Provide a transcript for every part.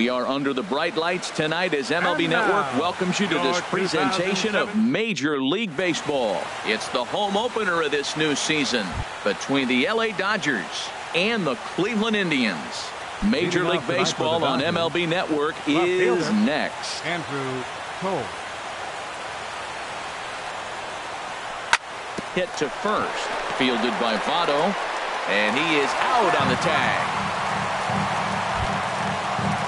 We are under the bright lights tonight as MLB Network welcomes you to this presentation of Major League Baseball. It's the home opener of this new season between the LA Dodgers and the Cleveland Indians. Major League Baseball on MLB Network is next. Andrew Cole. Hit to first, fielded by Votto, and he is out on the tag.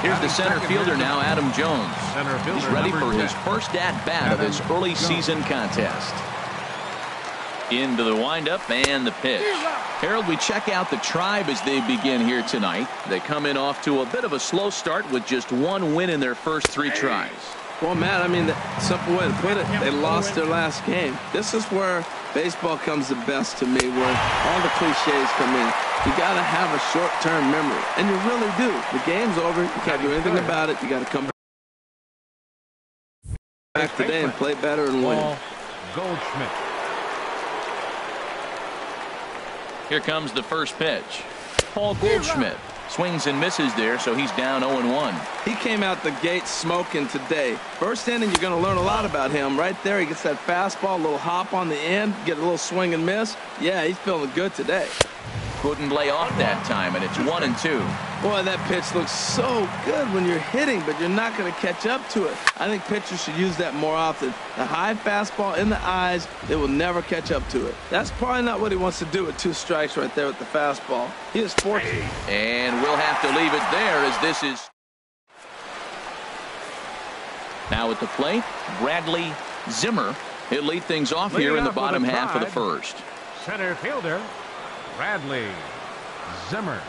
Here's the center fielder now, Adam Jones. He's ready for his first at-bat of this early season contest. Into the windup and the pitch. Harold, we check out the Tribe as they begin here tonight. They come in off to a bit of a slow start with just one win in their first 3 tries. Well, Matt, I mean, the simple way to put it, they lost their last game. This is where baseball comes the best to me, where all the cliches come in. You got to have a short-term memory, and you really do. The game's over. You can't do anything about it. You got to come back today and play better and win. Goldschmidt. Here comes the first pitch. Paul Goldschmidt swings and misses there, so he's down 0-1. He came out the gate smoking today. First inning, you're going to learn a lot about him. Right there, he gets that fastball, a little hop on the end, get a little swing and miss. Yeah, he's feeling good today. Couldn't lay off that time, and it's 1-2. Boy, that pitch looks so good when you're hitting, but you're not going to catch up to it. I think pitchers should use that more often. The high fastball in the eyes, they will never catch up to it. That's probably not what he wants to do with 2 strikes right there with the fastball. He is fortunate. And we'll have to leave it there as this is. Now at the plate, Bradley Zimmer. He'll lead things off here in the bottom half of the first. Center fielder, Bradley Zimmer.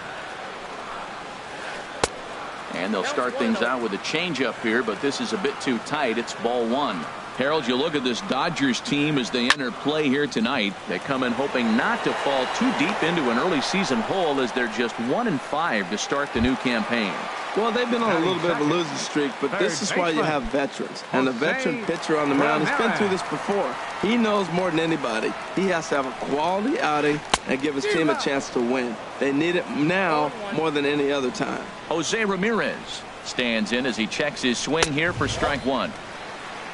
And they'll start things out with a changeup here, but this is a bit too tight. It's ball 1. Harold, you look at this Dodgers team as they enter play here tonight. They come in hoping not to fall too deep into an early season hole as they're just 1-5 to start the new campaign. Well, they've been on a little bit of a losing streak, but this is why you have veterans. And a veteran pitcher on the mound has been through this before. He knows more than anybody. He has to have a quality outing and give his team a chance to win. They need it now more than any other time. Jose Ramirez stands in as he checks his swing here for strike 1.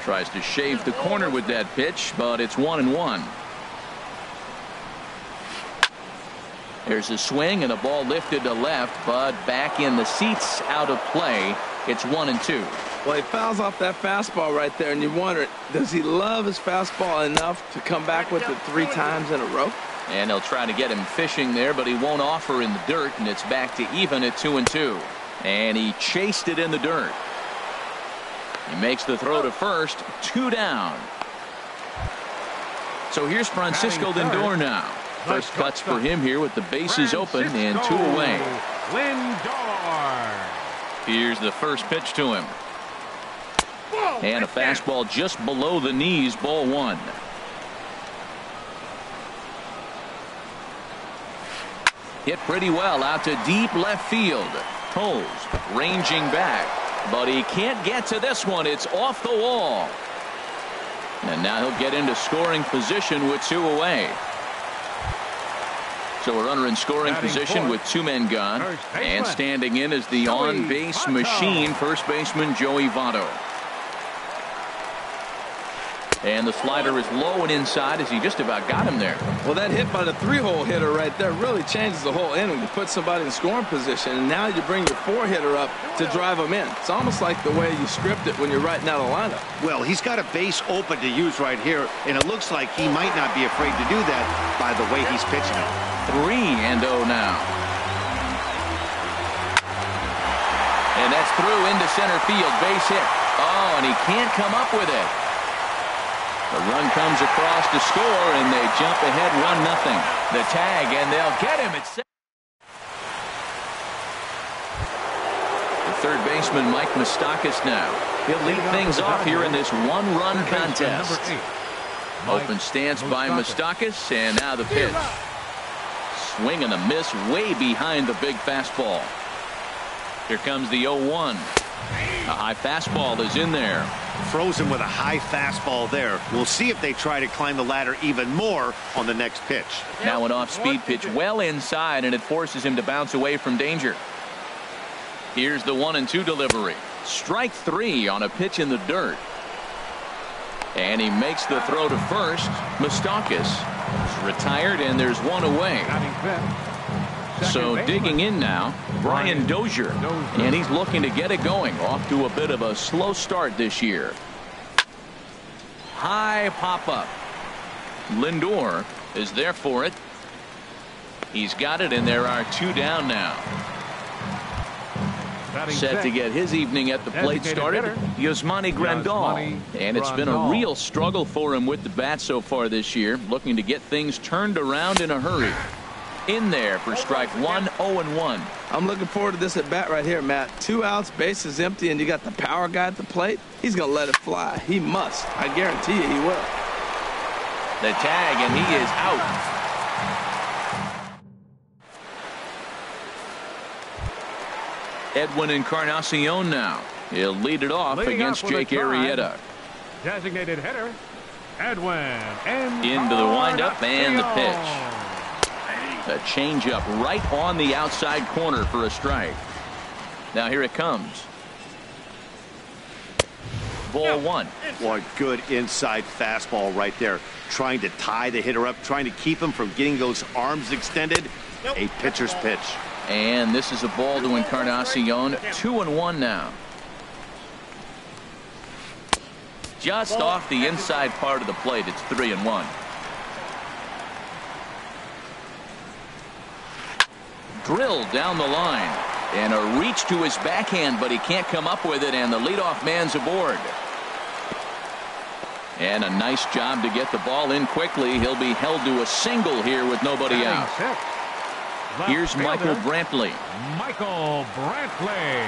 Tries to shave the corner with that pitch, but it's 1-1. There's a swing and a ball lifted to left, but back in the seats, out of play. It's 1-2. Well, he fouls off that fastball right there, and you wonder, does he love his fastball enough to come back with it 3 times in a row? And they'll try to get him fishing there, but he won't offer in the dirt, and it's back to even at 2-2. And he chased it in the dirt. He makes the throw to first, 2 down. So here's Francisco Lindor now. First cuts for him here with the bases open and 2 away. Lindor. Here's the first pitch to him. And a fastball just below the knees, ball 1. Hit pretty well out to deep left field. Toles ranging back, but he can't get to this one. It's off the wall. And now he'll get into scoring position with 2 away. So a runner in scoring position with 2 men gone. And standing in is the on-base machine, first baseman Joey Votto. And the slider is low and inside as he just about got him there. Well, that hit by the 3-hole hitter right there really changes the whole inning. You put somebody in scoring position, and now you bring your 4-hitter up to drive them in. It's almost like the way you script it when you're writing out a lineup. Well, he's got a base open to use right here, and it looks like he might not be afraid to do that by the way he's pitching it. 3-0 now. And that's through into center field, base hit. Oh, and he can't come up with it. The run comes across to score, and they jump ahead 1-0. The tag, and they'll get him at second. The third baseman, Mike Moustakas, now. He'll lead things off here in this 1-run contest. Open stance by Moustakas, and now the pitch. Swing and a miss way behind the big fastball. Here comes the 0-1. A high fastball is in there. Throws him with a high fastball there. We'll see if they try to climb the ladder even more on the next pitch. Now an off-speed pitch well inside, and it forces him to bounce away from danger. Here's the 1-2 delivery. Strike 3 on a pitch in the dirt. And he makes the throw to first. Moustakas is retired, and there's one away. So digging in now, Brian Dozier. And he's looking to get it going. Off to a bit of a slow start this year. High pop-up. Lindor is there for it. He's got it, and there are 2 down now. Set to get his evening at the plate started, Yasmani Grandal. And it's been a real struggle for him with the bat so far this year, looking to get things turned around in a hurry. In there for strike 1, 0-1. I'm looking forward to this at bat right here, Matt. 2 outs, bases empty, and you got the power guy at the plate. He's going to let it fly. He must. I guarantee you he will. The tag, and he is out. Edwin Encarnacion now. He'll lead it off against Jake Arrieta. Designated hitter, Edwin. Into the windup and the pitch. A changeup right on the outside corner for a strike. Now here it comes. Ball 1. Boy, good inside fastball right there. Trying to tie the hitter up, trying to keep him from getting those arms extended. A pitcher's pitch. And this is a ball to Encarnacion. 2-1 now. Just off the inside part of the plate. It's 3-1. Drilled down the line. And a reach to his backhand, but he can't come up with it, and the leadoff man's aboard. And a nice job to get the ball in quickly. He'll be held to a single here with nobody out. Here's Michael Brantley. Michael Brantley.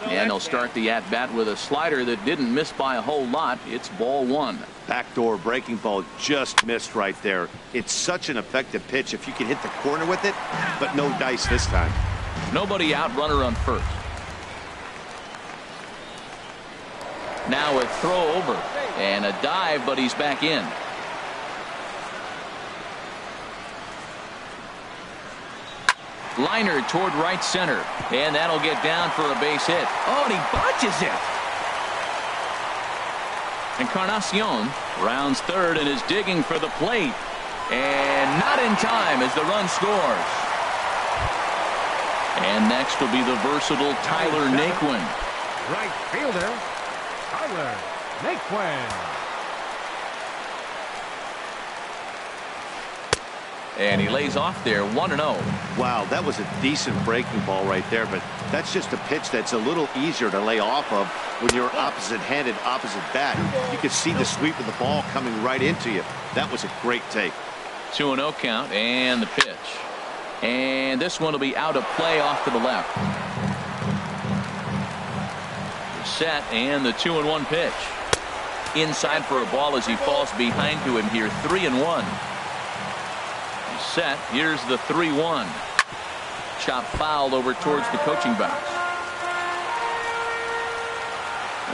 And he'll start the at-bat with a slider that didn't miss by a whole lot. It's ball 1. Backdoor breaking ball just missed right there. It's such an effective pitch if you can hit the corner with it, but no dice this time. Nobody out, runner on first. Now a throw over and a dive, but he's back in. Liner toward right center, and that'll get down for a base hit. Oh, and he botches it. Encarnacion rounds third and is digging for the plate, and not in time as the run scores. And next will be the versatile Tyler Naquin. Right fielder, Tyler Naquin. And he lays off there, 1-0. Wow, that was a decent breaking ball right there, but that's just a pitch that's a little easier to lay off of when you're opposite-handed, opposite bat. You could see the sweep of the ball coming right into you. That was a great take. 2-0 count, and the pitch. And this one will be out of play off to the left. Set, and the 2-1 pitch. Inside for a ball as he falls behind to him here, 3-1. Set. Here's the 3-1. Chop foul over towards the coaching box.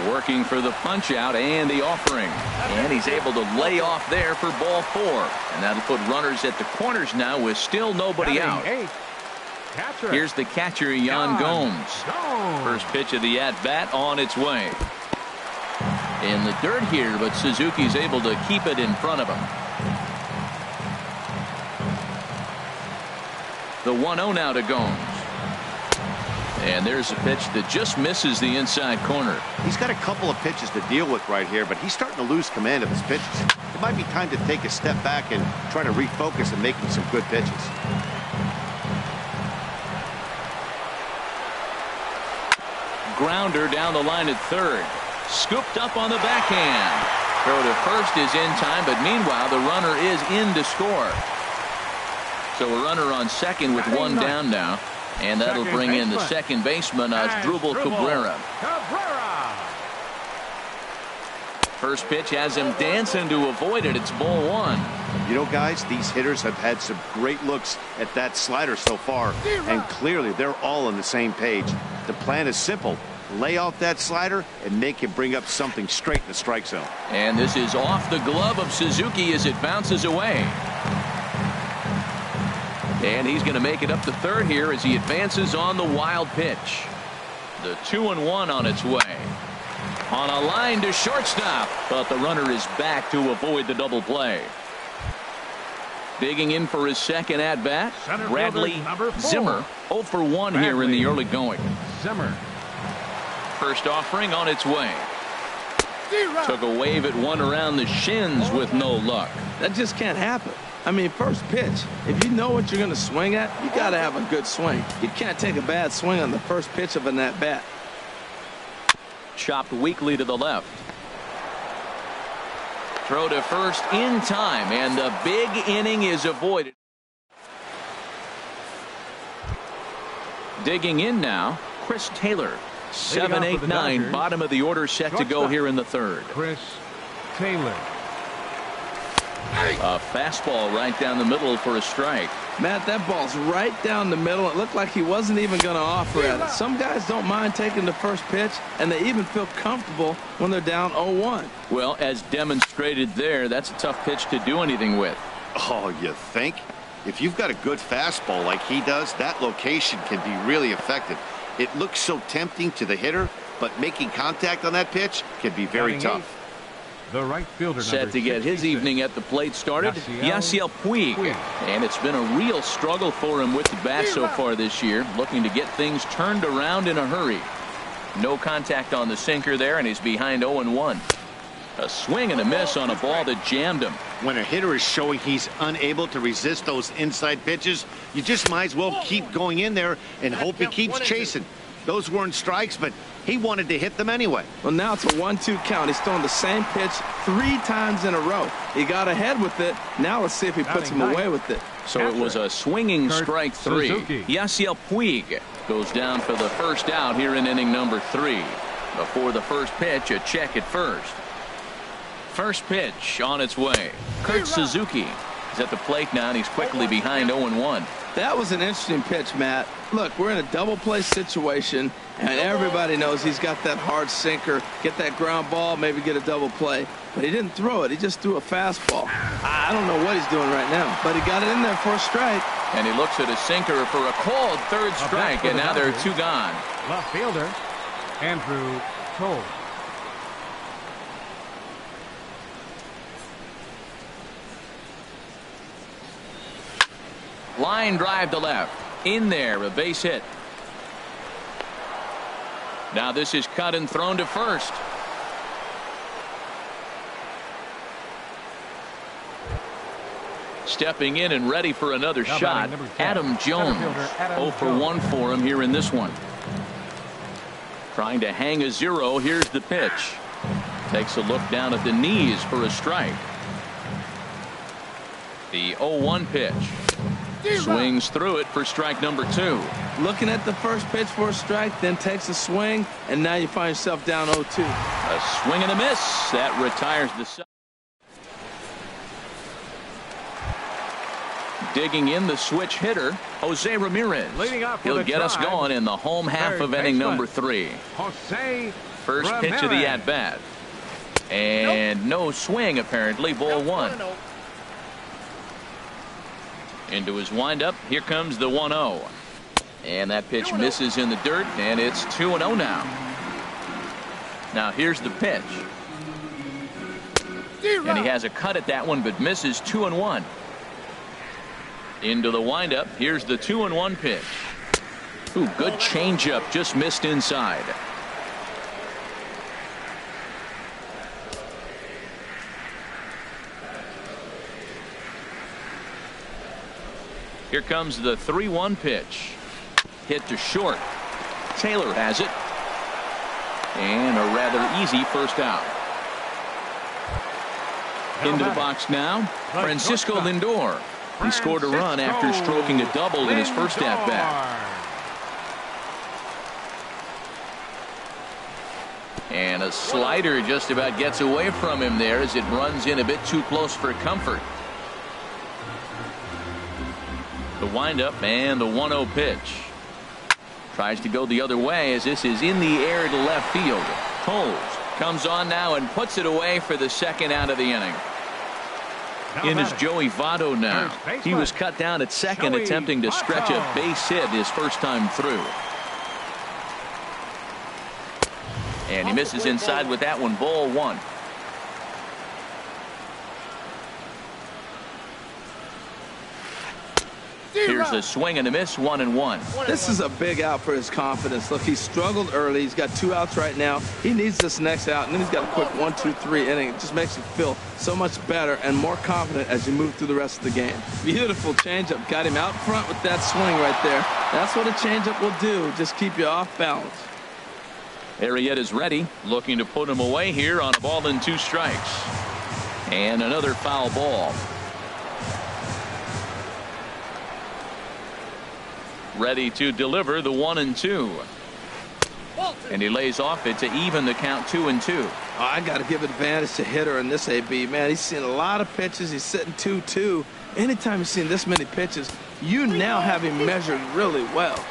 Working for the punch out and the offering. And he's able to lay off there for ball 4. And that'll put runners at the corners now with still nobody out. Here's the catcher, Yan Gomes. First pitch of the at-bat on its way. In the dirt here, but Suzuki's able to keep it in front of him. The 1-0 now to Gomes. And there's a pitch that just misses the inside corner. He's got a couple of pitches to deal with right here, but he's starting to lose command of his pitches. It might be time to take a step back and try to refocus and making some good pitches. Grounder down the line at third. Scooped up on the backhand. Throw to first is in time, but meanwhile the runner is in to score. So a runner on second with one down now. And that'll bring in the second baseman, Asdrubal Cabrera. First pitch has him dancing to avoid it. It's ball 1. You know, guys, these hitters have had some great looks at that slider so far. And clearly they're all on the same page. The plan is simple. Lay off that slider and make him bring up something straight in the strike zone. And this is off the glove of Suzuki as it bounces away. And he's going to make it up to third here as he advances on the wild pitch. The 2-1 on its way. On a line to shortstop, but the runner is back to avoid the double play. Digging in for his second at-bat, Bradley Zimmer. 0 for 1 here in the early going. Zimmer. First offering on its way. Took a wave at one around the shins with no luck. That just can't happen. I mean, first pitch, if you know what you're going to swing at, you got to have a good swing. You can't take a bad swing on the first pitch of an at-bat. Chopped weakly to the left. Throw to first in time, and the big inning is avoided. Digging in now, Chris Taylor. 7, 8, 9, bottom of the order set to go here in the third. Chris Taylor. A fastball right down the middle for a strike. Matt, that ball's right down the middle. It looked like he wasn't even going to offer at it. Some guys don't mind taking the first pitch, and they even feel comfortable when they're down 0-1. Well, as demonstrated there, that's a tough pitch to do anything with. Oh, you think? If you've got a good fastball like he does, that location can be really effective. It looks so tempting to the hitter, but making contact on that pitch can be very tough. The right fielder set to get his evening at the plate started, Yasiel Puig. And it's been a real struggle for him with the bat so far this year, looking to get things turned around in a hurry. No contact on the sinker there, and he's behind 0-1. A swing and a miss on a ball that jammed him. When a hitter is showing he's unable to resist those inside pitches, you just might as well keep going in there and hope he keeps chasing. Those weren't strikes, but he wanted to hit them anyway. Well, now it's a 1-2 count. He's throwing the same pitch 3 times in a row. He got ahead with it. Now let's see if he puts him away with it. So it was a swinging strike 3. Yasiel Puig goes down for the first out here in inning number 3. Before the first pitch, a check at first. First pitch on its way. Kurt Suzuki is at the plate now, and he's quickly behind 0-1. That was an interesting pitch, Matt. Look, we're in a double play situation, and everybody knows he's got that hard sinker. Get that ground ball, maybe get a double play. But he didn't throw it. He just threw a fastball. I don't know what he's doing right now, but he got it in there for a strike. And he looks at a sinker for a called third strike, and now there are 2 gone. Left fielder, Andrew Cole. Line drive to left. In there, a base hit. Now this is cut and thrown to first. Stepping in and ready for another shot, Adam Jones. 0 for 1 for him here in this one. Trying to hang a 0. Here's the pitch. Takes a look down at the knees for a strike. The 0-1 pitch. Swings through it for strike number 2. Looking at the first pitch for a strike, then takes a swing, and now you find yourself down 0-2. A swing and a miss. That retires the side. Digging in the switch hitter, Jose Ramirez. He'll get us going in the home half of inning number 3. First pitch of the at-bat. And no swing, apparently. Ball 1. Into his windup. Here comes the 1-0. And that pitch misses in the dirt, and it's 2-0 now. Now here's the pitch. And he has a cut at that one, but misses 2-1. Into the windup. Here's the 2-1 pitch. Ooh, good changeup, just missed inside. Here comes the 3-1 pitch. Hit to short. Taylor has it. And a rather easy first out. Into the box now, Francisco Lindor. He scored a run after stroking a double in his first at-bat. And a slider just about gets away from him there as it runs in a bit too close for comfort. The windup and the 1-0 pitch. Tries to go the other way as this is in the air to left field. Coles comes on now and puts it away for the second out of the inning. In is Joey Votto now. He was cut down at second, attempting to stretch a base hit his first time through. And he misses inside with that one. Ball one. Here's a swing and a miss, 1-1. This is a big out for his confidence. Look, he struggled early. He's got 2 outs right now. He needs this next out, and then he's got a quick 1-2-3 inning. It just makes you feel so much better and more confident as you move through the rest of the game. Beautiful changeup. Got him out front with that swing right there. That's what a changeup will do. Just keep you off balance. Arrieta's ready, looking to put him away here on a ball and 2 strikes. And another foul ball. Ready to deliver the 1-2. And he lays off it to even the count 2-2. Oh, I got to give advantage to hitter in this AB. Man, he's seen a lot of pitches. He's sitting 2-2. Anytime you've seen this many pitches, you now have him measured really well.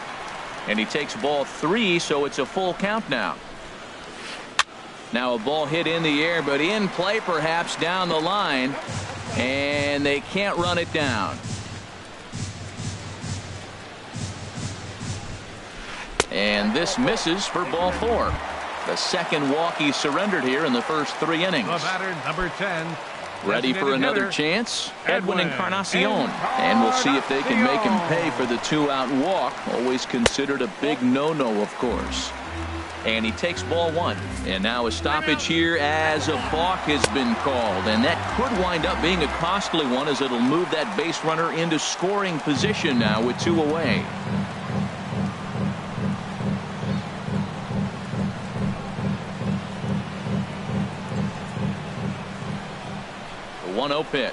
And he takes ball 3, so it's a full count now. Now a ball hit in the air, but in play perhaps down the line. And they can't run it down. And this misses for ball 4. The second walk he surrendered here in the first 3 innings. The batter, number 10. Ready for another chance, Edwin Encarnacion. And we'll see if they can make him pay for the 2-out walk. Always considered a big no-no, of course. And he takes ball 1. And now a stoppage here as a balk has been called. And that could wind up being a costly one, as it'll move that base runner into scoring position now with 2 away. The 1-0 pitch.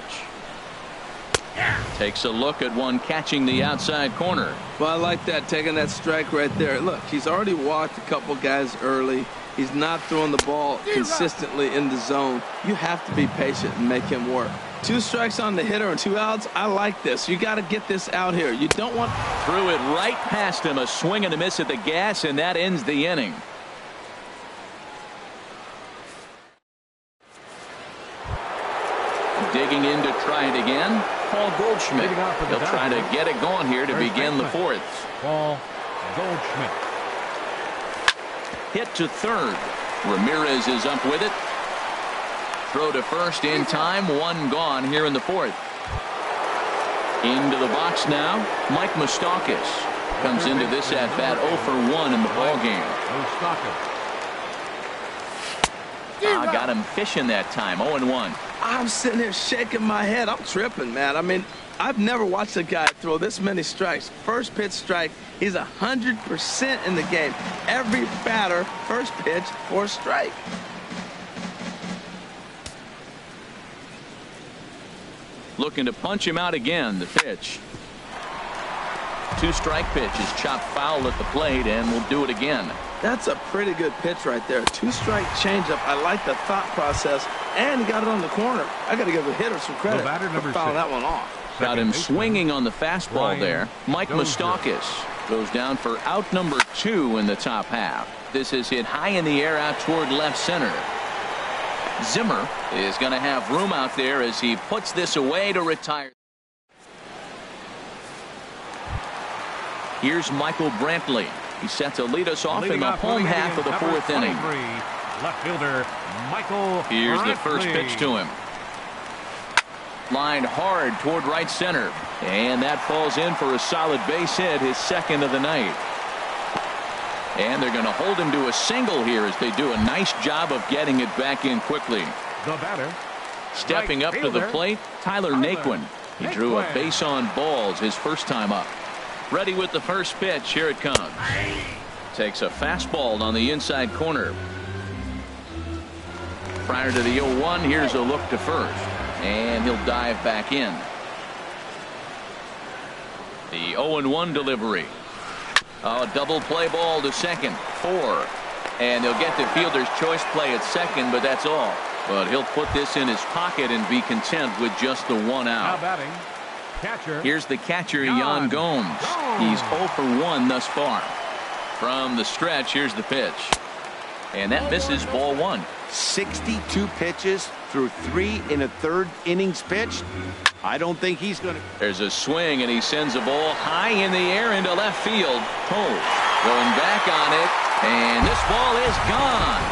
Takes a look at one catching the outside corner. Well, I like that, taking that strike right there. Look, he's already walked a couple guys early. He's not throwing the ball consistently in the zone. You have to be patient and make him work. 2 strikes on the hitter and 2 outs. I like this. You got to get this out here. You don't want... Threw it right past him. A swing and a miss at the gas, and that ends the inning. Digging in to try it again, Paul Goldschmidt. He'll try to get it going here to begin the 4th. Paul Goldschmidt. Hit to third. Ramirez is up with it. Throw to first in time. 1 gone here in the 4th. Into the box now, Mike Moustakas comes into this at bat 0 for 1 in the ball game. Got him fishing that time. 0-1. I'm sitting here shaking my head. I'm tripping, man. I mean, I've never watched a guy throw this many strikes. First pitch strike, he's 100% in the game. Every batter, first pitch for a strike. Looking to punch him out again. The pitch. 2-strike pitch is chopped foul at the plate, and we'll do it again. That's a pretty good pitch right there. 2-strike changeup. I like the thought process, and he got it on the corner. I got to give the hitter some credit for fouling that one off. Got him swinging on the fastball there. Mike Moustakas goes down for out number 2 in the top half. This is hit high in the air out toward left center. Zimmer is going to have room out there as he puts this away to retire. Here's Michael Brantley. He's set to lead us off in the home half of the 4th inning. Left fielder Michael Here's Brantley. the first pitch to him. Lined hard toward right center. And that falls in for a solid base hit, his 2nd of the night. And they're going to hold him to a single here as they do a nice job of getting it back in quickly. The batter. Stepping up to the plate, Tyler Naquin. He drew a base on balls his first time up. Ready with the first pitch. Here it comes. Takes a fastball on the inside corner. Prior to the 0-1, here's a look to first. And he'll dive back in. The 0-1 delivery. A double play ball to second. 4. And they'll get the fielder's choice play at second, but that's all. But he'll put this in his pocket and be content with just the 1 out. Now batting. Catcher. Here's the catcher, Yan Gomes. He's 0 for 1 thus far. From the stretch, here's the pitch. And that misses ball 1. 62 pitches through 3 1/3 innings pitched. I don't think he's going to. There's a swing, and he sends a ball high in the air into left field. Cole going back on it, and this ball is gone.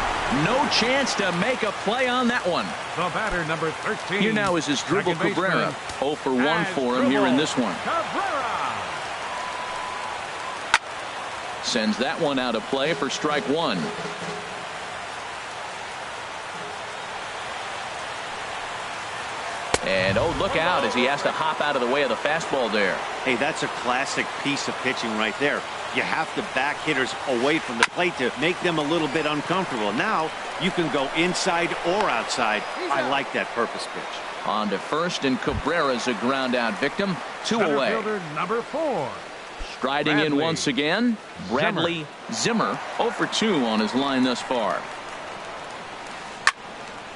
No chance to make a play on that one. The batter, number 13. Here now is Asdrubal Cabrera. 0 for 1 for him here in this one. Cabrera. Sends that one out of play for strike 1. And oh, look out as he has to hop out of the way of the fastball there. Hey, that's a classic piece of pitching right there. You have to back hitters away from the plate to make them a little bit uncomfortable. Now you can go inside or outside. I like that purpose pitch. On to first, and Cabrera's a ground out victim. 2 away. Fielder, number 4. Striding in once again, Bradley Zimmer. 0 for 2 on his line thus far.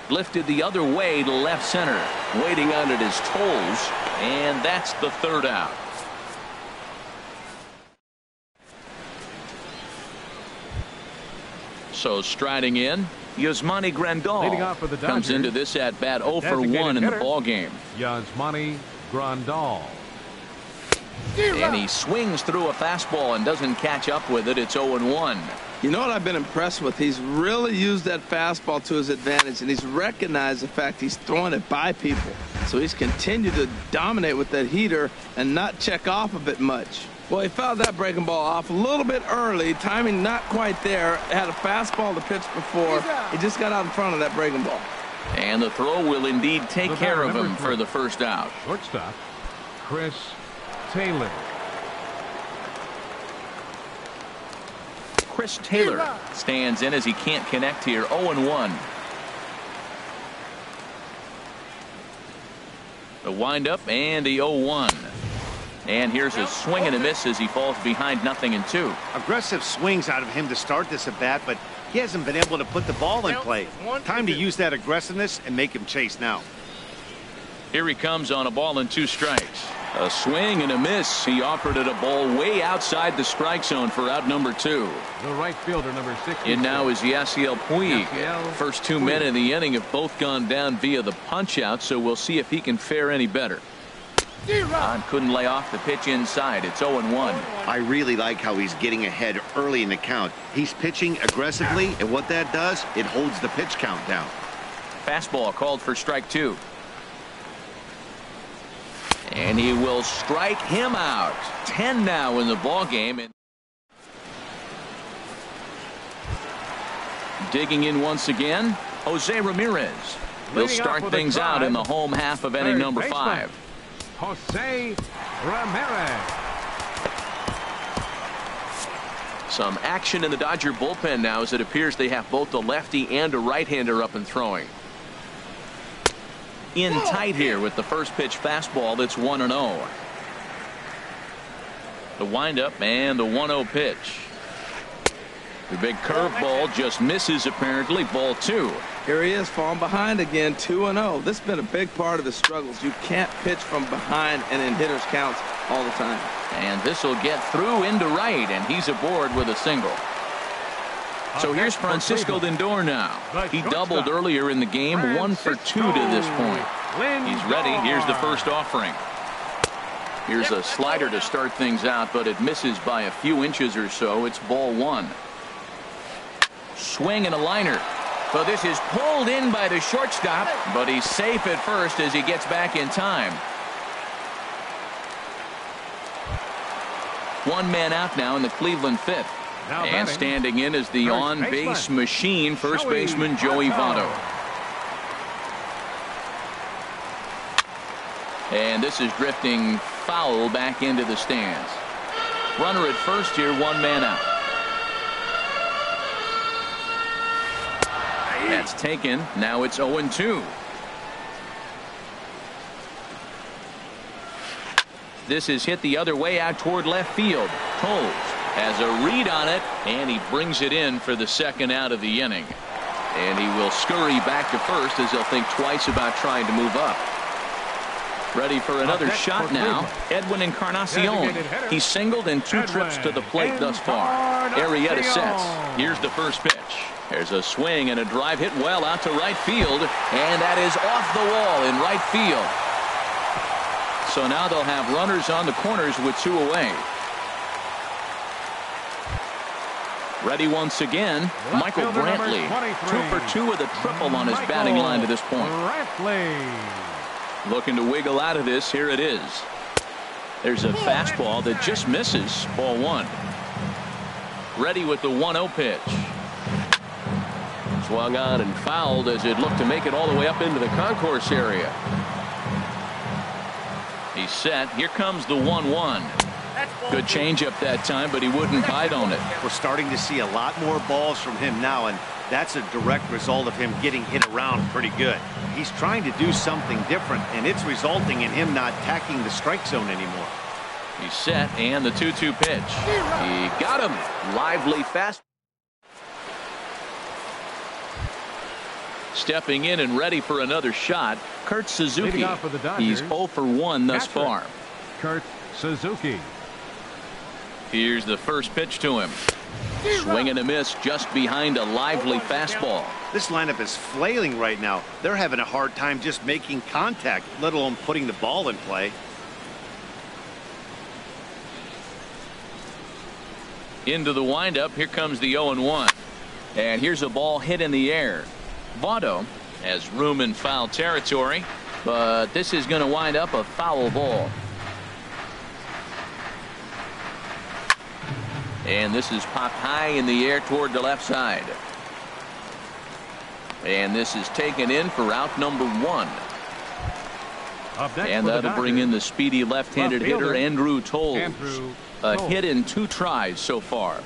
Lifted the other way to left center. Waiting on it is Toles, and that's the 3rd out. So striding in, Yasmani Leading off for the Grandal Dodgers, comes into this at bat 0 for 1 designated in the hitter, ball game. Yasmani Grandal. And he swings through a fastball and doesn't catch up with it. It's 0-1. You know what I've been impressed with? He's really used that fastball to his advantage, and he's recognized the fact he's throwing it by people. So he's continued to dominate with that heater and not check off of it much. Well, he fouled that breaking ball off a little bit early. Timing not quite there. Had a fastball to pitch before. He just got out in front of that breaking ball. And the throw will indeed take care of him for the 1st out. Shortstop, Chris Taylor. Chris Taylor stands in as he can't connect here. 0-1. The windup and the 0-1. And here's a swing and a miss as he falls behind 0-2. Aggressive swings out of him to start this at bat, but he hasn't been able to put the ball in play. Time to use that aggressiveness and make him chase now. Here he comes on a ball and 2 strikes. A swing and a miss. He offered it a ball way outside the strike zone for out number 2. The right fielder, number 6. And now is Yasiel Puig. First 2 men in the inning have both gone down via the punch out, so we'll see if he can fare any better. Couldn't lay off the pitch inside. It's 0-1. I really like how he's getting ahead early in the count. He's pitching aggressively, and what that does, it holds the pitch count down. Fastball called for strike 2. And he will strike him out. 10 now in the ball game. And digging in once again, Jose Ramirez. He'll start things out in the home half of inning number 5. Jose Ramirez. Some action in the Dodger bullpen now as it appears they have both a lefty and a right-hander up and throwing. In tight here with the first pitch fastball. That's 1-0. The windup and the 1-0 pitch. The big curveball just misses apparently. Ball 2. Here he is falling behind again. 2-0. This has been a big part of his struggles. You can't pitch from behind and in hitters counts all the time. And this will get through into right, and he's aboard with a single. So here's Francisco Lindor now. He doubled earlier in the game. 1 for 2 to this point. He's ready. Here's the first offering. Here's a slider to start things out, but it misses by a few inches or so. It's ball 1. Swing and a liner. So this is pulled in by the shortstop, but he's safe at first as he gets back in time. 1 man out now in the Cleveland 5th. And standing in is the on-base machine, first baseman Joey Votto. And this is drifting foul back into the stands. Runner at first here, 1 man out. That's taken. Now it's 0-2. This is hit the other way out toward left field. Toles has a read on it, and he brings it in for the 2nd out of the inning. And he will scurry back to first as he'll think twice about trying to move up. Ready for another shot now. Edwin Encarnacion. He's singled in 2 trips to the plate thus far. Arrieta sets. Here's the first pitch. There's a swing and a drive hit well out to right field, and that is off the wall in right field. So now they'll have runners on the corners with 2 away. Ready once again, Michael Brantley, 2 for 2 with a triple on his batting line to this point. Looking to wiggle out of this. Here it is. There's a fastball that just misses. Ball 1. Ready with the 1-0 pitch. Swung on and fouled as it looked to make it all the way up into the concourse area. He's set. Here comes the 1-1. Good changeup that time, but he wouldn't bite on it. We're starting to see a lot more balls from him now, and that's a direct result of him getting hit around pretty good. He's trying to do something different, and it's resulting in him not attacking the strike zone anymore. He's set, and the 2-2 pitch. He got him. Lively fast. Stepping in and ready for another shot, Kurt Suzuki. He's 0 for 1 thus far. Kurt Suzuki. Here's the first pitch to him. Swing and a miss just behind a lively fastball. This lineup is flailing right now. They're having a hard time just making contact, let alone putting the ball in play. Into the windup. Here comes the 0-1. And here's a ball hit in the air. Votto has room in foul territory, but this is going to wind up a foul ball. And this is popped high in the air toward the left side. And this is taken in for out number 1. And that'll bring in the speedy left-handed hitter Andrew Toles. A hit in 2 tries so far.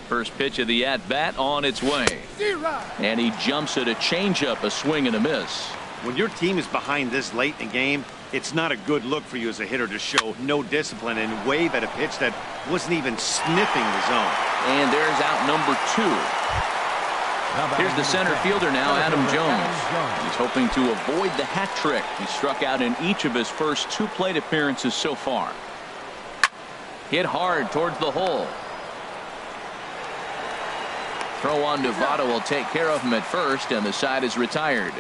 First pitch of the at-bat on its way. And he jumps at a changeup, a swing and a miss. When your team is behind this late in the game, it's not a good look for you as a hitter to show no discipline and wave at a pitch that wasn't even sniffing the zone. And there's out number 2. Here's the center fielder now, Adam Jones. He's hoping to avoid the hat trick. He struck out in each of his first 2 plate appearances so far. Hit hard towards the hole. Throw on to Votto will take care of him at first, and the side is retired.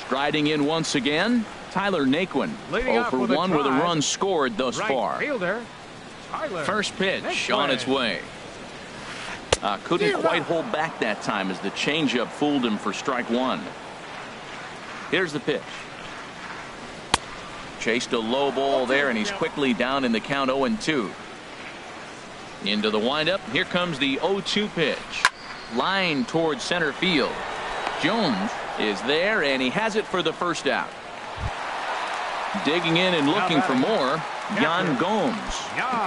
Striding in once again, Tyler Naquin. 0 for 1 with a run scored thus far. First pitch on its way. Couldn't quite hold back that time as the changeup fooled him for strike 1. Here's the pitch. Chased a low ball there, and he's quickly down in the count 0-2. Into the windup. Here comes the 0-2 pitch. Line towards center field. Jones is there, and he has it for the first out. Digging in and looking for more, Yan Gomes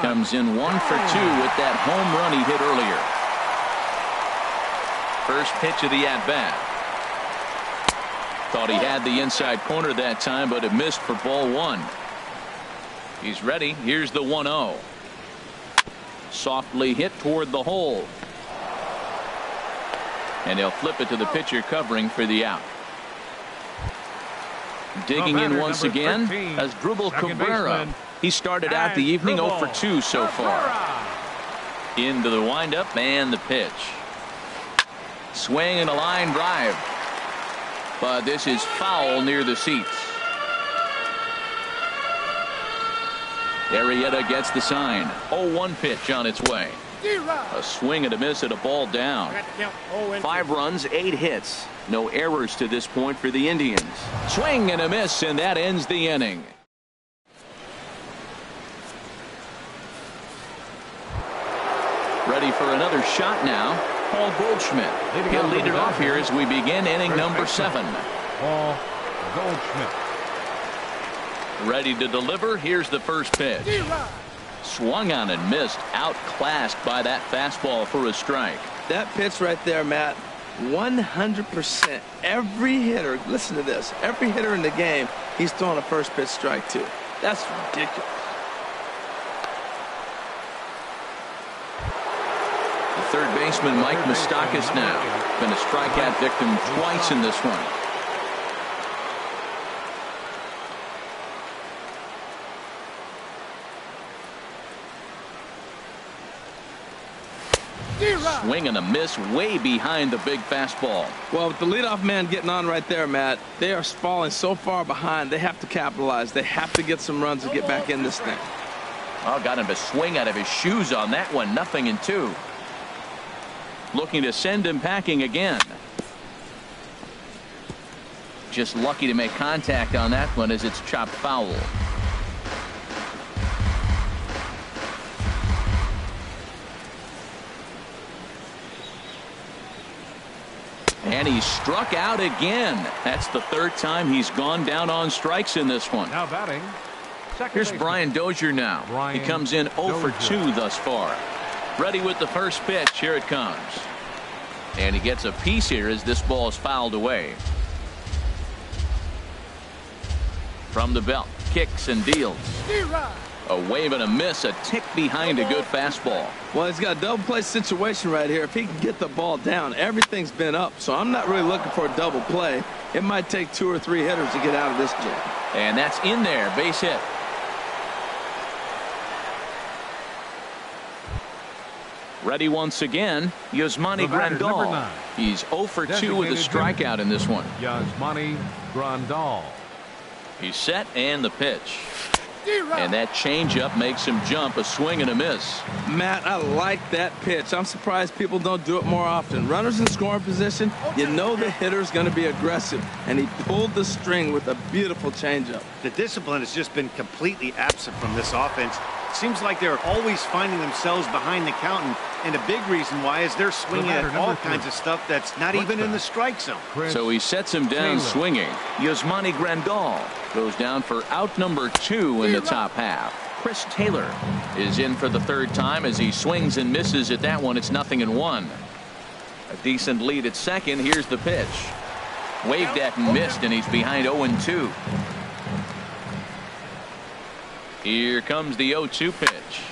comes in 1 for 2 with that home run he hit earlier. First pitch of the at-bat. Thought he had the inside corner that time, but it missed for ball 1. He's ready. Here's the 1-0. Softly hit toward the hole. And he'll flip it to the pitcher covering for the out. Digging in once again as Dribble Cabrera. He started out the evening 0 for 2 so far. Into the windup and the pitch. Swing and a line drive. But this is foul near the seats. Arrieta gets the sign. 0-1 pitch on its way. A swing and a miss at a ball down. 5 runs, 8 hits. No errors to this point for the Indians. Swing and a miss, and that ends the inning. Ready for another shot now. Paul Goldschmidt. He'll lead it off here as we begin inning number 7. Paul Goldschmidt. Ready to deliver. Here's the first pitch. Swung on and missed. Outclassed by that fastball for a strike. That pitch right there, Matt, 100%. Every hitter, listen to this, every hitter in the game, he's throwing a first pitch strike to. That's ridiculous. The third baseman, Mike Moustakas, now been a strikeout victim twice in this one. Swing and a miss way behind the big fastball. Well, with the leadoff man getting on right there, Matt, they are falling so far behind. They have to capitalize. They have to get some runs to get back in this thing. Oh, got him to swing out of his shoes on that one. 0-2. Looking to send him packing again. Just lucky to make contact on that one as it's chopped foul. And he struck out again. That's the third time he's gone down on strikes in this one. Now batting. Here's Brian Dozier now. He comes in 0 for 2 thus far. Ready with the first pitch. Here it comes. And he gets a piece here as this ball is fouled away. From the belt. Kicks and deals. A wave and a miss. A tick behind a good fastball. Well, he's got a double play situation right here. If he can get the ball down, everything's been up. So I'm not really looking for a double play. It might take 2 or 3 hitters to get out of this jam. And that's in there. Base hit. Ready once again, Yasmani Grandal. He's 0 for 2 with a strikeout in this one. Yasmani Grandal. He's set and the pitch. And that changeup makes him jump. A swing and a miss. Matt, I like that pitch. I'm surprised people don't do it more often. Runners in scoring position, you know the hitter's going to be aggressive. And he pulled the string with a beautiful changeup. The discipline has just been completely absent from this offense. Seems like they're always finding themselves behind the count, and a big reason why is they're swinging at all kinds of stuff that's not even in the strike zone. So he sets him down swinging. Yasmani Grandal goes down for out number 2 in the top half. Chris Taylor is in for the third time as he swings and misses at that one. It's 0-1. A decent lead at second. Here's the pitch. Waved at and missed, and he's behind 0-2. Here comes the 0-2 pitch.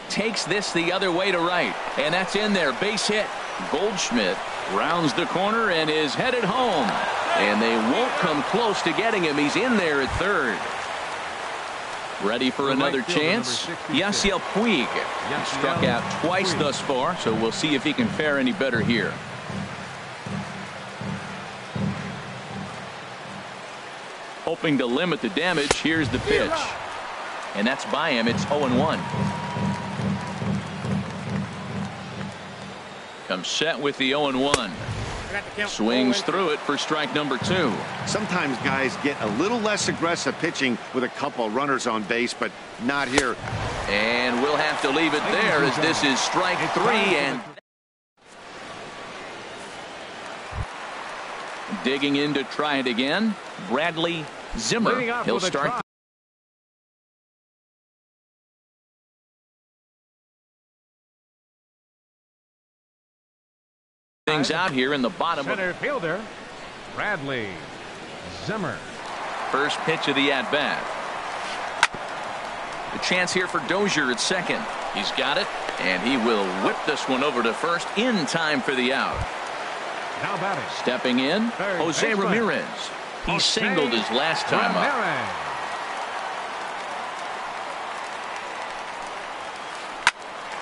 Takes this the other way to right, and that's in there. Base hit. Goldschmidt rounds the corner and is headed home, and they won't come close to getting him. He's in there at third. Ready for another chance. Yasiel Puig. He struck out twice thus far, so we'll see if he can fare any better here. Hoping to limit the damage. Here's the pitch. And that's by him. It's 0-1. Comes set with the 0-1. Swings through it for strike number 2. Sometimes guys get a little less aggressive pitching with a couple runners on base, but not here. And we'll have to leave it there as this is strike 3. And digging in to try it again, Bradley Zimmer. He'll start things out here in the bottom. Center fielder Bradley Zimmer. First pitch of the at-bat. The chance here for Dozier at second. He's got it, and he will whip this one over to first in time for the out. Now batting. Stepping in, Jose Ramirez. He singled his last time up.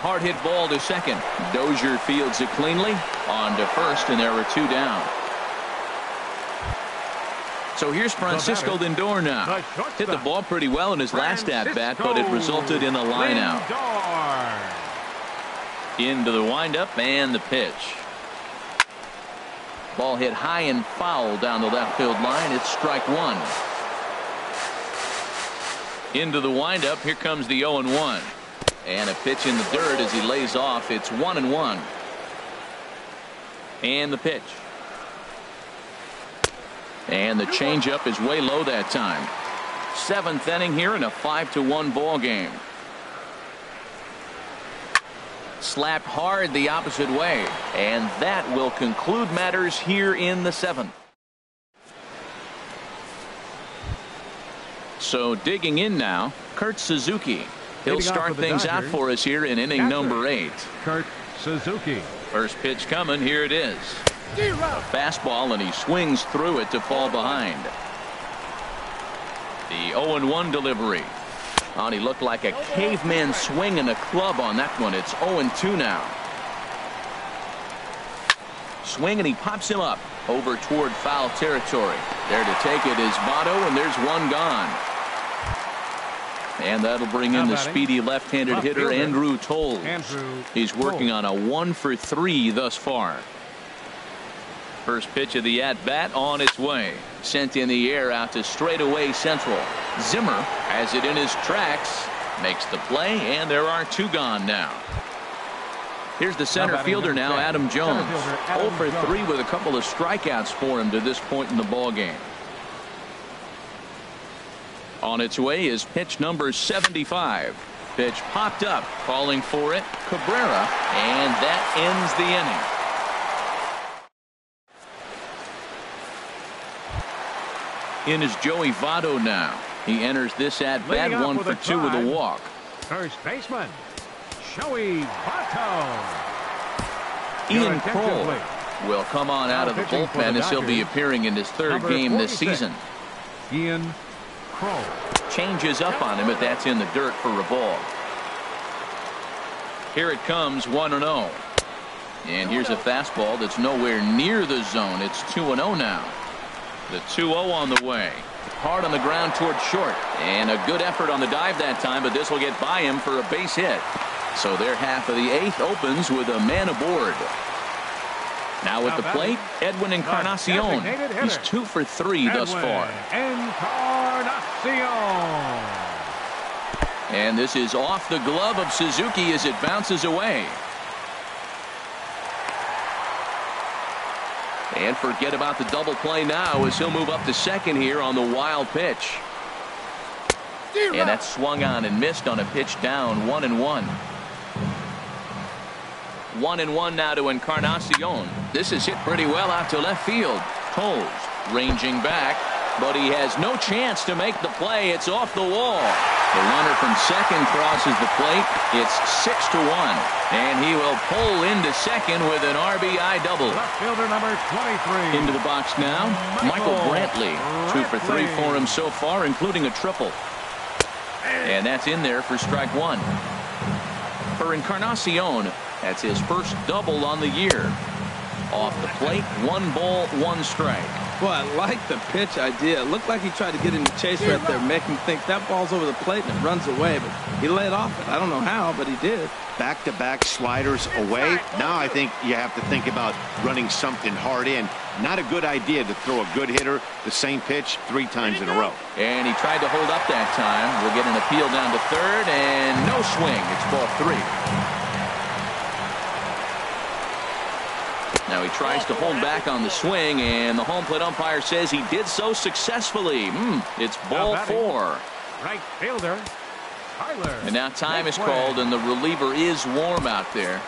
Hard hit ball to second. Dozier fields it cleanly. On to first, and there are 2 down. So here's Francisco Lindor now. Hit the ball pretty well in his last at-bat, but it resulted in a line out. Into the windup and the pitch. Ball hit high and foul down the left field line. It's strike 1. Into the windup. Here comes the 0-1. And a pitch in the dirt as he lays off. It's 1-1. And the pitch. And the changeup is way low that time. 7th inning here in a 5-1 ball game. Slapped hard the opposite way. And that will conclude matters here in the 7th. So digging in now, Kurt Suzuki. He'll start things out for us here in inning number 8. Kurt Suzuki. First pitch coming. Here it is. A fastball, and he swings through it to fall behind. The 0-1 delivery. Oh, and he looked like a caveman swinging a club on that one. It's 0-2 now. swing, and he pops him up over toward foul territory. There to take it is Votto, and there's one gone. And that'll bring in the speedy left-handed hitter, Andrew Toles. He's working on a 1-for-3 thus far. First pitch of the at-bat on its way. Sent in the air out to straightaway central. Zimmer has it in his tracks. Makes the play, and there are 2 gone now. Here's the center fielder now, Adam Jones. 0-for-3 with a couple of strikeouts for him to this point in the ballgame. On its way is pitch number 75. Pitch popped up, calling for it, Cabrera, and that ends the inning. In is Joey Votto now. He enters this at bat 1-for-2 with a walk. First baseman, Joey Votto. Ian Kroll will come on out of the bullpen as he'll be appearing in his 3rd game this season. Ian Kroll changes up on him, but that's in the dirt for a ball. Here it comes, 1-0. And here's a fastball that's nowhere near the zone. It's 2-0 now. The 2-0 on the way. Hard on the ground toward short. And a good effort on the dive that time, but this will get by him for a base hit. So their half of the 8th opens with a man aboard. Now at the plate, Edwin Encarnacion. He's 2-for-3 thus far. Encarnacion. And this is off the glove of Suzuki as it bounces away. And forget about the double play now as he'll move up to second here on the wild pitch. And that's swung on and missed on a pitch down, 1-1. 1-1 now to Encarnacion. This is hit pretty well out to left field. Toles ranging back, but he has no chance to make the play. It's off the wall. The runner from second crosses the plate. It's 6-1, and he will pull into second with an RBI double. Left fielder number 23. Into the box now, Michael Brantley. 2-for-3 for him so far, including a triple. And that's in there for strike 1. For Encarnacion, that's his first double on the year. Off the plate, 1 ball, 1 strike. Well, I like the pitch idea. It looked like he tried to get into chase right there, make him think that ball's over the plate and it runs away, but he laid off it. I don't know how, but he did. Back-to-back sliders away. Now I think you have to think about running something hard in. Not a good idea to throw a good hitter the same pitch 3 times in a row. And he tried to hold up that time. We'll get an appeal down to third, and no swing. It's ball 3. Now he tries to hold back on the swing, and the home plate umpire says he did so successfully. It's ball 4. Right fielder, Tyler. And now time is called, and the reliever is warm out there.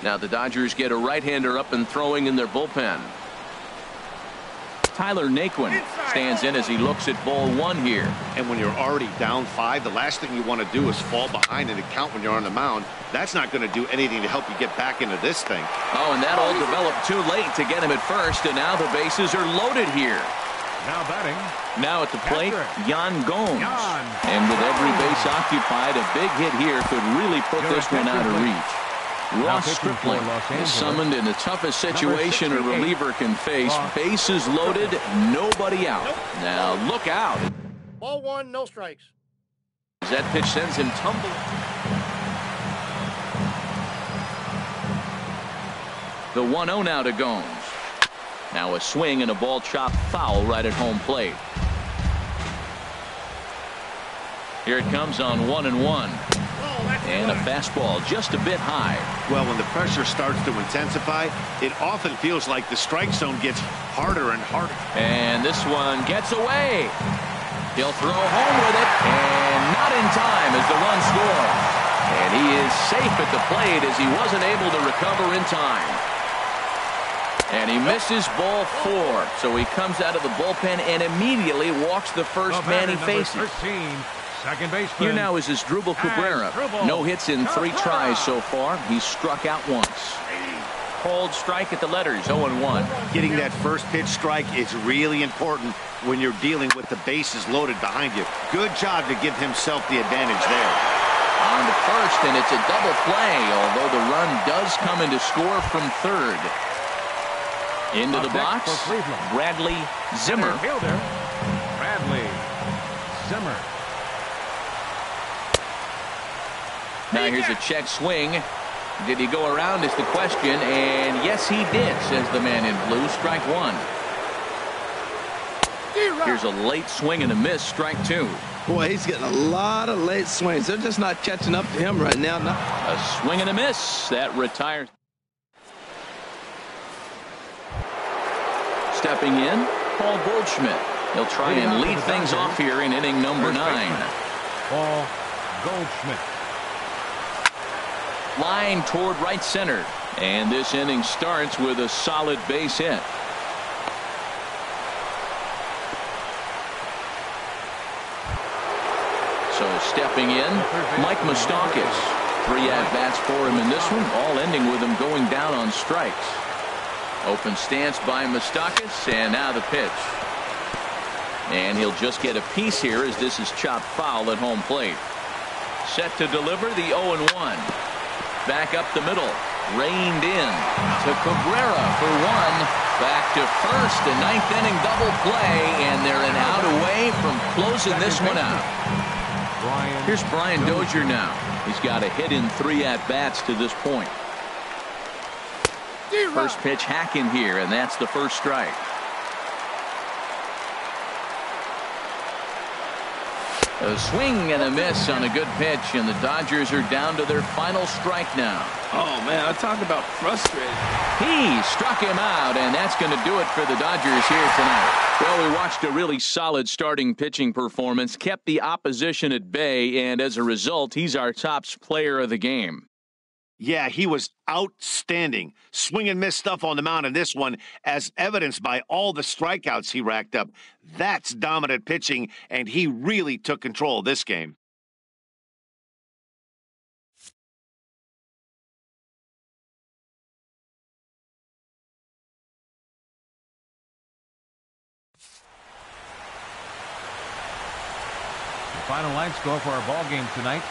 Now the Dodgers get a right-hander up and throwing in their bullpen. Tyler Naquin stands in as he looks at ball 1 here. And when you're already down 5, the last thing you want to do is fall behind in a count when you're on the mound. That's not going to do anything to help you get back into this thing. Oh, and that all developed too late to get him at first, and now the bases are loaded here. Now batting. Now at the plate, Yan Gomes. And with every base occupied, a big hit here could really put this one out of reach. Ross Stripling is summoned in the toughest situation a reliever can face. Bases loaded, nobody out. Now look out. Ball 1, no strikes. That pitch sends him tumbling. The 1-0 now to Gomes. Now a swing and a ball chopped foul right at home plate. Here it comes on 1-1. And a fastball just a bit high. Well, when the pressure starts to intensify, it often feels like the strike zone gets harder and harder. And this one gets away. He'll throw home with it, and not in time as the run scores. And he is safe at the plate as he wasn't able to recover in time. And he misses ball 4. So he comes out of the bullpen and immediately walks the first man he faces. Second baseman. Here now is Asdrubal Cabrera. No hits in 3 tries so far. He's struck out once. Called strike at the letters, 0-1. Getting that first pitch strike is really important when you're dealing with the bases loaded behind you. Good job to give himself the advantage there. on to first, and it's a double play, although the run does come in to score from third. Into the box, Bradley Zimmer. Fielder, Bradley Zimmer. Now here's a check swing. Did he go around is the question, and yes he did, says the man in blue. Strike one. Here's a late swing and a miss, strike two. Boy, he's getting a lot of late swings. They're just not catching up to him right now. A swing and a miss. That retires. Stepping in, Paul Goldschmidt. He'll try and lead things off here in inning number 9. Paul Goldschmidt. Line toward right center. And this inning starts with a solid base hit. So stepping in, Mike Moustakas. 3 at-bats for him in this one, all ending with him going down on strikes. Open stance by Moustakas, and now the pitch. And he'll just get a piece here as this is chopped foul at home plate. Set to deliver the 0-1. Back up the middle. Reined in to Cabrera for one. Back to first. A 9th inning double play, and they're an out away from closing this one out. Here's Brian Dozier now. He's got a hit in 3 at-bats to this point. First pitch hacking here, and that's the first strike. A swing and a miss on a good pitch, and the Dodgers are down to their final strike now. Oh, man, I talk about frustrated. He struck him out, and that's going to do it for the Dodgers here tonight. Well, we watched a really solid starting pitching performance, kept the opposition at bay, and as a result, he's our top player of the game. Yeah, he was outstanding. Swing and miss stuff on the mound in this one, as evidenced by all the strikeouts he racked up. That's dominant pitching, and he really took control of this game. The final line score for our ball game tonight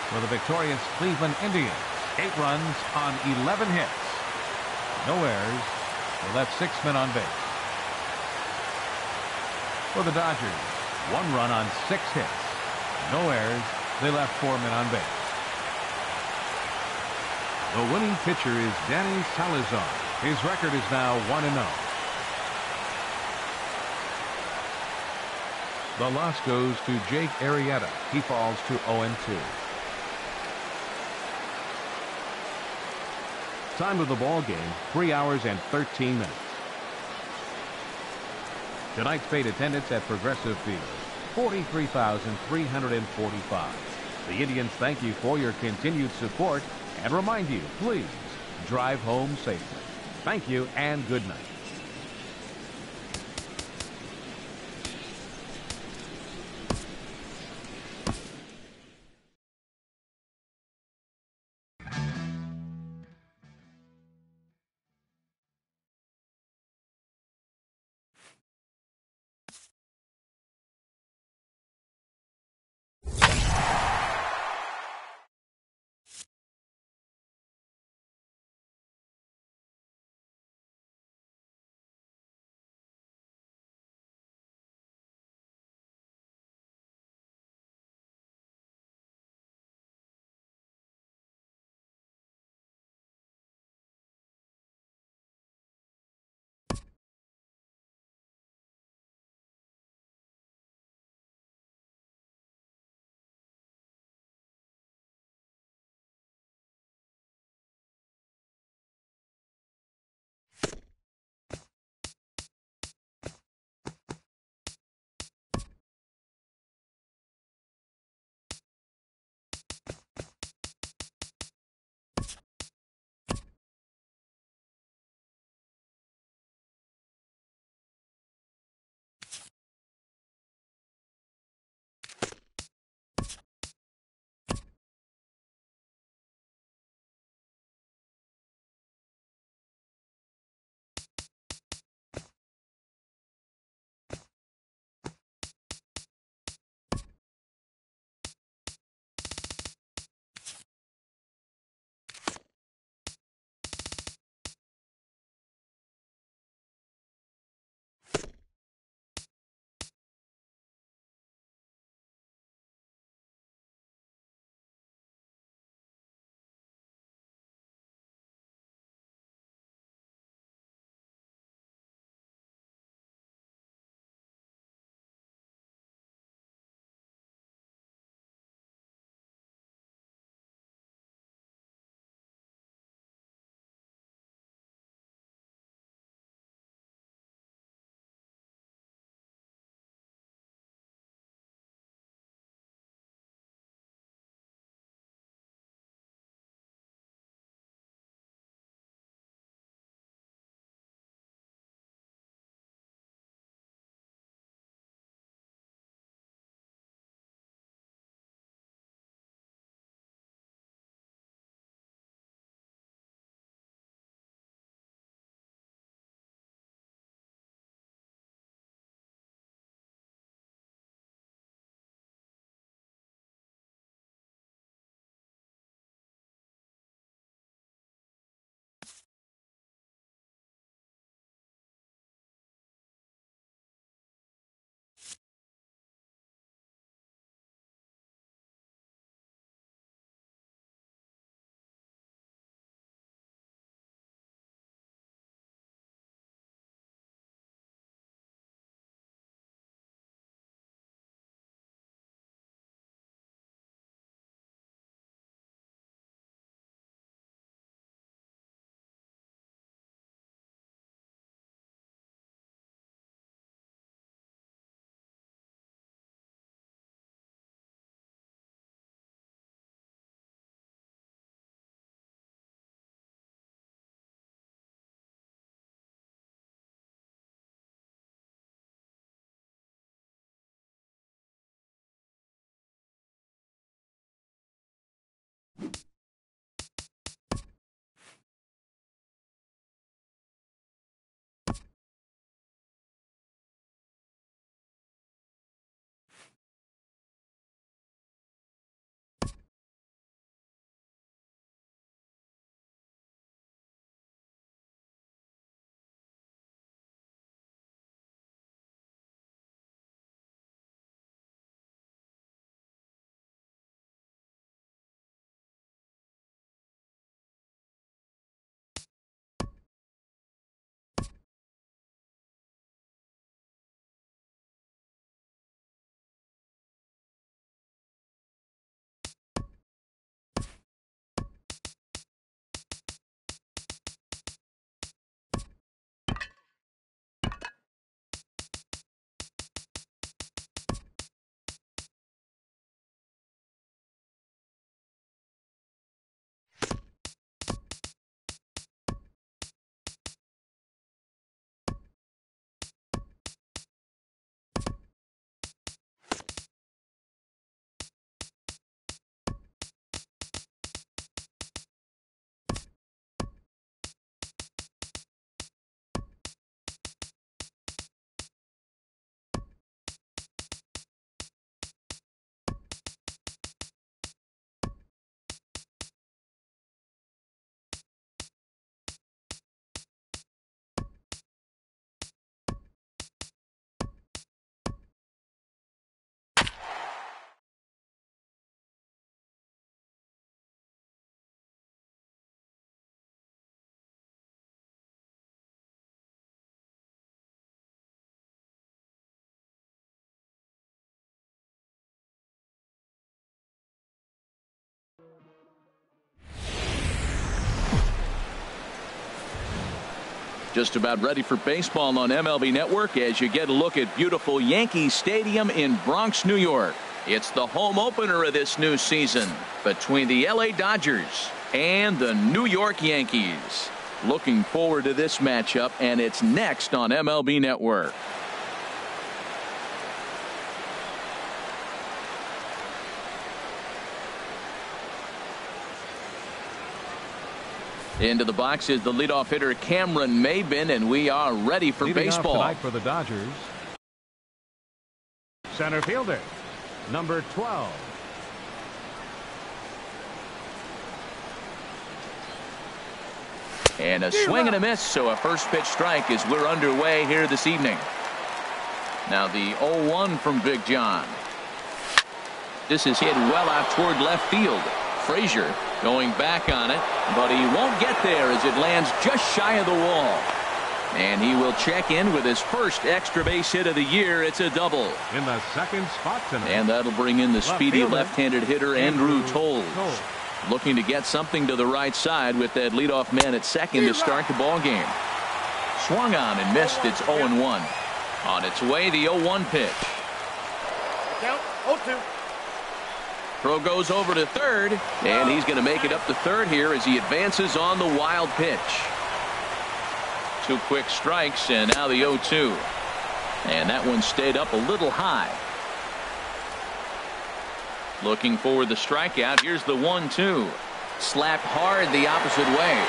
for the victorious Cleveland Indians. 8 runs on 11 hits. No errors. They left 6 men on base. For the Dodgers, 1 run on 6 hits. No errors. They left 4 men on base. The winning pitcher is Danny Salazar. His record is now 1-0. The loss goes to Jake Arrieta. He falls to 0-2. Time of the ball game, 3 hours and 13 minutes. Tonight's paid attendance at Progressive Field, 43,345. The Indians thank you for your continued support and remind you, please drive home safely. Thank you and good night. Just about ready for baseball on MLB Network as you get a look at beautiful Yankee Stadium in Bronx, New York. It's the home opener of this new season between the LA Dodgers and the New York Yankees. Looking forward to this matchup, and it's next on MLB Network. Into the box is the leadoff hitter Cameron Maybin, and we are ready for baseball. Tonight for the Dodgers, center fielder, number 12. And a swing and a miss, so a first pitch strike as we're underway here this evening. Now the 0-1 from Big John. This is hit well out toward left field. Frazier going back on it, but he won't get there as it lands just shy of the wall. And he will check in with his first extra base hit of the year. It's a double. In the second spot tonight. And that'll bring in the speedy left-handed hitter Andrew Toles. Looking to get something to the right side with that leadoff man at second to start the ball game. Swung on and missed. It's 0-1. On its way, the 0-1 pitch. Count 0-2. Throw goes over to third, and he's going to make it up to third here as he advances on the wild pitch. 2 quick strikes, and now the 0-2. And that one stayed up a little high. Looking for the strikeout. Here's the 1-2. Slapped hard the opposite way.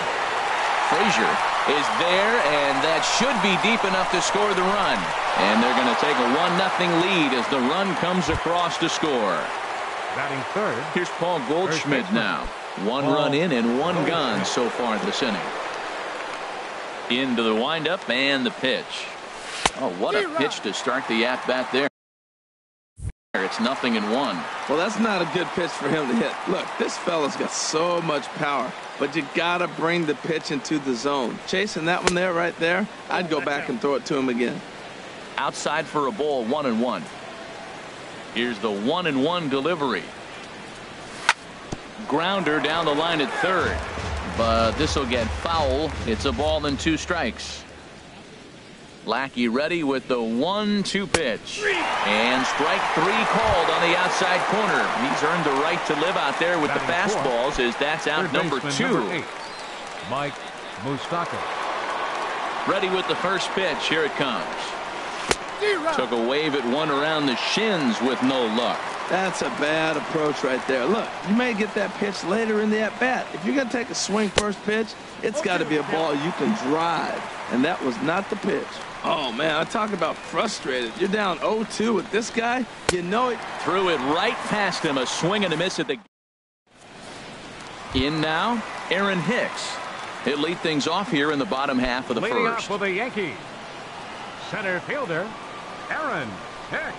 Frazier is there, and that should be deep enough to score the run. And they're going to take a 1-0 lead as the run comes across to score. Batting third. Here's Paul Goldschmidt now. 1 run in and 1 gone so far this inning. Into the windup and the pitch. Oh, what a pitch to start the at-bat there. It's 0-1. Well, that's not a good pitch for him to hit. Look, this fella's got so much power, but you got to bring the pitch into the zone. Chasing that one there, right there, I'd go back and throw it to him again. Outside for a ball, 1-1. Here's the 1-1 delivery. Grounder down the line at third, but this will get foul. It's a ball and 2 strikes. Lackey ready with the 1-2 pitch, and strike 3 called on the outside corner. He's earned the right to live out there with the fastballs as that's out number 2. Number 8, Mike Moustakas. Ready with the first pitch. Here it comes. Took a wave at one around the shins with no luck. That's a bad approach right there. Look, you may get that pitch later in the at-bat. If you're going to take a swing first pitch, it's got to be a ball you can drive. And that was not the pitch. Oh, man, I talk about frustrated. You're down 0-2 with this guy. You know it. Threw it right past him. A swing and a miss at the... In now, Aaron Hicks. He'll lead things off here in the bottom half of the Leading first. off for the Yankees, center fielder Aaron Hicks.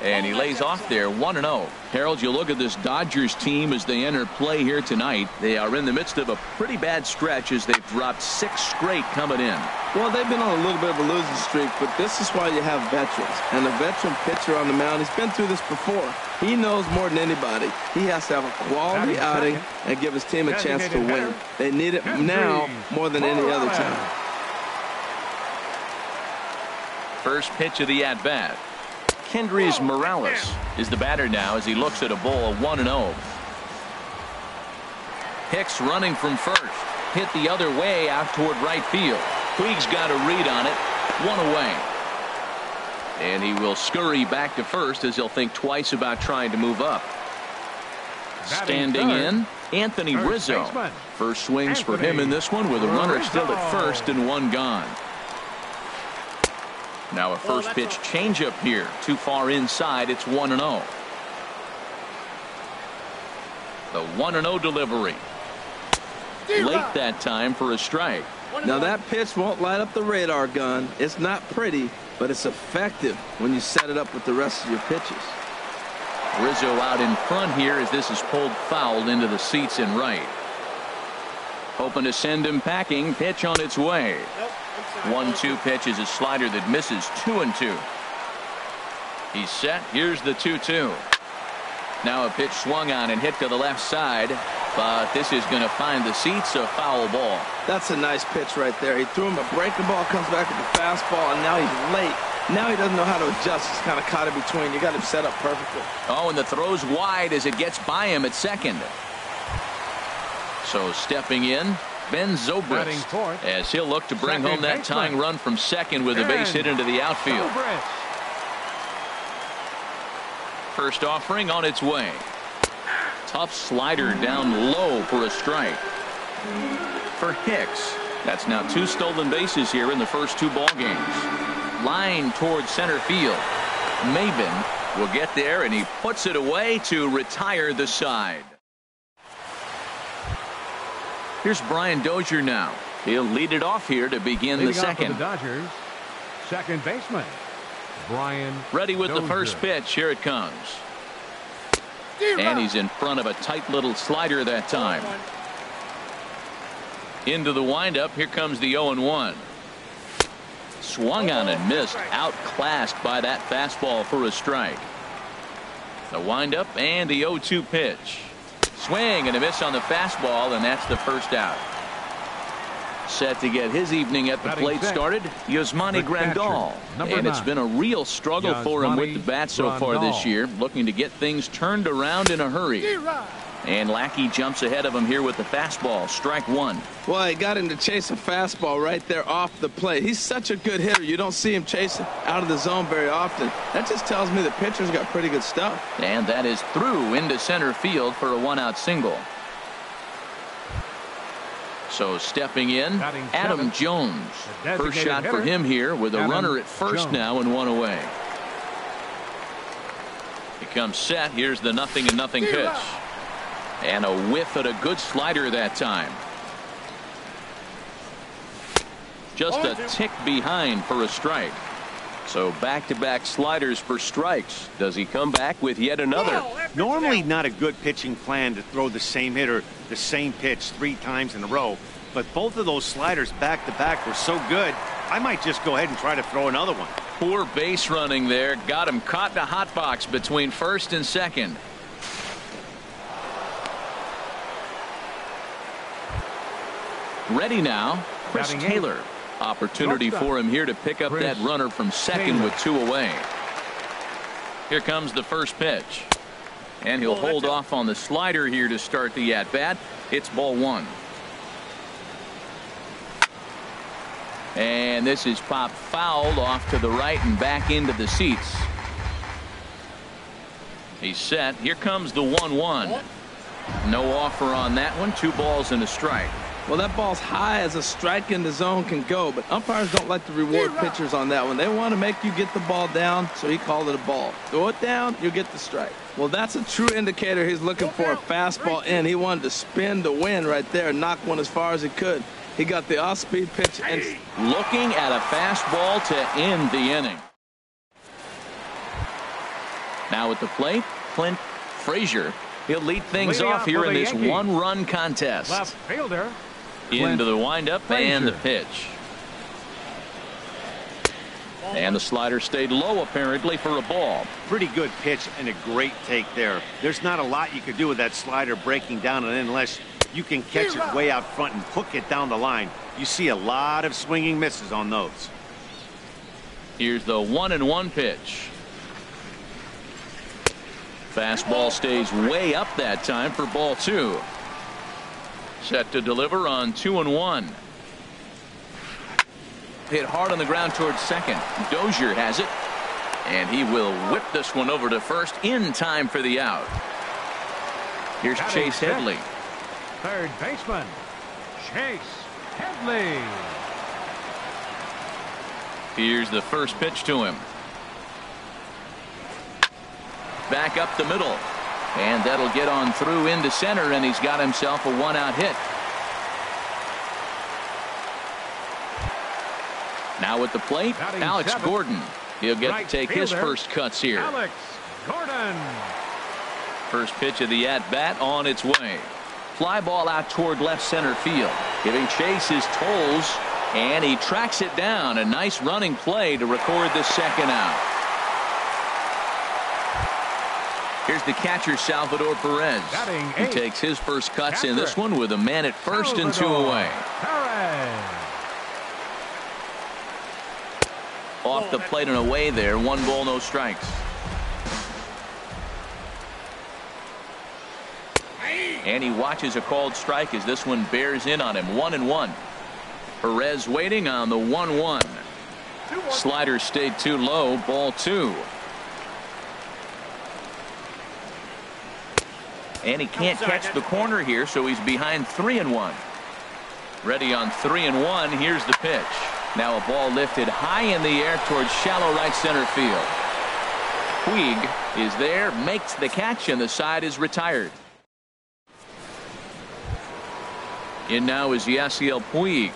And he lays off there, 1-0. Harold, you look at this Dodgers team as they enter play here tonight. They are in the midst of a pretty bad stretch as they've dropped 6 straight coming in. Well, they've been on a little bit of a losing streak, but this is why you have veterans. And a veteran pitcher on the mound, he's been through this before. He knows more than anybody. He has to have a quality outing and give his team a chance to win. They need it now more than any other time. First pitch of the at-bat. Kendrys Morales is the batter now as he looks at a ball, 1-0. Hicks running from first. Hit the other way out toward right field. Puig's got a read on it. 1 away. And he will scurry back to first as he'll think twice about trying to move up. Standing in, Anthony Rizzo. First swings for him in this one with a runner still at first and 1 gone. Now a first pitch changeup here. Too far inside. It's 1-0. The 1-0 delivery. Late that time for a strike. Now that pitch won't light up the radar gun. It's not pretty, but it's effective when you set it up with the rest of your pitches. Rizzo out in front here as this is pulled foul into the seats in right. Hoping to send him packing. Pitch on its way. 1-2 pitch is a slider that misses 2-2. He's set. Here's the 2-2. Now a pitch swung on and hit to the left side. but this is going to find the seats, a foul ball. That's a nice pitch right there. He threw him a breaking ball, comes back with the fastball, and now he's late. Now he doesn't know how to adjust. He's kind of caught in between. You got him set up perfectly. Oh, and the throw's wide as it gets by him at second. So stepping in, Ben Zobrist, as he'll look to bring home that tying run from second with a base hit into the outfield. First offering on its way. Tough slider down low for a strike. For Hicks, that's now 2 stolen bases here in the first 2 ball games. Line towards center field. Maben will get there, and he puts it away to retire the side. Here's Brian Dozier now. He'll lead it off here to begin the second. The Dodgers, second baseman Brian ready with Dozier. The first pitch. Here it comes. And he's in front of a tight little slider that time. Into the windup. Here comes the 0-1. Swung on and missed. Outclassed by that fastball for a strike. The windup and the 0-2 pitch. Swing and a miss on the fastball, and that's the first out. Set to get his evening at the plate started, Yasmani Grandal. And it's been a real struggle for him with the bat so far this year, looking to get things turned around in a hurry. And Lackey jumps ahead of him here with the fastball. Strike 1. Well, he got him to chase a fastball right there off the plate. He's such a good hitter. You don't see him chasing out of the zone very often. That just tells me the pitcher's got pretty good stuff. And that is through into center field for a 1-out single. So stepping in, Adam Jones. First shot for him here with a runner at first now and 1 away. He comes set. Here's the 0-0 pitch. And a whiff at a good slider that time. Just a tick behind for a strike. So back-to-back sliders for strikes. Does he come back with yet another? Normally not a good pitching plan to throw the same hitter the same pitch 3 times in a row. But both of those sliders back-to-back were so good, I might just go ahead and try to throw another one. Poor base running there. Got him caught in a hot box between first and second. Ready now, Chris Taylor. Opportunity for him here to pick up that runner from second with 2 away. Here comes the first pitch. And he'll hold off on the slider here to start the at-bat. It's ball 1. And this is popped foul off to the right and back into the seats. He's set. Here comes the 1-1. No offer on that one. 2 balls and a strike. Well, that ball's high as a strike in the zone can go, but umpires don't like to reward pitchers on that one. They want to make you get the ball down, so he called it a ball. Throw it down, you get the strike. Well, that's a true indicator he's looking for a fastball in. He wanted to spin the wind right there and knock one as far as he could. He got the off-speed pitch and looking at a fastball to end the inning. Now at the plate, Clint Frazier. He'll lead things off here in this 1-run contest. Left fielder. Into the windup and the pitch. And the slider stayed low apparently for a ball. Pretty good pitch and a great take there. There's not a lot you could do with that slider breaking down unless you can catch it way out front and hook it down the line. You see a lot of swinging misses on those. Here's the 1-1 pitch. Fastball stays way up that time for ball 2. Set to deliver on 2-1. Hit hard on the ground towards second. Dozier has it. And he will whip this one over to first in time for the out. Here's Chase Headley. Third baseman, Chase Headley. Here's the first pitch to him. Back up the middle. And that'll get on through into center, and he's got himself a 1-out hit. Now at the plate, Alex Gordon. He'll get to take his first cuts here. Alex Gordon. First pitch of the at-bat on its way. Fly ball out toward left center field. Giving Chase his tolls, and he tracks it down. A nice running play to record the second out. Here's the catcher, Salvador Perez. He takes his first cuts in this one with a man at first and 2 away. Off the plate and away there. 1 ball, no strikes. And he watches a called strike as this one bears in on him. 1-1. Perez waiting on the 1-1. Slider stayed too low. Ball 2. And he can't catch the corner here, so he's behind 3-1. Ready on 3-1. Here's the pitch. Now a ball lifted high in the air towards shallow right center field. Puig is there, makes the catch, and the side is retired. In now is Yasiel Puig,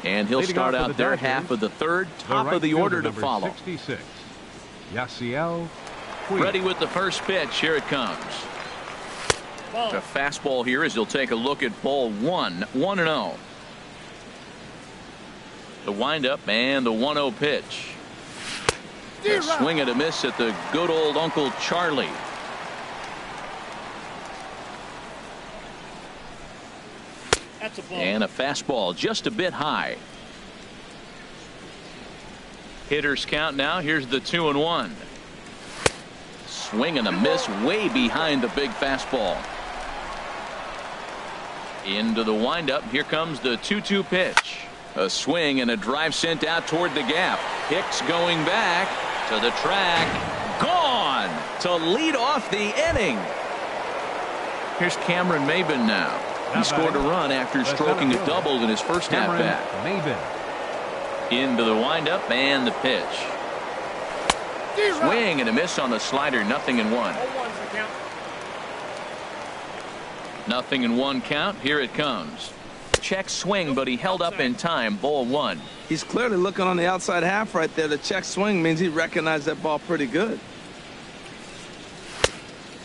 and he'll start out their half of the third, top of the order to follow. 66. Yasiel Puig. Ready with the first pitch. Here it comes. A fastball here as he'll take a look at ball 1. 1-0. The windup and the 1-0 pitch. A swing and a miss at the good old Uncle Charlie. That's a ball. And a fastball just a bit high. Hitters count now. Here's the 2-1. Swing and a miss way behind the big fastball. Into the windup. Here comes the 2-2 pitch. A swing and a drive sent out toward the gap. Hicks going back to the track. Gone to lead off the inning. Here's Cameron Maybin now. He scored a run after stroking a double in his first at-bat. Into the windup and the pitch. Swing and a miss on the slider. 0-1. 0-1 count. Here it comes. Check swing, but he held up in time. Ball 1. He's clearly looking on the outside half right there. The check swing means he recognized that ball pretty good.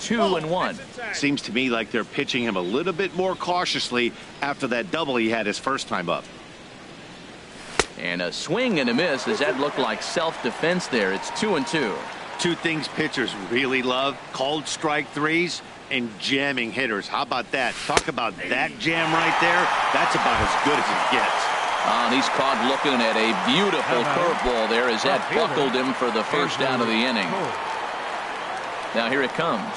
2-1. Seems to me like they're pitching him a little bit more cautiously after that double he had his first time up. And a swing and a miss. Does that look like self-defense there? It's 2-2. Two things pitchers really love: called strike threes and jamming hitters. How about that? Talk about that jam right there. That's about as good as it gets. And he's caught looking at a beautiful curveball there as that buckled him for the first out of the inning. Now here it comes.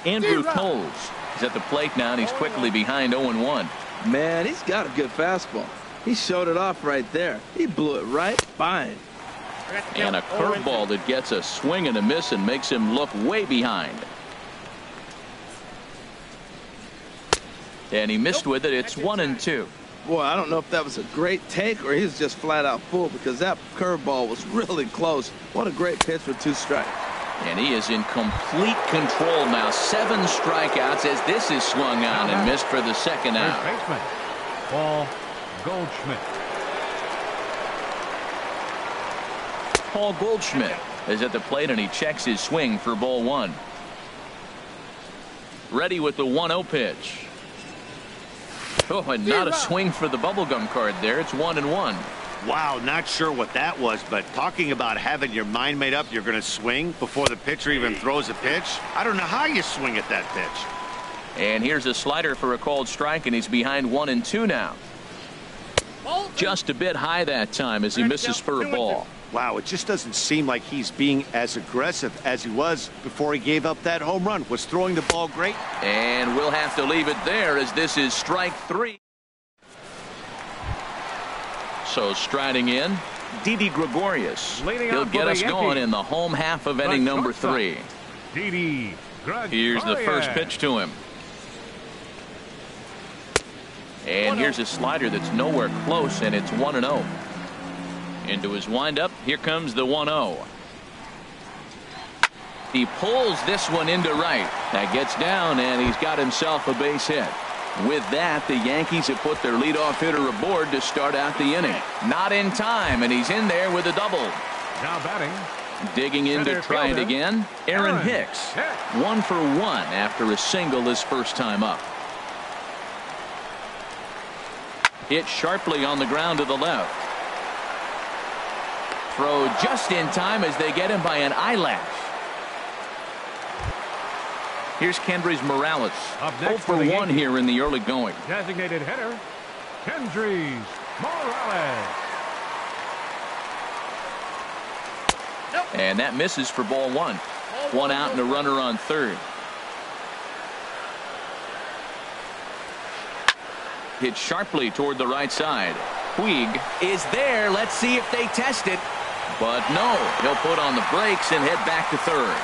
Andrew Toles is at the plate now, and he's quickly behind 0-1. Man, he's got a good fastball. He showed it off right there. He blew it right by him. And a curveball that gets a swing and a miss and makes him look way behind. And he missed with it. It's 1-2. Boy, I don't know if that was a great take or he was just flat out fooled, because that curveball was really close. What a great pitch for 2 strikes. And he is in complete control now. 7 strikeouts as this is swung on and missed for the second out. Baseman, Paul Goldschmidt. Paul Goldschmidt is at the plate, and he checks his swing for ball 1. Ready with the 1-0 pitch. Oh, and not a swing for the bubblegum card there. It's 1-1. Wow, not sure what that was, but talking about having your mind made up you're going to swing before the pitcher even throws a pitch. I don't know how you swing at that pitch. And here's a slider for a called strike, and he's behind 1-2 now. Just a bit high that time as he misses for a ball. Wow, it just doesn't seem like he's being as aggressive as he was before he gave up that home run. Was throwing the ball great? And we'll have to leave it there as this is strike 3. So striding in, Didi Gregorius. He'll get us going in the home half of inning number 3. Didi Gregorius. Here's the first pitch to him. And here's a slider that's nowhere close, and it's 1-0. Into his windup. Here comes the 1-0. He pulls this one into right. That gets down, and he's got himself a base hit. With that, the Yankees have put their leadoff hitter aboard to start out the inning. Not in time, and he's in there with a double. Now batting. Digging in to try it again, Aaron Hicks. 1 for 1 after a single his first time up. Hit sharply on the ground to the left. Throw just in time as they get him by an eyelash. Here's Kendrys Morales. Up 0 next for for the 1 here in the early going. Designated hitter, Kendrys Morales. And that misses for ball 1. 1 out and a runner on third. Hit sharply toward the right side. Puig is there. Let's see if they test it. But no, he'll put on the brakes and head back to third.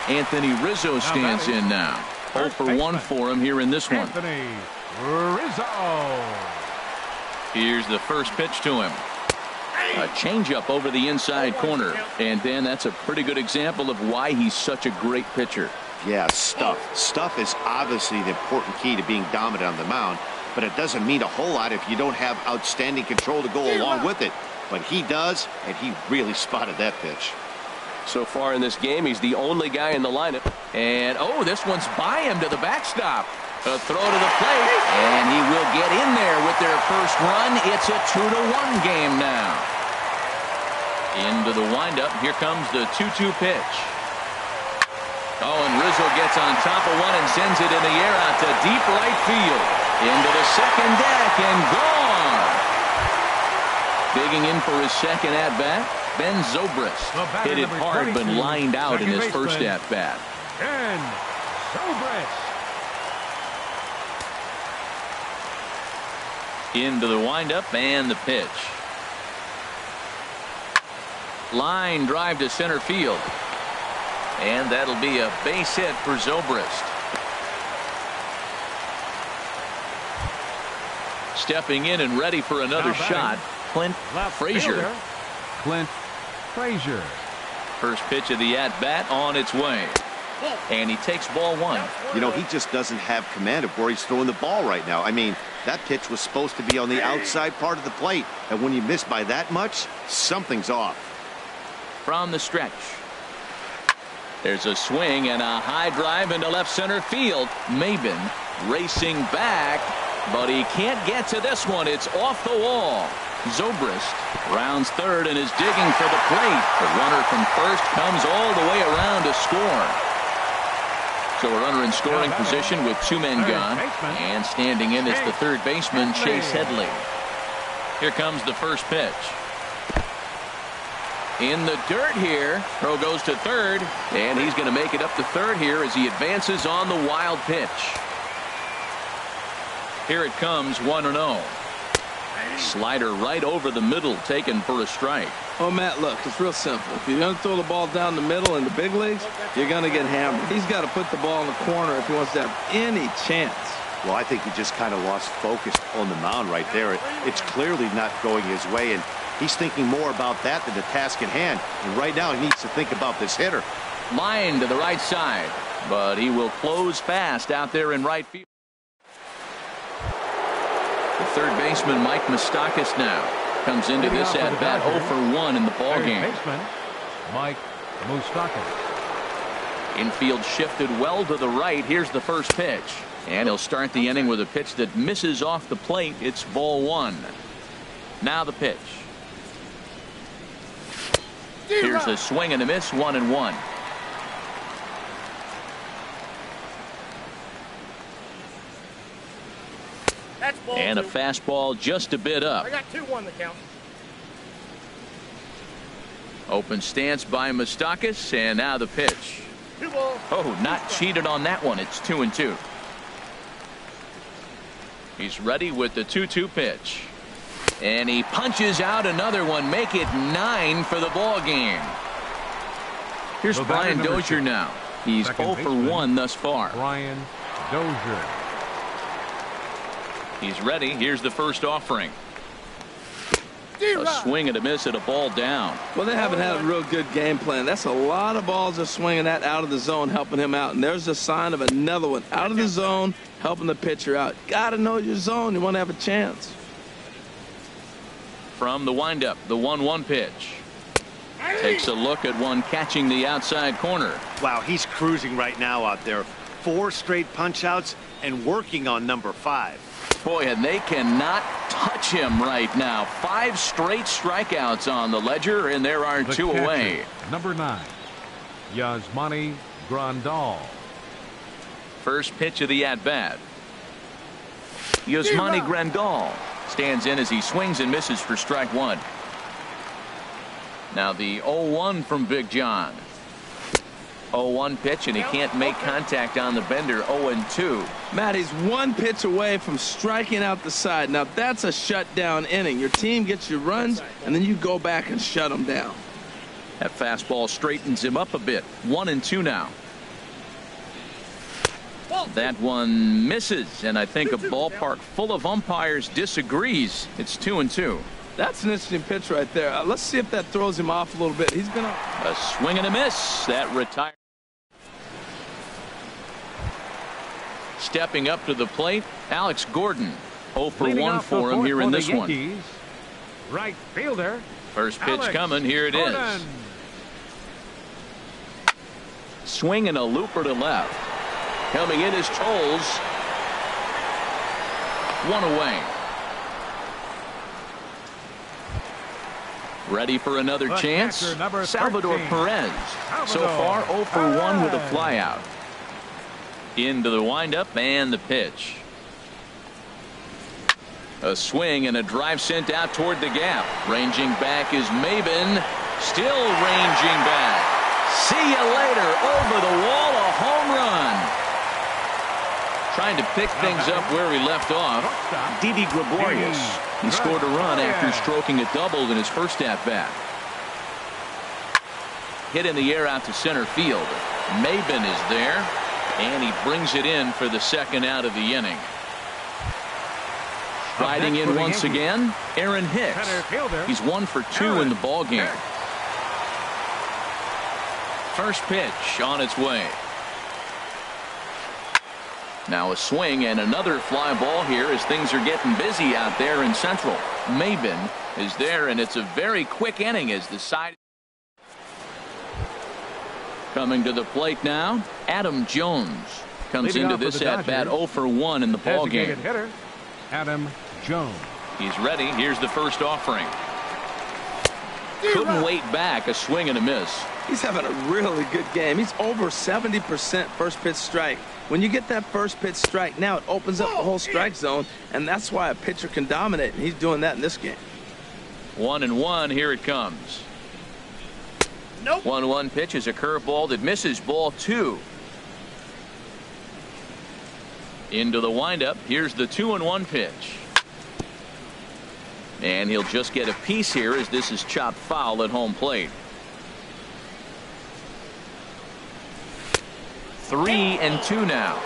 Anthony Rizzo stands in now. 0 for 1 for him here in this one. Anthony Rizzo. Here's the first pitch to him. A changeup over the inside corner. And then that's a pretty good example of why he's such a great pitcher. Yeah, stuff. Stuff is obviously the important key to being dominant on the mound, but it doesn't mean a whole lot if you don't have outstanding control to go along with it. But he does, and he really spotted that pitch. So far in this game, he's the only guy in the lineup. And, oh, this one's by him to the backstop. A throw to the plate, and he will get in there with their first run. It's a 2-1 game now. Into the windup. Here comes the 2-2 pitch. Oh, and Rizzo gets on top of one and sends it in the air out to deep right field. Into the second deck and gone. Digging in for his second at-bat, Ben Zobrist. Hit it hard but lined out in his first at-bat. Ben Zobrist. Into the windup and the pitch. Line drive to center field. And that'll be a base hit for Zobrist. Stepping in and ready for another shot, Clint Frazier. Clint Frazier. First pitch of the at-bat on its way. And he takes ball 1. You know, he just doesn't have command of where he's throwing the ball right now. I mean, that pitch was supposed to be on the outside part of the plate. And when you miss by that much, something's off. From the stretch. There's a swing and a high drive into left center field. Maben racing back, but he can't get to this one. It's off the wall. Zobrist rounds third and is digging for the plate. The runner from first comes all the way around to score. So a runner in scoring position with 2 men gone. And standing in is the third baseman, Chase Headley. Here comes the first pitch. In the dirt here. Throw goes to third, and he's going to make it up to third here as he advances on the wild pitch. Here it comes, 1-0. Slider right over the middle, taken for a strike. Oh, Matt, look, it's real simple. If you're going to throw the ball down the middle in the big leagues, you're going to get hammered. He's got to put the ball in the corner if he wants to have any chance. Well, I think he just kind of lost focus on the mound right there. It's clearly not going his way, and he's thinking more about that than the task at hand. And right now he needs to think about this hitter. Line to the right side, but he will close fast out there in right field. The third baseman, Mike Moustakas, now comes into this at-bat 0 for 1 in the ballgame. Baseman, Mike Moustakas. Infield shifted well to the right. Here's the first pitch. And he'll start the inning with a pitch that misses off the plate. It's ball 1. Now the pitch. Here's a swing and a miss, 1-1. That's ball And a 2. fastball just a bit up. I got 2-1 the count. Open stance by Moustakas, and now the pitch. 2 balls. Oh, not cheated on that one. It's 2-2. He's ready with the 2-2 pitch. And he punches out another one. Make it 9 for the ball game. Here's Brian Dozier now. He's 0 for 1 thus far. Brian Dozier. He's ready. Here's the first offering. A swing and a miss at a ball down. Well, they haven't had a real good game plan. That's a lot of balls they're swinging at out of the zone, helping him out. And there's a sign of another one out of the zone, helping the pitcher out. Got to know your zone. You want to have a chance. From the windup, the 1-1 pitch. Takes a look at one catching the outside corner. Wow, he's cruising right now out there. 4 straight punch outs and working on number 5. Boy, and they cannot touch him right now. 5 straight strikeouts on the ledger, and there are The 2 catcher, away. Number 9, Yasmani Grandal. First pitch of the at-bat. Yasmani Grandal stands in as he swings and misses for strike one. Now the 0-1 from Big John. 0-1 pitch, and he can't make contact on the bender. 0-2. Matt, he's one pitch away from striking out the side. Now that's a shutdown inning. Your team gets your runs, and then you go back and shut them down. That fastball straightens him up a bit. 1-2 now. That one misses, and I think a ballpark full of umpires disagrees. It's 2-2. That's an interesting pitch right there. Let's see if that throws him off a little bit. He's gonna a swing and a miss. That retires. Stepping up to the plate, Alex Gordon. 0 for 1 for him here in this one. Right fielder. First pitch Alex coming. Here it is. Gordon. Swing and a looper to left. Coming in is Tolles. One away. Ready for another chance. Salvador Perez. So far 0 for 1 with a flyout. Into the windup and the pitch. A swing and a drive sent out toward the gap. Ranging back is Maben. Still ranging back. See you later. Over the wall, a home run. Trying to pick things up where he left off. Didi Gregorius. He scored a run after stroking a double in his first at-bat. Hit in the air out to center field. Maben is there, and he brings it in for the second out of the inning. Striding in once again, Aaron Hicks. He's 1 for 2 in the ballgame. First pitch on its way. Now a swing and another fly ball here as things are getting busy out there in Central. Maben is there, and it's a very quick inning as the side. Coming to the plate now, Adam Jones comes into this at bat 0 for 1 in the ballgame. Hitter, Adam Jones. He's ready. Here's the first offering. Couldn't wait back. A swing and a miss. He's having a really good game. He's over 70% first pitch strike. When you get that first pitch strike, now it opens up the whole strike zone, and that's why a pitcher can dominate, and he's doing that in this game. 1-1. Here it comes. Nope. 1-1 pitch is a curveball that misses. Ball 2. Into the windup. Here's the 2-1 pitch. And he'll just get a piece here as this is chopped foul at home plate. 3-2 now.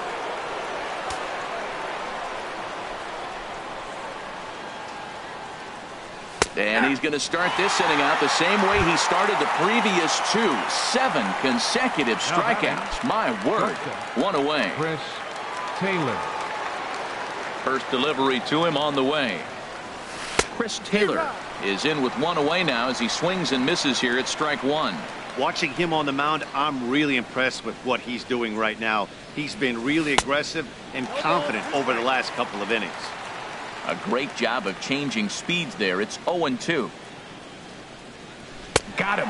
And he's going to start this inning out the same way he started the previous 2. 7 consecutive strikeouts. My word. 1 away. Chris Taylor. First delivery to him on the way. Chris Taylor is in with 1 away now as he swings and misses here at strike 1. Watching him on the mound, I'm really impressed with what he's doing right now. He's been really aggressive and confident over the last couple of innings. A great job of changing speeds there. It's 0-2. Got him.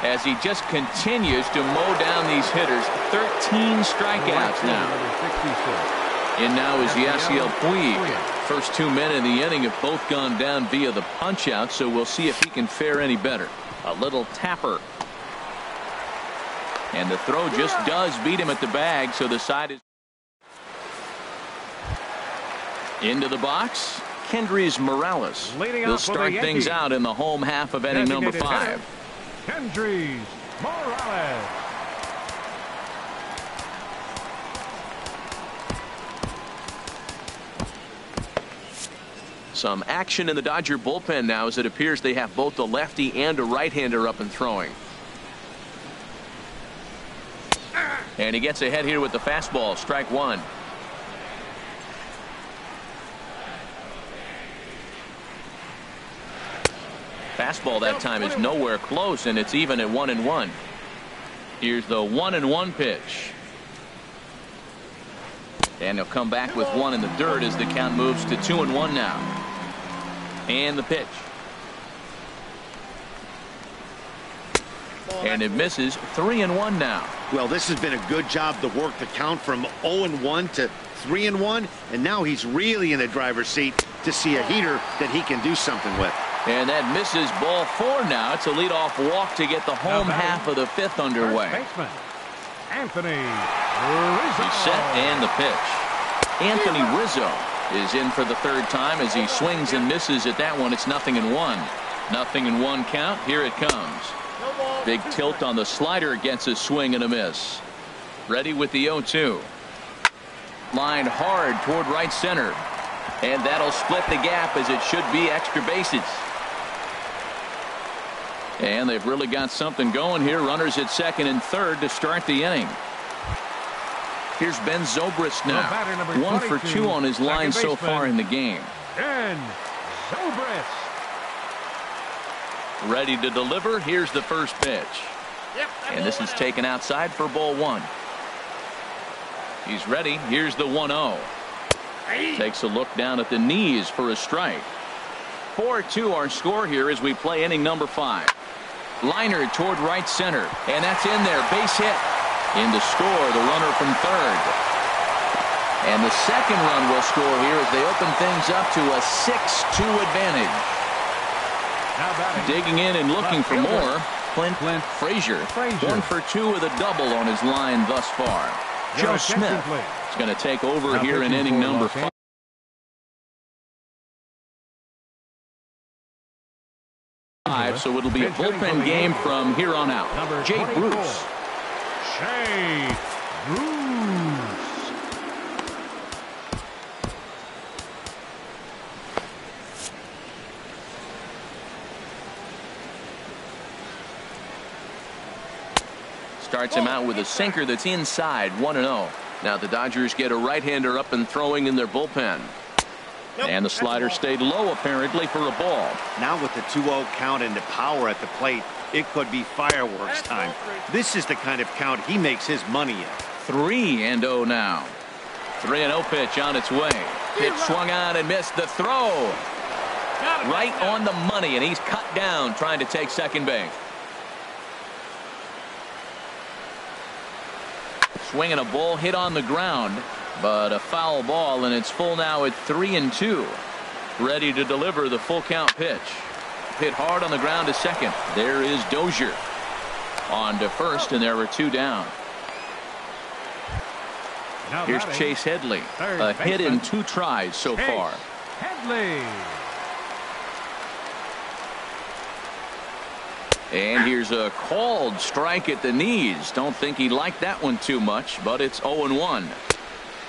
As he just continues to mow down these hitters. 13 strikeouts now. In now is Yasiel Puig. First 2 men in the inning have both gone down via the punch out, so we'll see if he can fare any better. A little tapper. And the throw just does beat him at the bag, so the side is into the box. Kendrys Morales. He'll start things out in the home half of inning number 5. Kendrys Morales. Some action in the Dodger bullpen now as it appears they have both a lefty and a right-hander up and throwing. And he gets ahead here with the fastball. Strike 1. Fastball that time is nowhere close, and it's even at 1-1. Here's the 1-1 pitch. And he'll come back with 1 in the dirt as the count moves to 2-1 now. And the pitch. And it misses. 3-1 now. Well, this has been a good job to work the count from 0-1 to 3-1, and now he's really in the driver's seat to see a heater that he can do something with. And that misses. Ball 4 now. It's a leadoff walk to get the home half of the 5th underway. Baseman, Anthony Rizzo. He's set and the pitch. Anthony Rizzo is in for the 3rd time as he swings and misses at that one. It's 0-1. 0-1 count. Here it comes. Big tilt on the slider against a swing and a miss. Ready with the 0-2. Line hard toward right center. And that'll split the gap as it should be extra bases. And they've really got something going here. Runners at 2nd and 3rd to start the inning. Here's Ben Zobrist now. 1 for 2 on his line so far in the game. Ben Zobrist. Ready to deliver. Here's the first pitch. And this is taken outside for ball 1. He's ready. Here's the 1-0. Takes a look down at the knees for a strike. 4-2 our score here as we play inning number 5. Liner toward right center. And that's in there. Base hit. In to score the runner from 3rd. And the 2nd run will score here as they open things up to a 6-2 advantage. Digging in and looking for more. Clint Frazier. 1 for 2 with a double on his line thus far. Joe Smith is going to take over here in inning number 5. So it'll be a bullpen game from here on out. Jay Bruce. Jay Bruce. Starts him out with a sinker that's inside. 1-0. Now the Dodgers get a right-hander up and throwing in their bullpen. And the slider stayed low apparently for a ball. Now with the 2-0 count and the power at the plate, it could be fireworks time. This is the kind of count he makes his money in. 3-0 now. 3-0 pitch on its way. Pitch swung on and missed. The throw right on the money, and he's cut down trying to take second base. Swinging a ball hit on the ground, but a foul ball, and it's full now at 3-2. Ready to deliver the full count pitch. Hit hard on the ground to second. There is Dozier on to first, and there are 2 down. Here's Chase Headley. A hit in 2 tries so far. Headley. And here's a called strike at the knees. Don't think he liked that one too much, but it's 0-1.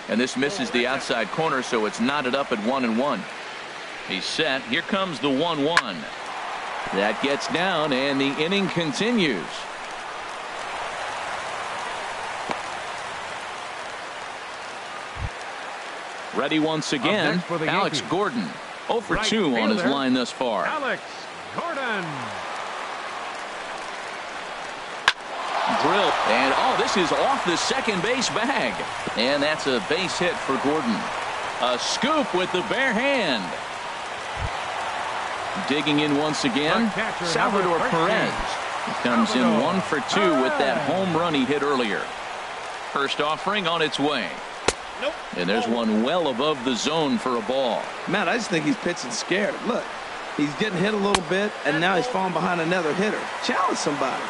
And this misses the outside corner, so it's knotted up at 1-1. He's set. Here comes the 1-1. That gets down, and the inning continues. Ready once again, Alex Gordon. 0 for 2 on his line thus far. Alex Gordon. Drill, and this is off the second base bag, and that's a base hit for Gordon. A scoop with the bare hand. Digging in once again, Salvador Perez. He comes in 1 for 2 with that home run he hit earlier. First offering on its way. And there's one well above the zone for a ball. Man, I just think he's pitching scared. Look, he's getting hit a little bit, and now he's falling behind another hitter. Challenge somebody.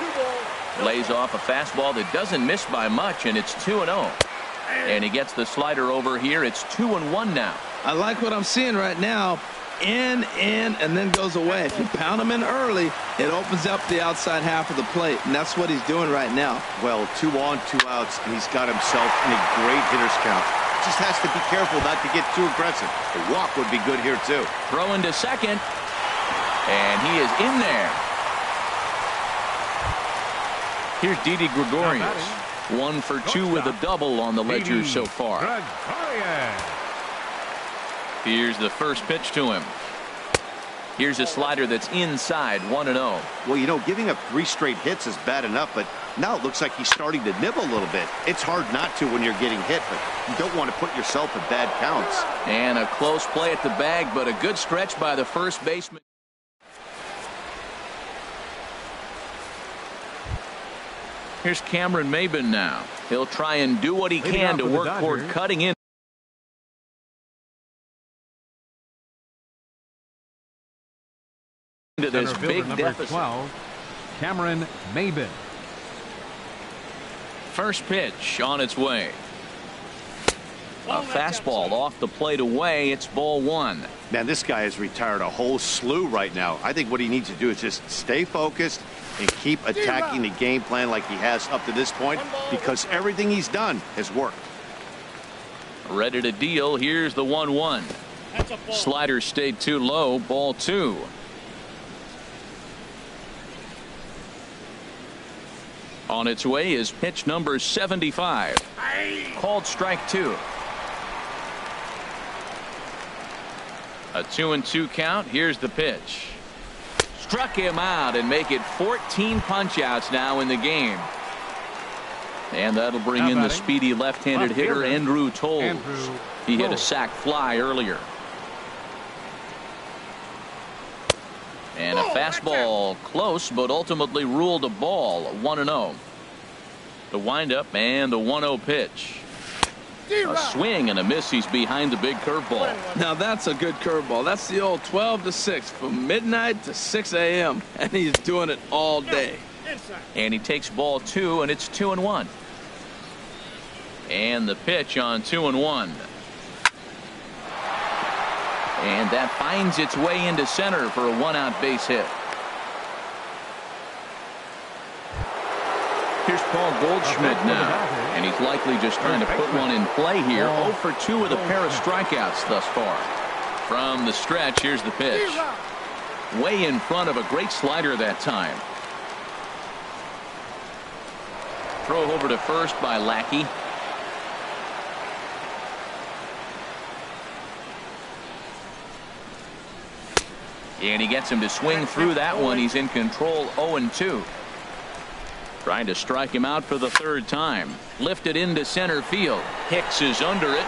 Lays off a fastball that doesn't miss by much, and it's 2-0. And he gets the slider over here. It's 2-1 now. I like what I'm seeing right now. In, and then goes away. If you pound him in early, it opens up the outside half of the plate, and that's what he's doing right now. Well, 2 on, 2 outs, and he's got himself in a great hitter's count. Just has to be careful not to get too aggressive. A walk would be good here, too. Throwing to second, and he is in there. Here's Didi Gregorius. 1 for 2 with a double on the ledger so far. Here's the first pitch to him. Here's a slider that's inside. 1-0. Well, you know, giving up 3 straight hits is bad enough, but now it looks like he's starting to nibble a little bit. It's hard not to when you're getting hit, but you don't want to put yourself in bad counts. And a close play at the bag, but a good stretch by the first baseman. Here's Cameron Maben now. He'll try and do what he can to work toward cutting in to this big deficit. 12, Cameron Maben. First pitch on its way. A fastball off the plate away. It's ball one. Man, this guy has retired a whole slew right now. I think what he needs to do is just stay focused and keep attacking the game plan like he has up to this point, because everything he's done has worked. Ready to deal. Here's the 1-1. Slider stayed too low. Ball two. On its way is pitch number 75. Called strike two. A 2-2 count. Here's the pitch. Struck him out and make it 14 punch-outs now in the game. And that'll bring in the speedy left-handed hitter Andrew Toles. He hit a sac fly earlier. And a fastball close, but ultimately ruled a ball. 1-0. The windup and the 1-0 pitch. A swing and a miss. He's behind the big curveball. Now that's a good curveball. That's the old 12-6 from midnight to 6 a.m. and he's doing it all day. And he takes ball two, and it's 2-1. And the pitch on 2-1. And that finds its way into center for a one-out base hit. Here's Paul Goldschmidt now, and he's likely just trying to put one in play here. 0 for 2 with a pair of strikeouts thus far. From the stretch, here's the pitch. Way in front of a great slider that time. Throw over to first by Lackey. And he gets him to swing through that one. He's in control. 0-2. Trying to strike him out for the third time. Lifted into center field. Hicks is under it.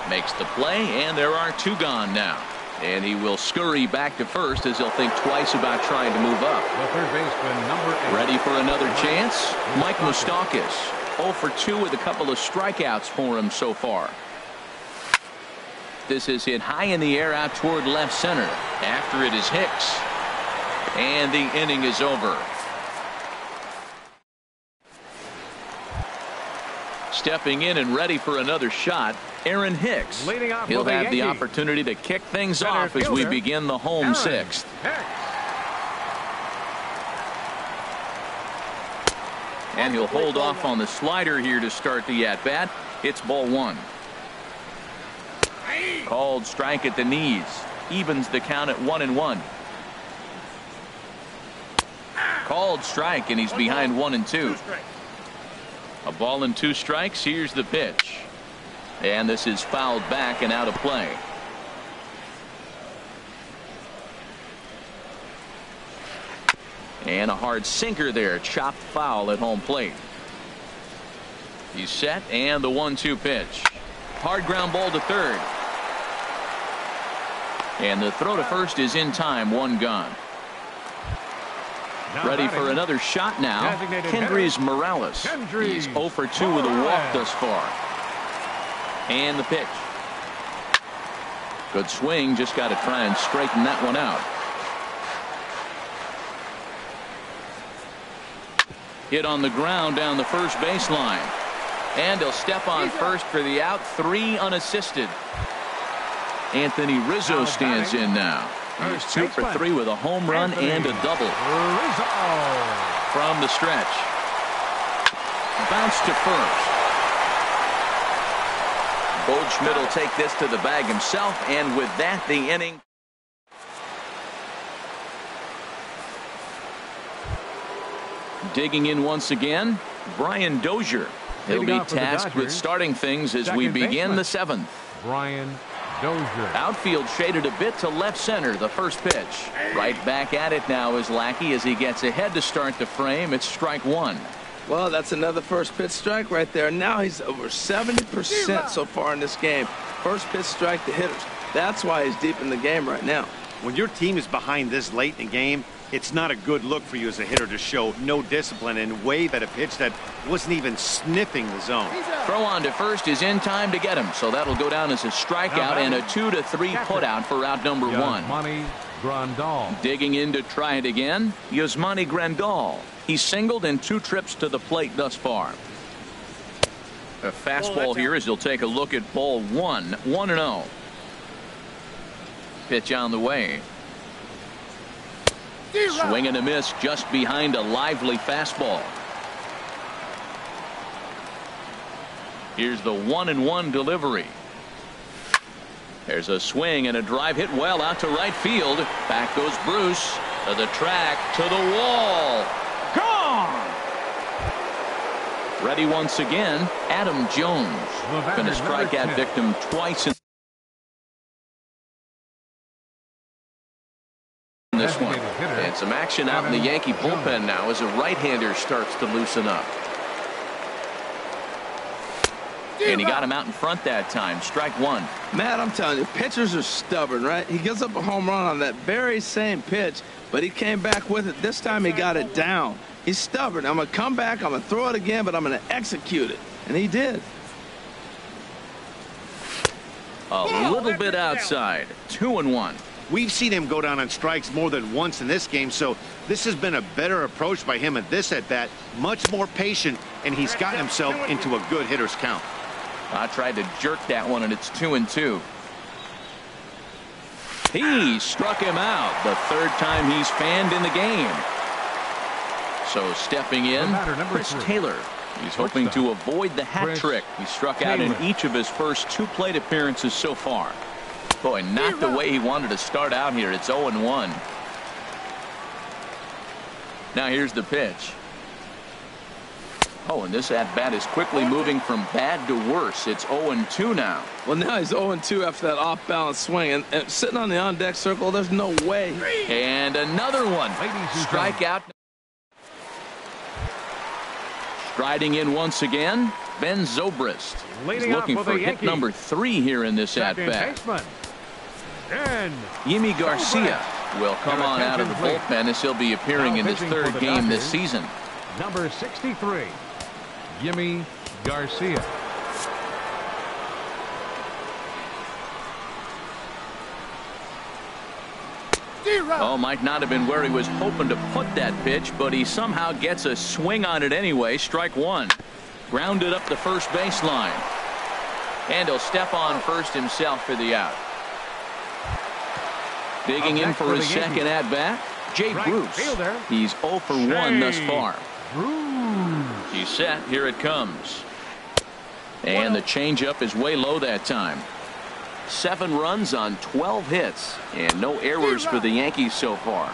Makes the play, and there are two gone now. And he will scurry back to first as he'll think twice about trying to move up. The third baseman, number 8. Ready for another chance? Mike Moustakas. 0 for 2 with a couple of strikeouts for him so far. This is hit high in the air out toward left center. After it is Hicks. And the inning is over. Stepping in and ready for another shot, Aaron Hicks. He'll have the opportunity to kick things off as we begin the home sixth. And he'll hold off on the slider here to start the at-bat. It's ball one. Called strike at the knees. Evens the count at 1-1. Called strike, and he's behind 1-2. A ball and 2 strikes. Here's the pitch. And this is fouled back and out of play. And a hard sinker there. Chopped foul at home plate. He's set, and the 1-2 pitch. Hard ground ball to third. And the throw to first is in time. One gone. Ready for another shot now. Kendrys Morales. He's 0 for 2 with a walk thus far. And the pitch. Good swing. Just got to try and straighten that one out. Hit on the ground down the first baseline. And he'll step on first for the out. 3 unassisted. Anthony Rizzo stands in now. He's 2 for 3 with a home run and a double. From the stretch. Bounce to first. Goldschmidt will take this to the bag himself, and with that, the inning. Digging in once again, Brian Dozier. He'll be tasked with starting things as we begin the 7th. Brian Dozier. Outfield shaded a bit to left center. The first pitch. Right back at it now is Lackey as he gets ahead to start the frame. It's strike one. Well, that's another first pitch strike right there. Now he's over 70% so far in this game. First pitch strike to hitters. That's why he's deep in the game right now. When your team is behind this late in the game, It's not a good look for you as a hitter to show no discipline and wave at a pitch that wasn't even sniffing the zone. Throw on to first is in time to get him, so that'll go down as a strikeout and a 2-3 putout for out number one. Yasmani Grandal. Digging in to try it again, Yasmani Grandal. He's singled in 2 trips to the plate thus far. A fastball here as he'll take a look at ball 1, 1-0. Pitch on the way. Swing and a miss just behind a lively fastball. Here's the 1-1 delivery. There's a swing and a drive hit well out to right field. Back goes Bruce to the track, to the wall. Gone! Ready once again, Adam Jones. Been a strikeout victim twice in this one. And some action out in the Yankee bullpen now as a right-hander starts to loosen up. And he got him out in front that time. Strike one. Matt, I'm telling you, pitchers are stubborn, right? He gives up a home run on that very same pitch, but he came back with it. This time he got it down. He's stubborn. I'm going to come back, I'm going to throw it again, but I'm going to execute it. And he did. A little bit outside. 2-1. We've seen him go down on strikes more than once in this game, so this has been a better approach by him at this at-bat. Much more patient, and he's gotten himself into a good hitter's count. I tried to jerk that one, and it's 2-2. He struck him out the third time he's fanned in the game. So stepping in, Chris Taylor. He's hoping to avoid the hat trick. He struck out in each of his first 2 plate appearances so far. Boy, not the way he wanted to start out here. It's 0-1. Now here's the pitch. Oh, and this at-bat is quickly moving from bad to worse. It's 0-2 now. Well, now he's 0-2 after that off-balance swing. And sitting on the on-deck circle, there's no way. And another one. Strikeout. Striding in once again, Ben Zobrist. He's looking for hit number 3 here in this at-bat. Yimi Garcia will come on out of the bullpen as he'll be appearing in his 3rd game this season. Number 63, Yimi Garcia. Oh, might not have been where he was hoping to put that pitch, but he somehow gets a swing on it anyway. Strike one. Grounded up the first baseline. And he'll step on first himself for the out. Digging in for his second at-bat, Jay Bruce. He's 0 for 1 thus far. He's set. Here it comes. And the changeup is way low that time. 7 runs on 12 hits and no errors for the Yankees so far.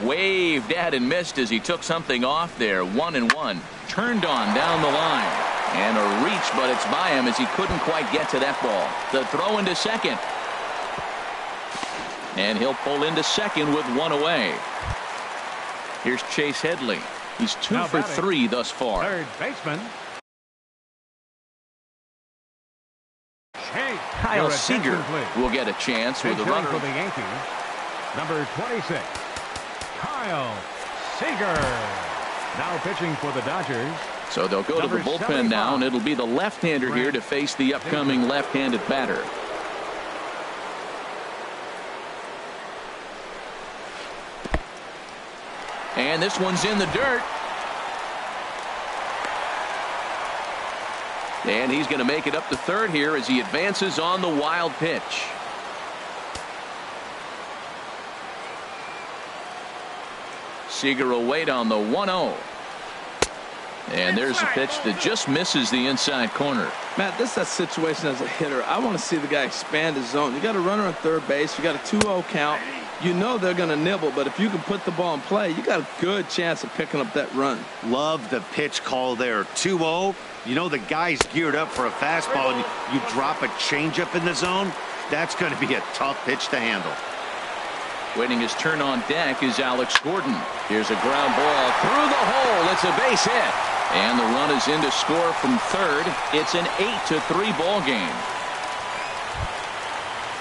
Waved at and missed as he took something off there. 1-1. Turned on down the line. And a reach, but it's by him as he couldn't quite get to that ball. The throw into second. And he'll pull into second with 1 away. Here's Chase Headley. He's 2 for 3 thus far. Third baseman. Kyle Seager will get a chance with a runner. For the Yankees, number 26, Kyle Seager. Now pitching for the Dodgers. So they'll go to the bullpen now, and it'll be the left-hander here to face the upcoming left-handed batter. And this one's in the dirt. And he's going to make it up to third here as he advances on the wild pitch. Seager will wait on the 1-0. And there's a pitch that just misses the inside corner. Matt, this is that situation as a hitter. I want to see the guy expand his zone. You got a runner on third base. You got a 2-0 count. You know they're going to nibble, but if you can put the ball in play, you got a good chance of picking up that run. Love the pitch call there. 2-0. You know the guy's geared up for a fastball, and you drop a changeup in the zone. That's going to be a tough pitch to handle. Waiting his turn on deck is Alex Gordon. Here's a ground ball through the hole. It's a base hit. And the run is in to score from third. It's an 8-3 ball game.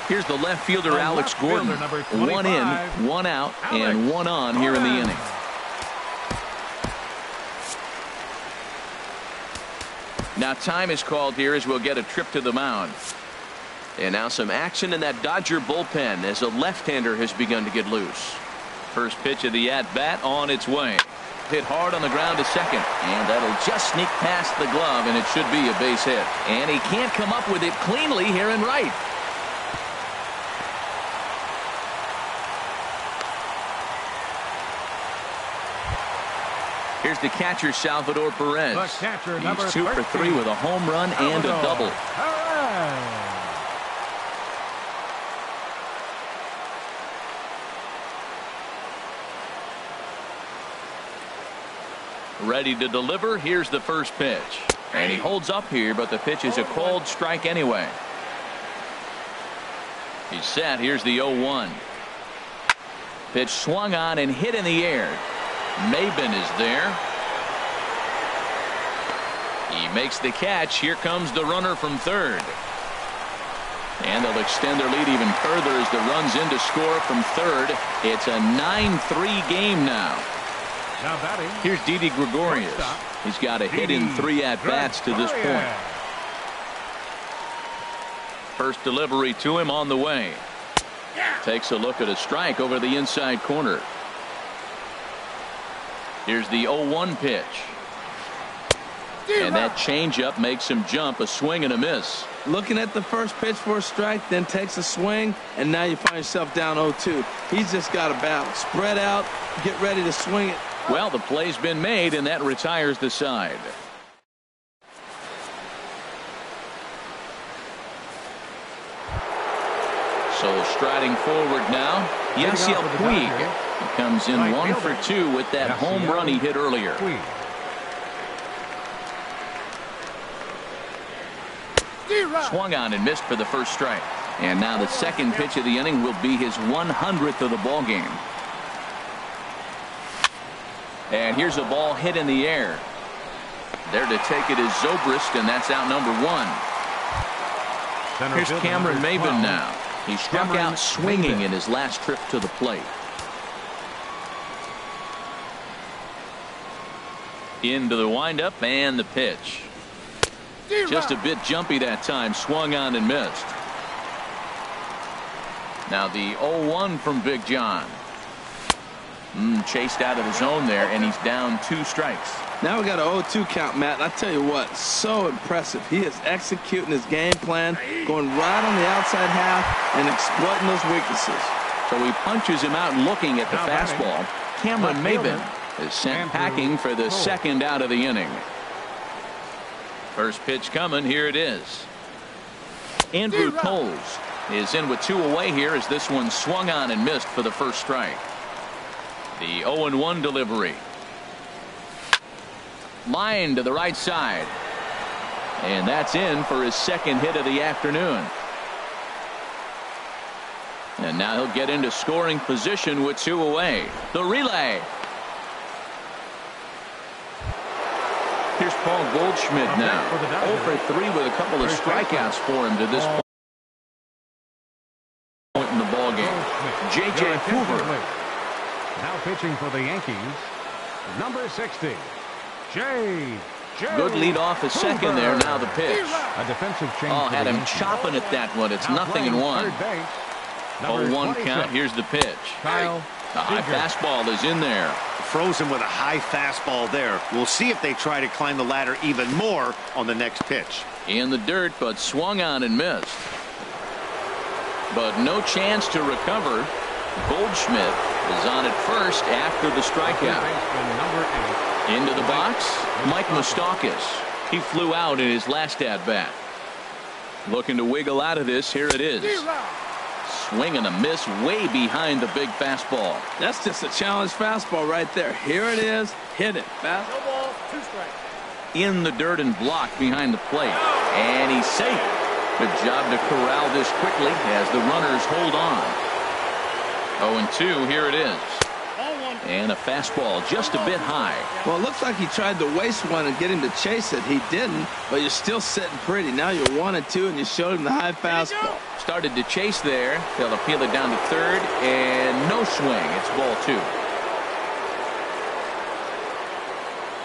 Here's the left fielder, Alex Gordon. One in, one out, and one on here in the inning. Now time is called here as we'll get a trip to the mound. And now some action in that Dodger bullpen as a left-hander has begun to get loose. First pitch of the at-bat on its way. Hit hard on the ground to second. And that'll just sneak past the glove, and it should be a base hit. And he can't come up with it cleanly here in right. Here's the catcher, Salvador Perez. He's 2 for 3 with a home run and a double. Ready to deliver. Here's the first pitch. And he holds up here, but the pitch is a called strike anyway. He's set. Here's the 0-1. Pitch swung on and hit in the air. Maben is there. He makes the catch. Here comes the runner from third. And they'll extend their lead even further as the run's in to score from third. It's a 9-3 game now. Now batting. Here's Didi Gregorius. He's got a hit in 3 at-bats to this point. First delivery to him on the way. Takes a look at a strike over the inside corner. Here's the 0-1 pitch. And that changeup makes him jump. A swing and a miss. Looking at the first pitch for a strike, then takes a swing, and now you find yourself down 0-2. He's just got to battle. Spread out, get ready to swing it. Well, the play's been made, and that retires the side. So striding forward now, Yasiel Puig. He comes in 1 for 2 with that home run he hit earlier. Swung on and missed for the first strike. And now the second pitch of the inning will be his 100th of the ball game. And here's a ball hit in the air. There to take it is Zobrist, and that's out number 1. Here's Cameron Maben now. He struck out swinging in his last trip to the plate. Into the windup and the pitch. Just a bit jumpy that time. Swung on and missed. Now the 0-1 from Big John. Chased out of the zone there, and he's down 2 strikes. Now we got an 0-2 count, Matt. And I tell you what, so impressive. He is executing his game plan, going right on the outside half and exploiting those weaknesses. So he punches him out looking at the fastball. Cameron Maben is sent packing for the second out of the inning. First pitch coming. Here it is. Andrew Toles is in with 2 away here as this one swung on and missed for the first strike. The 0-1 delivery. Line to the right side. And that's in for his second hit of the afternoon. And now he'll get into scoring position with 2 away. The relay. Here's Paul Goldschmidt now. 0 for 3 with a couple of strikeouts for him to this point in the ballgame. J.J. Hoover. Now pitching for the Yankees, number 60, J. Good lead off a second there. Now the pitch. A defensive change. Oh, had him chopping at that one. It's 0-1. 0-1 count. Here's the pitch. Kyle. The high fastball is in there. Frozen with a high fastball there. We'll see if they try to climb the ladder even more on the next pitch. In the dirt, but swung on and missed. But no chance to recover. Goldschmidt is on at first after the strikeout. Into the box, Mike Moustakas. He flew out in his last at-bat. Looking to wiggle out of this. Here it is. Swing and a miss way behind the big fastball. That's just a challenge fastball right there. Here it is. Hit it. Fast. No ball, 2 strikes. In the dirt and blocked behind the plate. And he's safe. Good job to corral this quickly as the runners hold on. 0-2. Here it is. And a fastball just a bit high. Well, it looks like he tried to waste one and get him to chase it. He didn't, but you're still sitting pretty. Now you're 1-2, and you showed him the high fastball. Started to chase there. They'll appeal it down to third, and no swing. It's ball 2.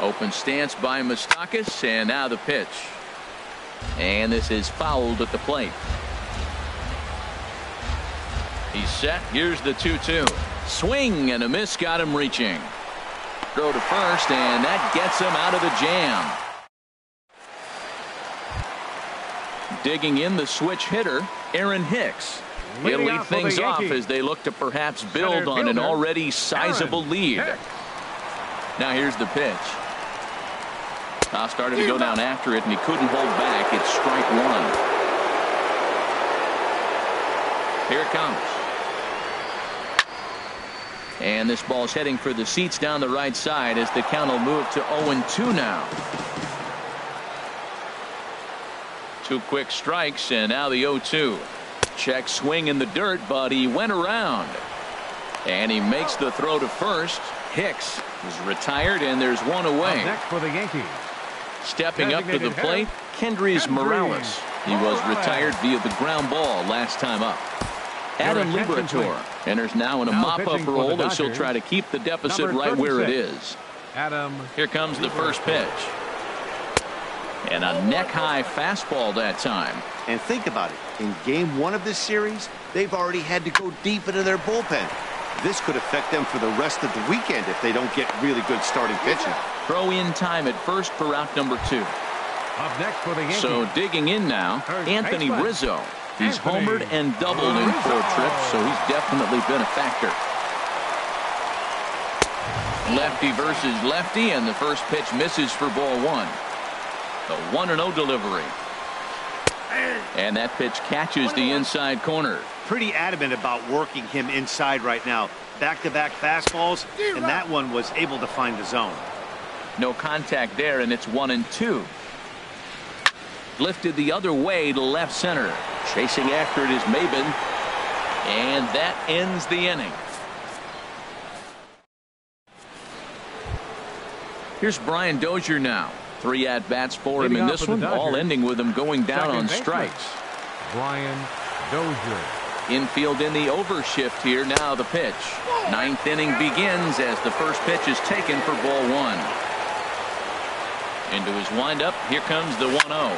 Open stance by Moustakas, and now the pitch. And this is fouled at the plate. He's set. Here's the 2-2. Swing and a miss, got him reaching. Throw to first, and that gets him out of the jam. Digging in, the switch hitter, Aaron Hicks. He'll lead things off as they look to perhaps build on an already sizable lead. Now here's the pitch. Started to go down after it, and he couldn't hold back. It's strike 1. Here it comes. And this ball's heading for the seats down the right side as the count will move to 0-2 now. 2 quick strikes, and now the 0-2. Check swing in the dirt, but he went around. And he makes the throw to first. Hicks is retired, and there's one away. Next for the Yankees. Stepping up to the plate, Kendrys Morales. He was retired via the ground ball last time up. Adam Liberatore enters now in a mop-up role as he'll try to keep the deficit right where it is. Here comes the first pitch. And a neck-high fastball that time. And think about it. In game 1 of this series, they've already had to go deep into their bullpen. This could affect them for the rest of the weekend if they don't get really good starting pitching. Throw in time at first for out number 2. Up next for the Yankees. So digging in now, Anthony Rizzo. He's homered and doubled in 4 trips, so he's definitely been a factor. Lefty versus lefty, and the first pitch misses for ball 1. The 1-0 delivery. And that pitch catches the inside corner. Pretty adamant about working him inside right now. Back-to-back fastballs, and that one was able to find the zone. No contact there, and it's 1-2. Lifted the other way to left center. Chasing after it is Maben. And that ends the inning. Here's Brian Dozier now. 3 at-bats for him in this one, all ending with him going down on strikes. Brian Dozier. Infield in the overshift here. Now the pitch. 9th inning begins as the first pitch is taken for ball 1. Into his windup. Here comes the 1-0.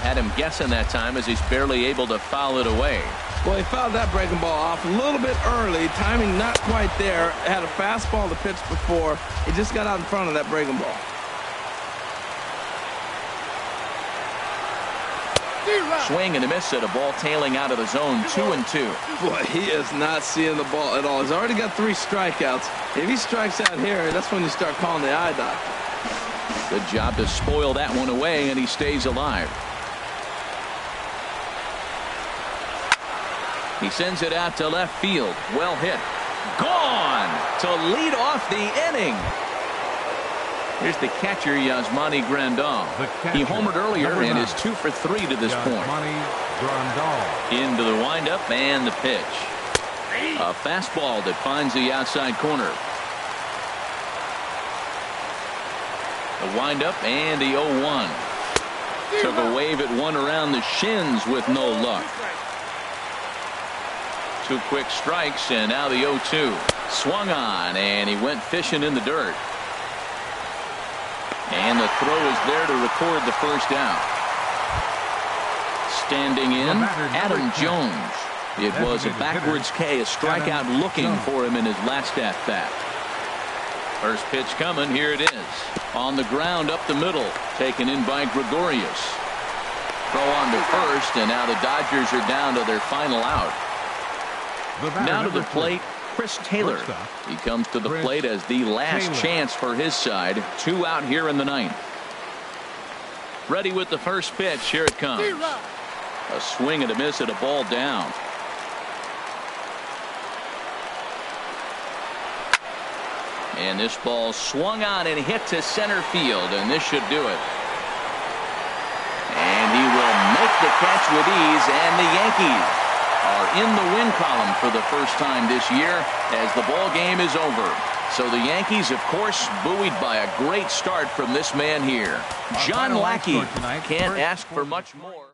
Had him guessing that time as he's barely able to foul it away. Well, he fouled that breaking ball off a little bit early. Timing not quite there. Had a fastball to pitch before. He just got out in front of that breaking ball. Swing and a miss at a ball tailing out of the zone. 2-2. Boy, he is not seeing the ball at all. He's already got 3 strikeouts. If he strikes out here, that's when you start calling the eye doctor. Good job to spoil that one away, and he stays alive. He sends it out to left field. Well hit. Gone to lead off the inning. Here's the catcher, Yasmani Grandal. He homered earlier and is 2 for 3 to this point. Into the windup and the pitch. A fastball that finds the outside corner. The windup and the 0-1. Took a wave at one around the shins with no luck. 2 quick strikes, and now the 0-2. Swung on, and he went fishing in the dirt. And the throw is there to record the first out. Standing in, Adam Jones. It was a backwards K, a strikeout looking for him in his last at-bat. First pitch coming, here it is. On the ground up the middle, taken in by Gregorius. Throw on to first, and now the Dodgers are down to their final out. Now to the plate, Chris Taylor. He comes to the plate as the last chance for his side. 2 out here in the 9th. Ready with the first pitch. Here it comes. A swing and a miss at a ball down. And this ball swung on and hit to center field, and this should do it. And he will make the catch with ease, and the Yankees are in the win column for the first time this year as the ball game is over. So the Yankees, of course, buoyed by a great start from this man here. John Lackey can't ask for much more.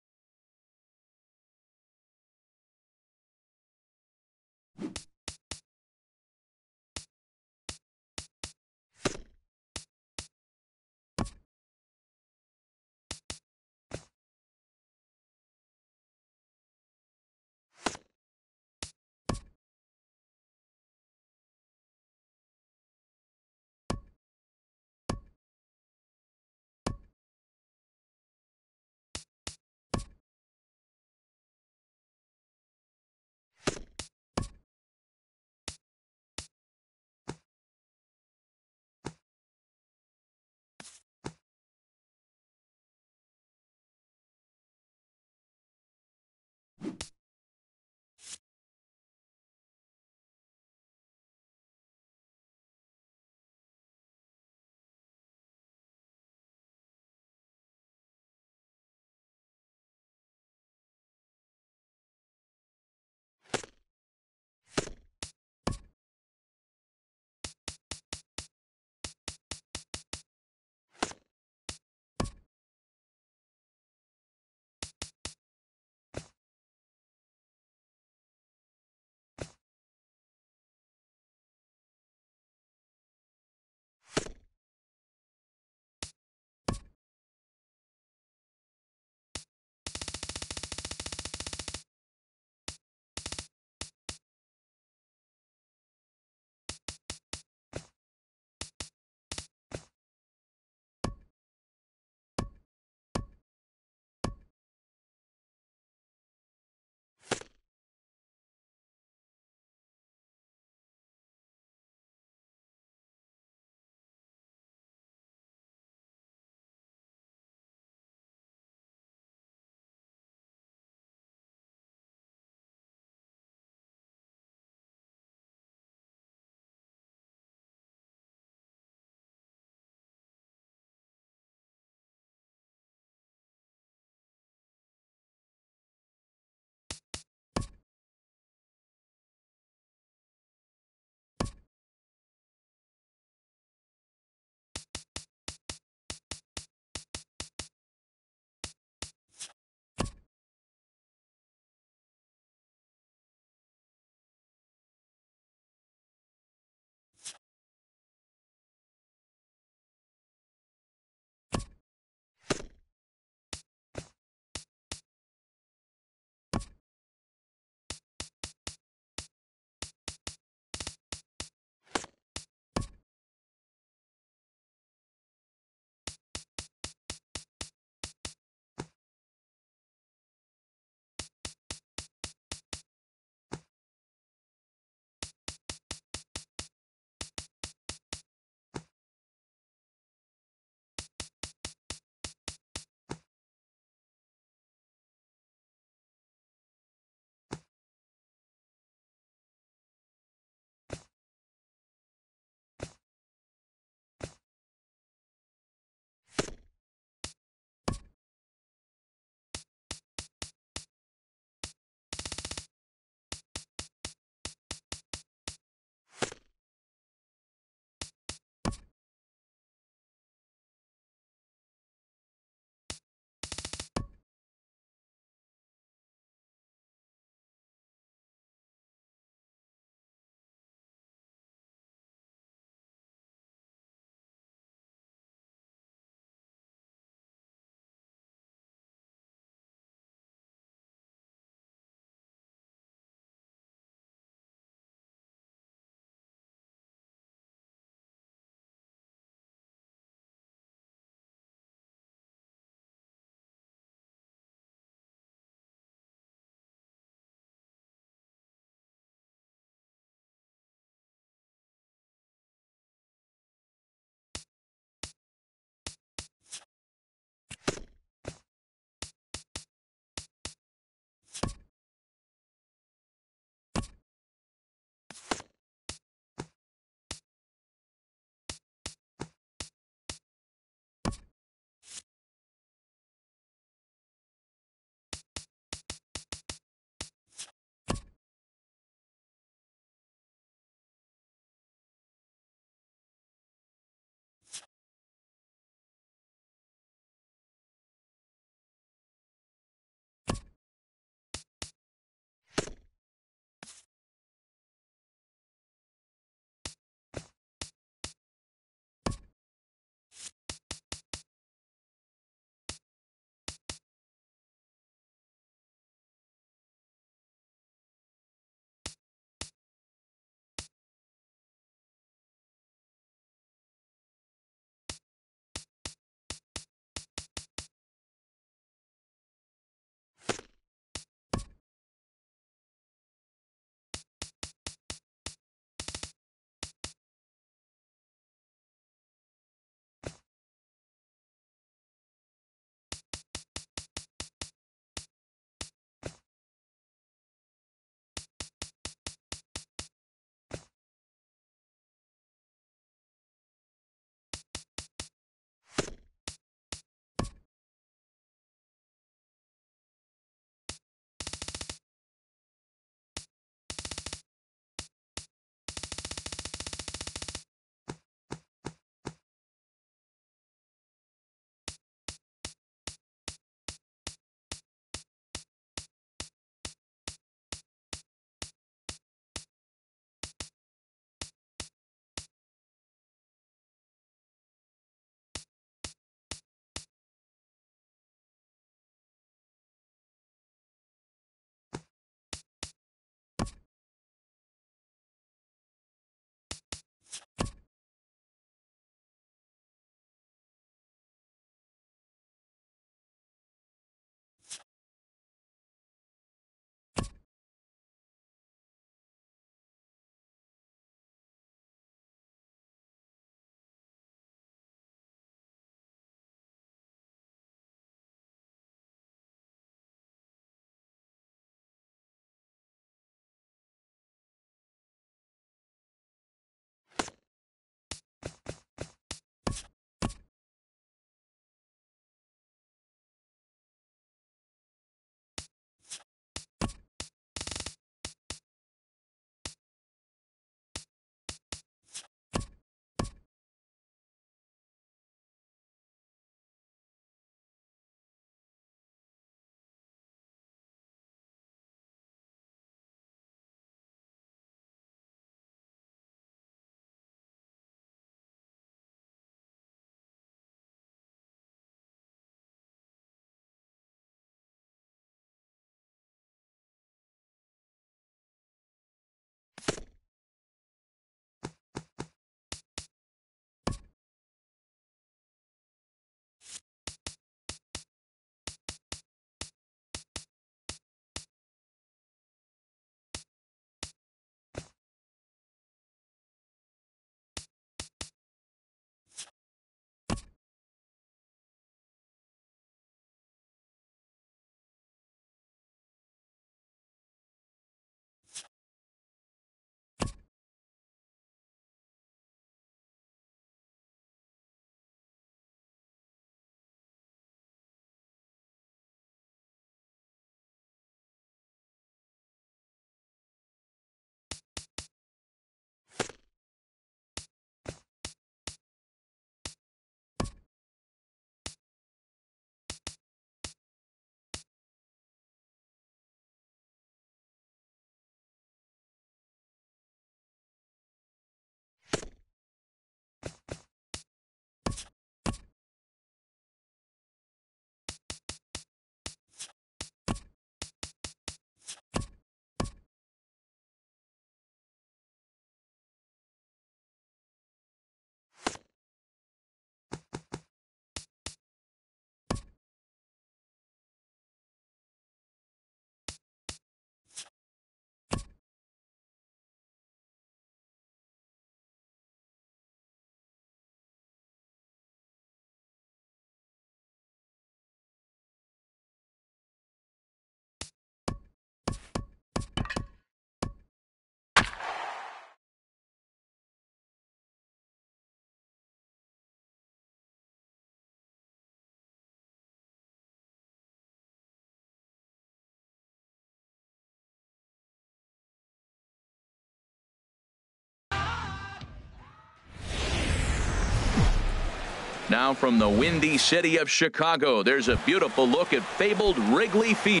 Now from the windy city of Chicago, there's a beautiful look at fabled Wrigley Field.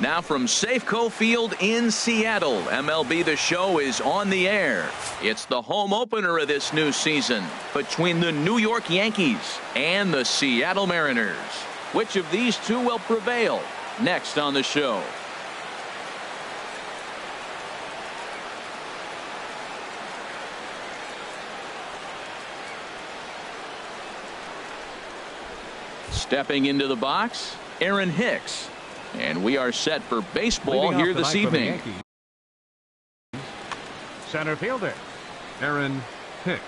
Now from Safeco Field in Seattle, MLB The Show is on the air. It's the home opener of this new season between the New York Yankees and the Seattle Mariners. Which of these two will prevail? Next on the show. Stepping into the box, Aaron Hicks. And we are set for baseball here this evening. Center fielder, Aaron Hicks.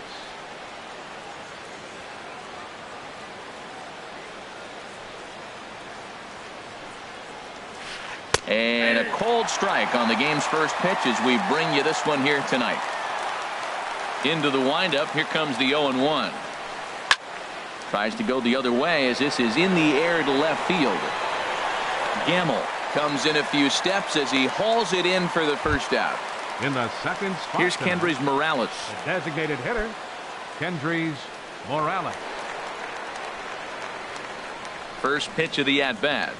And a cold strike on the game's first pitch as we bring you this one here tonight. Into the windup, here comes the 0-1. Tries to go the other way as this is in the air to left field. Gamble comes in a few steps as he hauls it in for the first out. In the second spot. Here's Kendrys Morales. The designated hitter, Kendrys Morales. First pitch of the at-bat.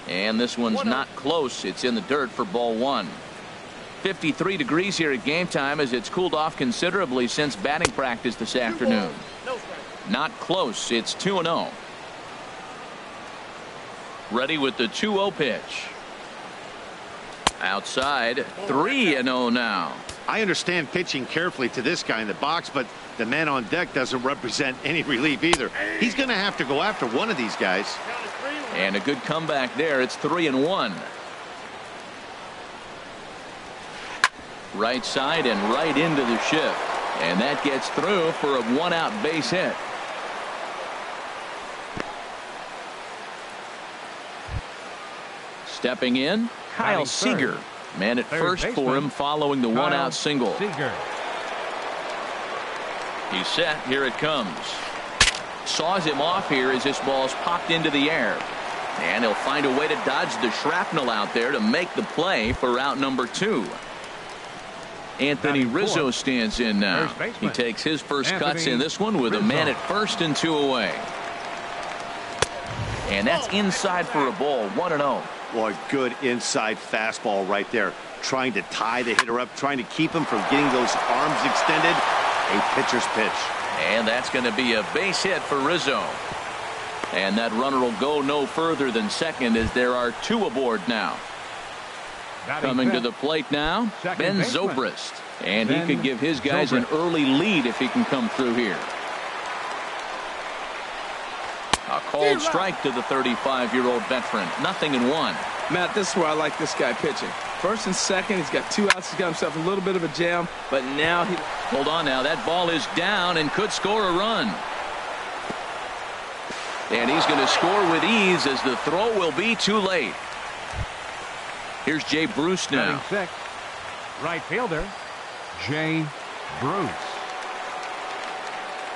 And this one's not close. It's in the dirt for ball one. 53 degrees here at game time as it's cooled off considerably since batting practice this afternoon. Not close. It's 2-0. Ready with the 2-0 pitch. Outside, 3-0 now. I understand pitching carefully to this guy in the box, but the man on deck doesn't represent any relief either. He's going to have to go after one of these guys. And a good comeback there. It's 3-1. Right side and right into the shift. And that gets through for a one-out base hit. Stepping in, Kyle Seager. Man at first for him following the one-out single. He's set. Here it comes. Saws him off here as this ball's popped into the air. And he'll find a way to dodge the shrapnel out there to make the play for out number 2. Anthony Rizzo stands in now. He takes his first cuts in this one with a man at first and 2 away. And that's inside for a ball. 1-0. Boy, good inside fastball right there. Trying to tie the hitter up, trying to keep him from getting those arms extended. A pitcher's pitch. And that's going to be a base hit for Rizzo. And that runner will go no further than second as there are 2 aboard now. Coming to the plate now, Ben Zobrist. And he could give his guys an early lead if he can come through here. A called strike to the 35-year-old veteran. 0-1. Matt, this is where I like this guy pitching. First and second, he's got 2 outs. He's got himself a little bit of a jam, but now he... Hold on now. That ball is down and could score a run. And he's going to score with ease as the throw will be too late. Here's Jay Bruce now. Right fielder, Jay Bruce.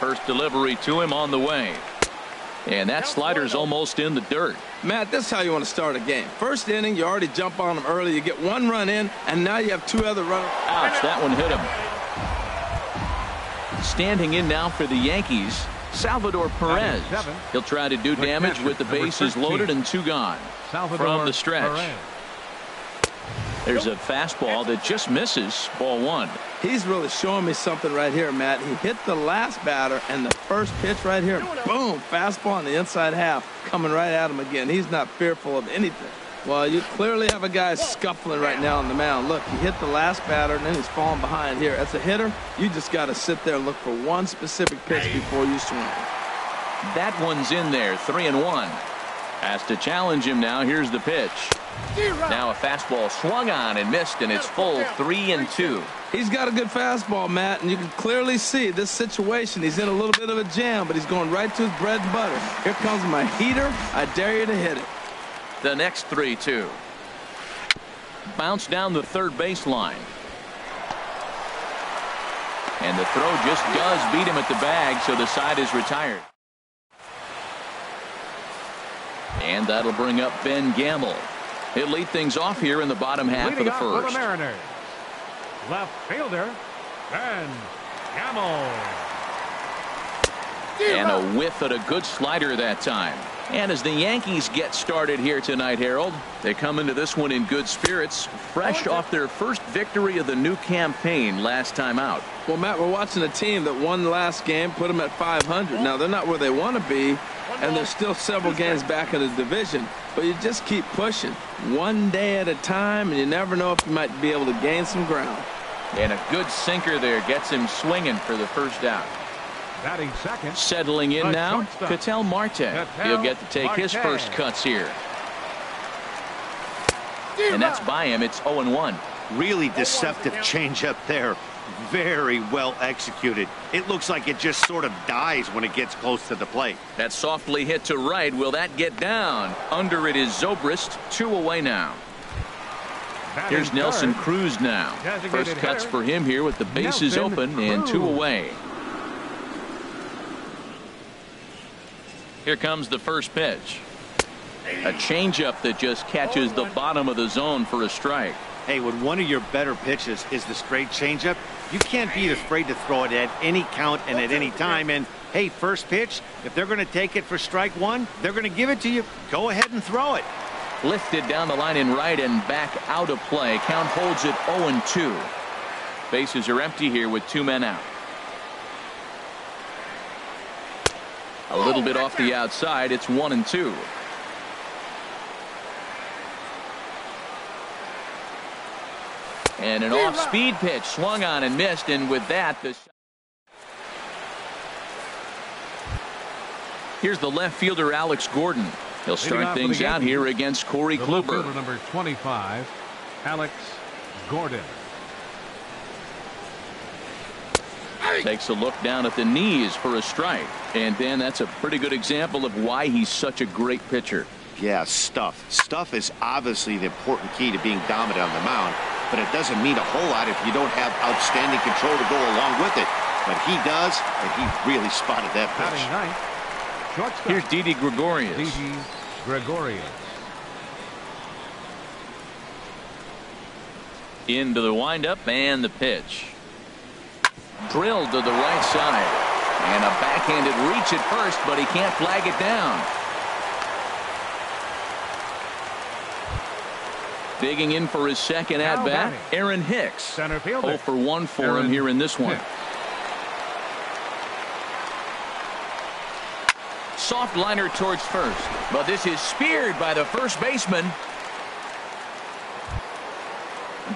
First delivery to him on the way. And that slider's almost in the dirt. Matt, this is how you want to start a game. First inning, you already jump on them early. You get 1 run in, and now you have 2 other runners. Ouch, that one hit him. Standing in now for the Yankees, Salvador Perez. He'll try to do damage with the bases loaded and 2 gone. From the stretch. There's a fastball that just misses. Ball 1. He's really showing me something right here, Matt. He hit the last batter, and the first pitch right here, boom, fastball on the inside half, coming right at him again. He's not fearful of anything. Well, you clearly have a guy scuffling right now on the mound. Look, he hit the last batter, and then he's falling behind here. As a hitter, you just got to sit there and look for one specific pitch before you swing. That one's in there. 3-1. Has to challenge him now. Here's the pitch. Now a fastball swung on and missed, and it's full 3-2. He's got a good fastball, Matt, and you can clearly see this situation. He's in a little bit of a jam, but he's going right to his bread and butter. Here comes my heater. I dare you to hit it. The next 3-2. Bounce down the third baseline. And the throw just does beat him at the bag, so the side is retired. And that'll bring up Ben Gamble. He'll lead things off here in the bottom half of the first. For the Mariners, left fielder, Ben Gamble. And a whiff at a good slider that time. And as the Yankees get started here tonight, Harold, they come into this one in good spirits, fresh off their first victory of the new campaign last time out. Well, Matt, we're watching a team that won the last game, put them at 500. Now, they're not where they want to be, and they're still several games back in the division. But you just keep pushing one day at a time, and you never know if you might be able to gain some ground. And a good sinker there gets him swinging for the first out. Batting second. Settling in now, Ketel Marte. He'll get to take his first cuts here. And that's by him. It's 0-1. Really deceptive changeup there. Very well executed. It looks like it just sort of dies when it gets close to the plate. That softly hit to right. Will that get down? Under it is Zobrist. 2 away now. Here's Nelson Cruz now. First cuts for him here with the bases open and 2 away. Here comes the first pitch. A changeup that just catches the bottom of the zone for a strike. Hey, when one of your better pitches is the straight changeup, you can't be afraid to throw it at any count and at any time. And, hey, first pitch, if they're going to take it for strike one, they're going to give it to you. Go ahead and throw it. Lifted down the line in right and back out of play. Count holds it 0-2. Bases are empty here with 2 men out. A little bit off the outside. It's 1-2. And an off-speed pitch swung on and missed. And with that, here's the left fielder, Alex Gordon. He'll start things out here against Corey Kluber. Number 25, Alex Gordon. Takes a look down at the knees for a strike. And then that's a pretty good example of why he's such a great pitcher. Yeah, stuff. Stuff is obviously the important key to being dominant on the mound, but it doesn't mean a whole lot if you don't have outstanding control to go along with it. But he does, and he really spotted that pitch. Here's Didi Gregorius. Didi Gregorius. Into the windup and the pitch. Drilled to the right side. And a backhanded reach at first, but he can't flag it down. Digging in for his second at-bat, Aaron Hicks. Center fielder. 0 for 1 for him here in this one. Soft liner towards first, but this is speared by the first baseman.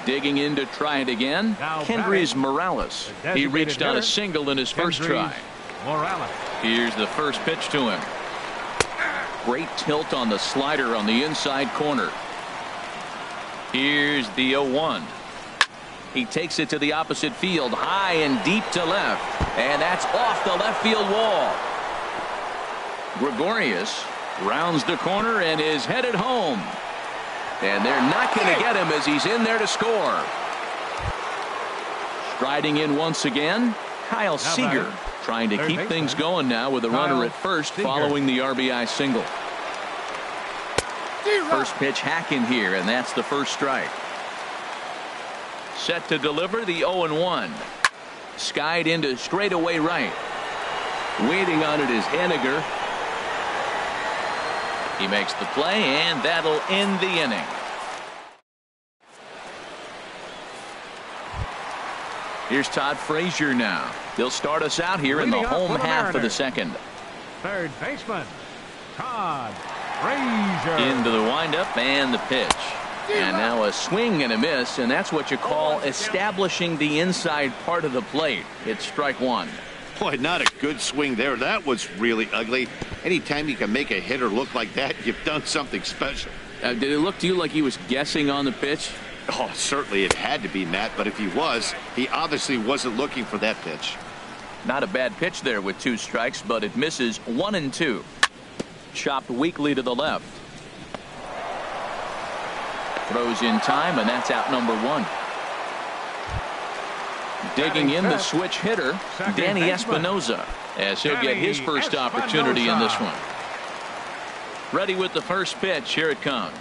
Digging in to try it again, Kendrys Morales. He reached on a single in his first try. Morales. Here's the first pitch to him. Great tilt on the slider on the inside corner. Here's the 0-1. He takes it to the opposite field, high and deep to left, and that's off the left field wall. Gregorius rounds the corner and is headed home. And they're not going to get him as he's in there to score. Striding in once again, Kyle Seager, trying to keep things going now with a runner at first following the RBI single. First pitch hacking here, and that's the first strike. Set to deliver the 0-1. Skied into straightaway right. Waiting on it is Henniger. He makes the play, and that'll end the inning. Here's Todd Frazier now. He'll start us out here in the home half of the second. Third baseman, Todd Frazier. Into the windup and the pitch. And now a swing and a miss, and that's what you call establishing the inside part of the plate. It's strike one. Boy, not a good swing there. That was really ugly. Anytime you can make a hitter look like that, you've done something special. Did it look to you like he was guessing on the pitch? Oh, certainly it had to be, Matt, but if he was, he obviously wasn't looking for that pitch. Not a bad pitch there with 2 strikes, but it misses 1-2. Chopped weakly to the left. Throws in time, and that's out number 1. Digging in the switch hitter, Danny Espinosa, as he'll get his first opportunity in this one. Ready with the first pitch. Here it comes.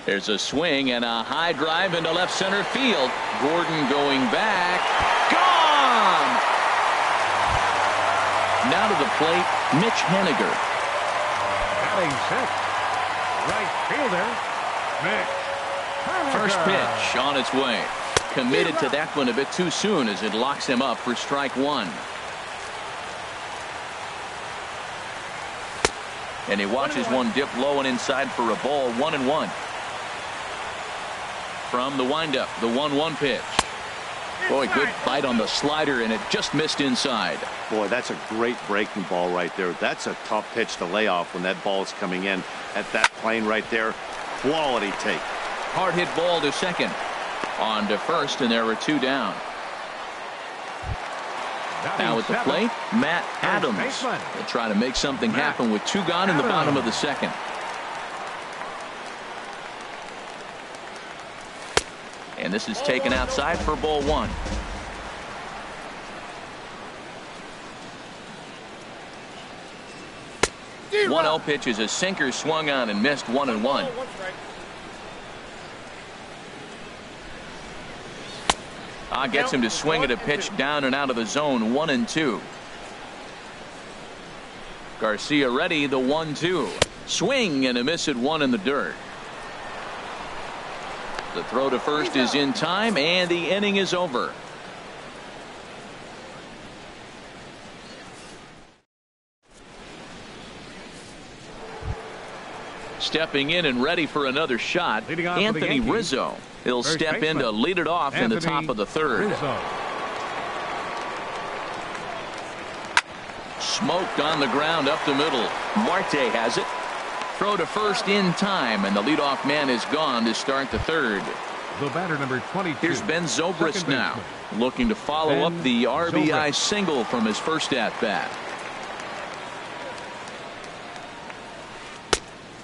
There's a swing and a high drive into left center field. Gordon going back. Gone! Now to the plate, Mitch Henniger. Batting sixth, right fielder, Mitch. First pitch on its way. Committed to that one a bit too soon as it locks him up for strike one. And he watches one dip low and inside for a ball. 1-1. From the windup, the 1-1 pitch. Boy, good bite on the slider, and it just missed inside. Boy, that's a great breaking ball right there. That's a tough pitch to lay off when that ball is coming in at that plane right there. Quality take. Hard hit ball to second. On to first, and there were two down. Now at the plate, Matt Adams will try to make something happen with two gone in the bottom of the second. And this is taken outside for ball one. One 0 pitch is a sinker swung on and missed. 1-1. Gets him to swing at a pitch down and out of the zone. 1-2. Garcia ready. The 1-2. Swing and a miss at one in the dirt. The throw to first is in time, and the inning is over. Stepping in and ready for another shot, Anthony Rizzo. He'll step in to lead it off in the top of the third. Smoked on the ground up the middle. Marte has it. Throw to first in time, and the leadoff man is gone to start the third. The batter, number 22. Here's Ben Zobrist now, looking to follow up the RBI single from his first at-bat.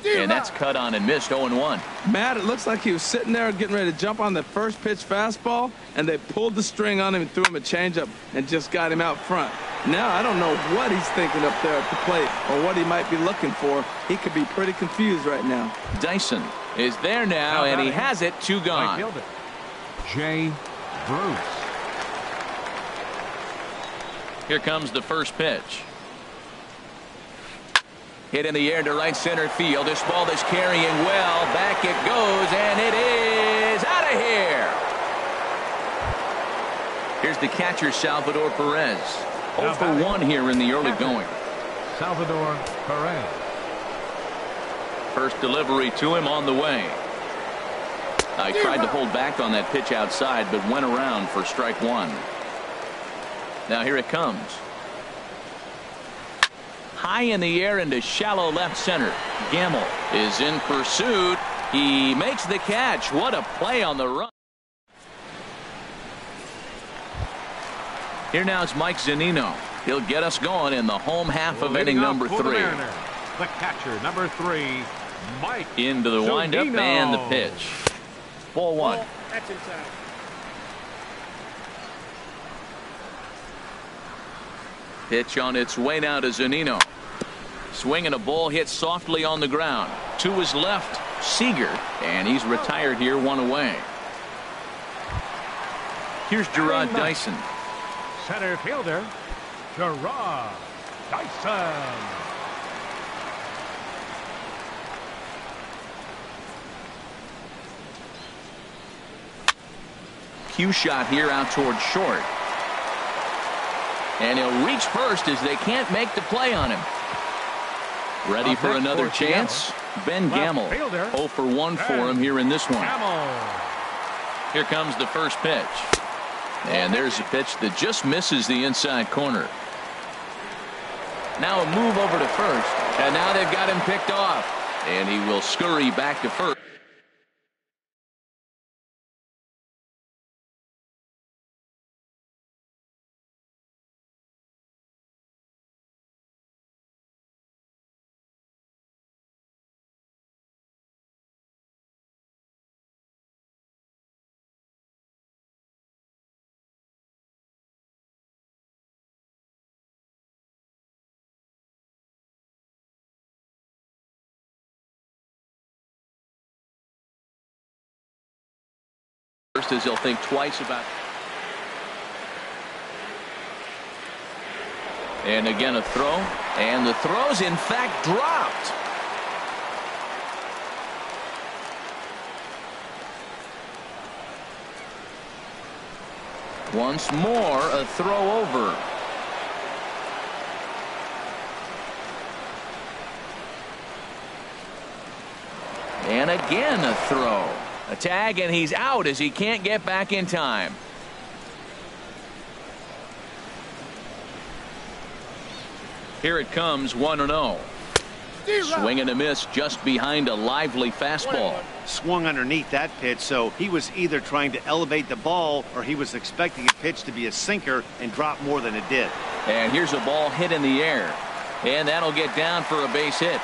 And that's cut on and missed. 0-1. Matt, it looks like he was sitting there getting ready to jump on the first pitch fastball, and they pulled the string on him and threw him a changeup and just got him out front. Now I don't know what he's thinking up there at the plate or what he might be looking for. He could be pretty confused right now. Dyson is there now, and he has it. Two gone. Jay Bruce. Here comes the first pitch. Hit in the air to right center field. This ball is carrying well. Back it goes, and it is out of here. Here's the catcher, Salvador Perez. 0 for 1 here in the early going. Salvador Perez. First delivery to him on the way. He tried to hold back on that pitch outside, but went around for strike one. Now here it comes. High in the air into shallow left center. Gamble is in pursuit. He makes the catch. What a play on the run. Here now is Mike Zunino. He'll get us going in the home half of inning number 3. The catcher, number 3, Mike into the windup and the pitch. Ball one. That's inside. Pitch on its way now to Zunino. Swinging a ball hit softly on the ground. To his left, Seager, and he's retired here, 1 away. Here's Gerard Dyson. Center fielder, Gerard Dyson. Cue shot here out towards short. And he'll reach first as they can't make the play on him. Ready for another chance? Ben Gamble. 0 for 1 for him here in this one. Here comes the first pitch. And there's a pitch that just misses the inside corner. Now a move over to first. And now they've got him picked off. And he will scurry back to first. First, as he'll think twice about. And again a throw, and the throw's in fact dropped. Once more, a throw over. And again a throw. A tag, and he's out as he can't get back in time. Here it comes, 1-0. Swing and a miss just behind a lively fastball. Swung underneath that pitch, so he was either trying to elevate the ball or he was expecting a pitch to be a sinker and drop more than it did. And here's a ball hit in the air. And that'll get down for a base hit.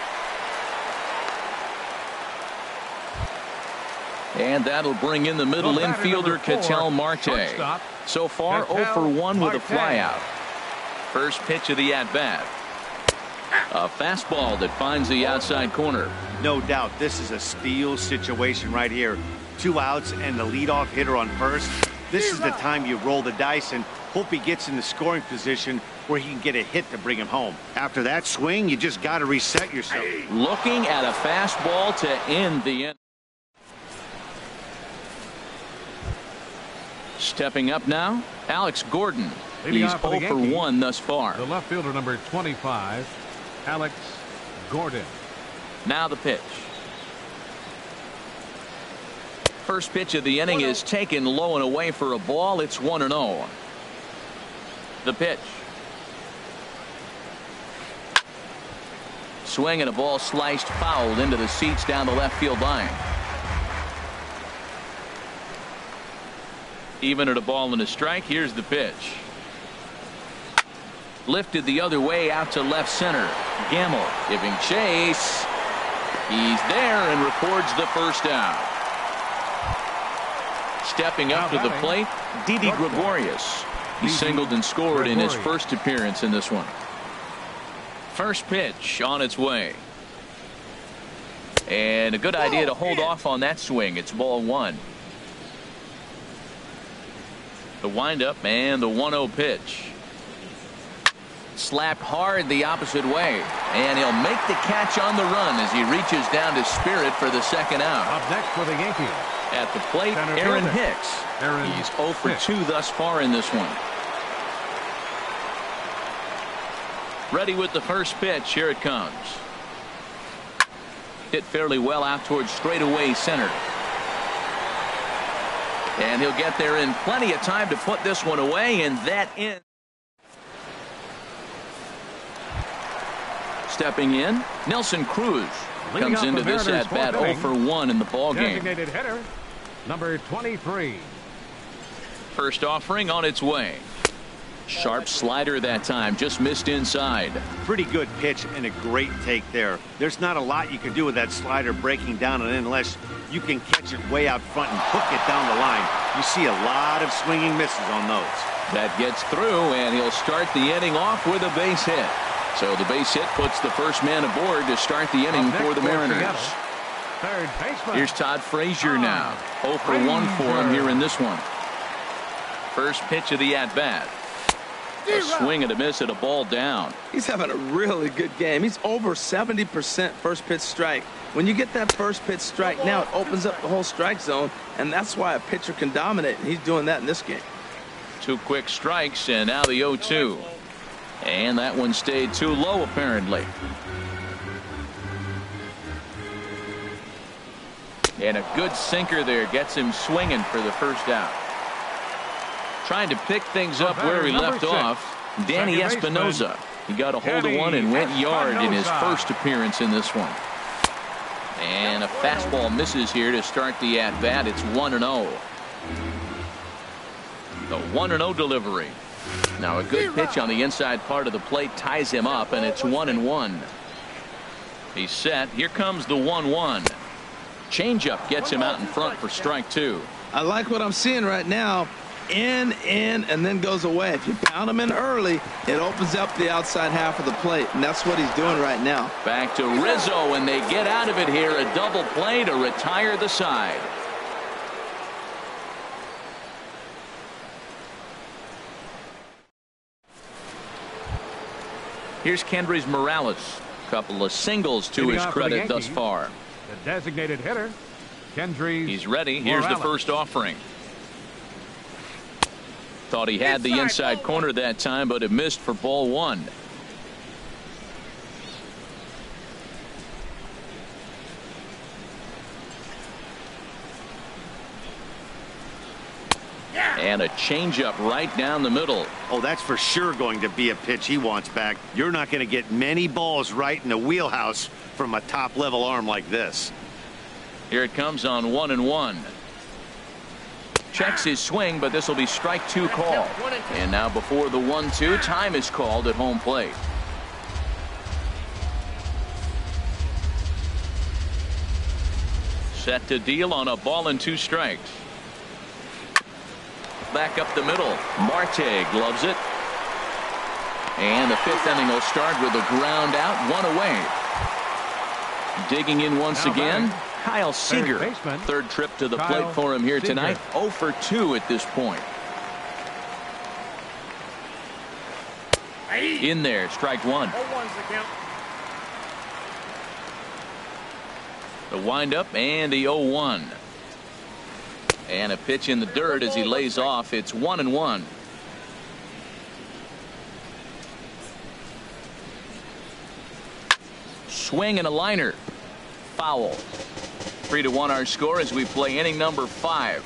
And that'll bring in the middle infielder, Ketel Marte. So far, 0 for 1 with a flyout. First pitch of the at-bat. A fastball that finds the outside corner. No doubt this is a steal situation right here. 2 outs and the leadoff hitter on first. This is the time you roll the dice and hope he gets in the scoring position where he can get a hit to bring him home. After that swing, you just got to reset yourself. Looking at a fastball to end the inning. Stepping up now, Alex Gordon. He's 0 for 1 thus far. The left fielder, number 25, Alex Gordon. Now the pitch. First pitch of the inning is taken low and away for a ball. It's 1-0. The pitch. Swing and a ball sliced fouled into the seats down the left field line. Even at a ball and a strike, here's the pitch. Lifted the other way out to left center. Gamble giving chase. He's there and records the first down. Stepping up to the plate, Didi Gregorius. He singled and scored in his first appearance in this one. First pitch on its way. And a good idea to hold off on that swing. It's ball 1. The windup and the 1-0 pitch. Slapped hard the opposite way. And he'll make the catch on the run as he reaches down to Spirit for the second out. Up next for the Yankees. At the plate, Aaron Hicks. He's 0 for 2 thus far in this one. Ready with the first pitch. Here it comes. Hit fairly well out towards straightaway center. And he'll get there in plenty of time to put this one away, and that ends. Stepping in, Nelson Cruz comes into this at bat 0 for 1 in the ball game. Designated hitter, number 23. First offering on its way. Sharp slider that time, just missed inside. Pretty good pitch and a great take there. There's not a lot you can do with that slider breaking down and in unless you can catch it way out front and hook it down the line. You see a lot of swinging misses on those. That gets through, and he'll start the inning off with a base hit. So the base hit puts the first man aboard to start the inning for the Mariners. Third baseman. Here's Todd Frazier now. 0 for 1 for him here in this one. First pitch of the at-bat. A swing and a miss at a ball down. He's having a really good game. He's over 70% first pitch strike. When you get that first pitch strike, now it opens up the whole strike zone, and that's why a pitcher can dominate, and he's doing that in this game. 2 quick strikes, and now the 0-2. And that one stayed too low, apparently. And a good sinker there gets him swinging for the first out. Trying to pick things up where he left off, Danny Espinosa. He got a hold of one and went yard in his first appearance in this one. And a fastball misses here to start the at-bat. It's 1-0. The 1-0 delivery. Now a good pitch on the inside part of the plate ties him up, and it's 1-1. He's set. Here comes the 1-1. Changeup gets him out in front for strike 2. I like what I'm seeing right now. In, and then goes away. If you pound him in early, it opens up the outside half of the plate, and that's what he's doing right now. Back to Rizzo, and they get out of it here. A double play to retire the side. Here's Kendrys Morales. Couple of singles to his credit thus far. The designated hitter, Kendrys. He's ready. Here's the first offering. Thought he had the inside corner that time, but it missed for ball one. And a changeup right down the middle. Oh, that's for sure going to be a pitch he wants back. You're not going to get many balls right in the wheelhouse from a top-level arm like this. Here it comes on 1-1. Checks his swing, but this will be strike two call. And now before the 1-2, time is called at home plate. Set to deal on a ball and 2 strikes. Back up the middle. Marte gloves it. And the 5th inning will start with a ground out, 1 away. Digging in once again, Kyle Seager. 3rd trip to the plate for him here tonight. 0 for 2 at this point. In there, strike 1. The windup and the 0-1. And a pitch in the dirt as he lays off. It's 1-1. Swing and a liner. Foul. 3-1 our score as we play inning number 5.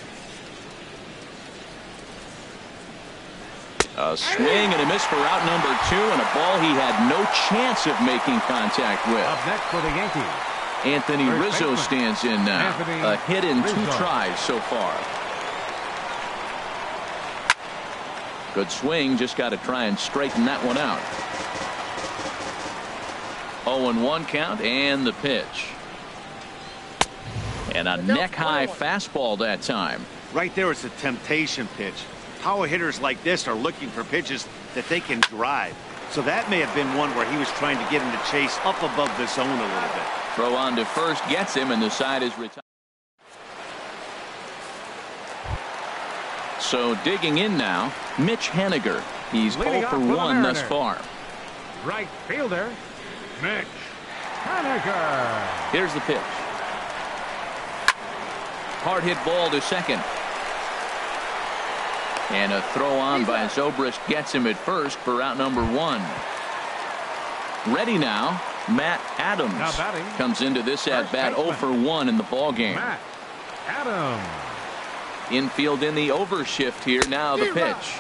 A swing and a miss for out number 2, and a ball he had no chance of making contact with. Up next for the Yankees, Anthony Rizzo stands in now. A hit in 2 tries so far. Good swing, just got to try and straighten that one out. 0-1 count and the pitch. And a neck-high fastball that time. Right there, it's a temptation pitch. Power hitters like this are looking for pitches that they can drive. So that may have been one where he was trying to get him to chase up above the zone a little bit. Throw on to first gets him, and the side is retired. So digging in now, Mitch Haniger. He's 0 for 1 thus far. right fielder, Mitch Haniger. Here's the pitch. Hard hit ball to second. And a throw on by Zobrist gets him at first for out number 1. Ready now, Matt Adams comes into this at bat 0 for 1 in the ball game. Matt Adams. Infield in the overshift here. Now the pitch.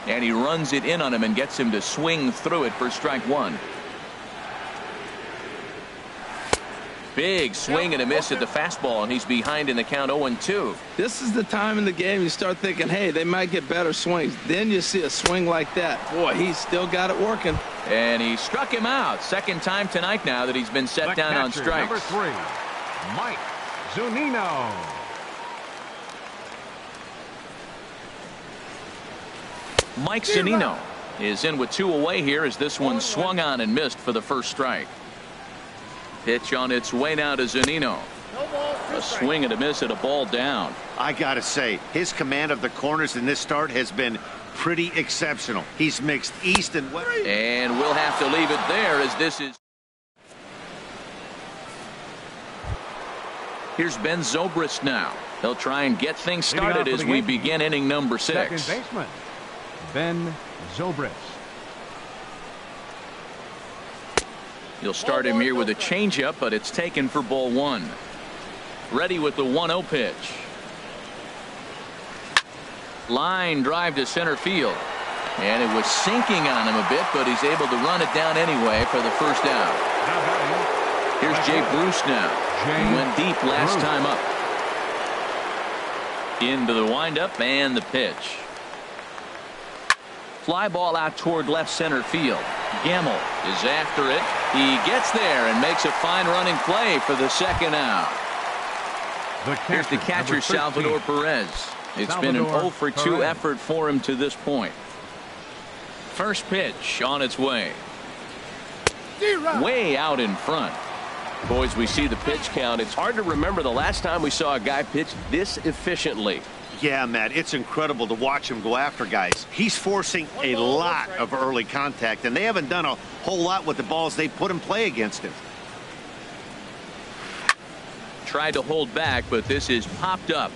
And he runs it in on him and gets him to swing through it for strike 1. Big swing and a miss at the fastball, and he's behind in the count 0-2. This is the time in the game you start thinking, hey, they might get better swings. Then you see a swing like that. Boy, he's still got it working. And he struck him out. Second time tonight now that he's been set down on strikes. Number 3, Mike Zunino. Mike Zunino is in with 2 away here as this one swung on and missed for the first strike. Pitch on its way now to Zunino. A swing and a miss at a ball down. I gotta say, his command of the corners in this start has been pretty exceptional. He's mixed east and west. And we'll have to leave it there as this is. Here's Ben Zobrist now. They'll try and get things started as we begin inning number 6. Second baseman, Ben Zobrist. You'll start him here with a changeup, but it's taken for ball 1. Ready with the 1-0 pitch. Line drive to center field. And it was sinking on him a bit, but he's able to run it down anyway for the first out. Here's Jay Bruce now. He went deep last time up. Into the windup and the pitch. Fly ball out toward left center field. Gamble is after it. He gets there and makes a fine running play for the second out. Here's the catcher, Salvador Perez. It's been an 0 for 2 effort for him to this point. First pitch on its way. Way out in front. Boys, we see the pitch count. It's hard to remember the last time we saw a guy pitch this efficiently. Yeah, Matt, it's incredible to watch him go after guys. He's forcing a lot of early contact, and they haven't done a whole lot with the balls they put in play against him. Tried to hold back, but this is popped up.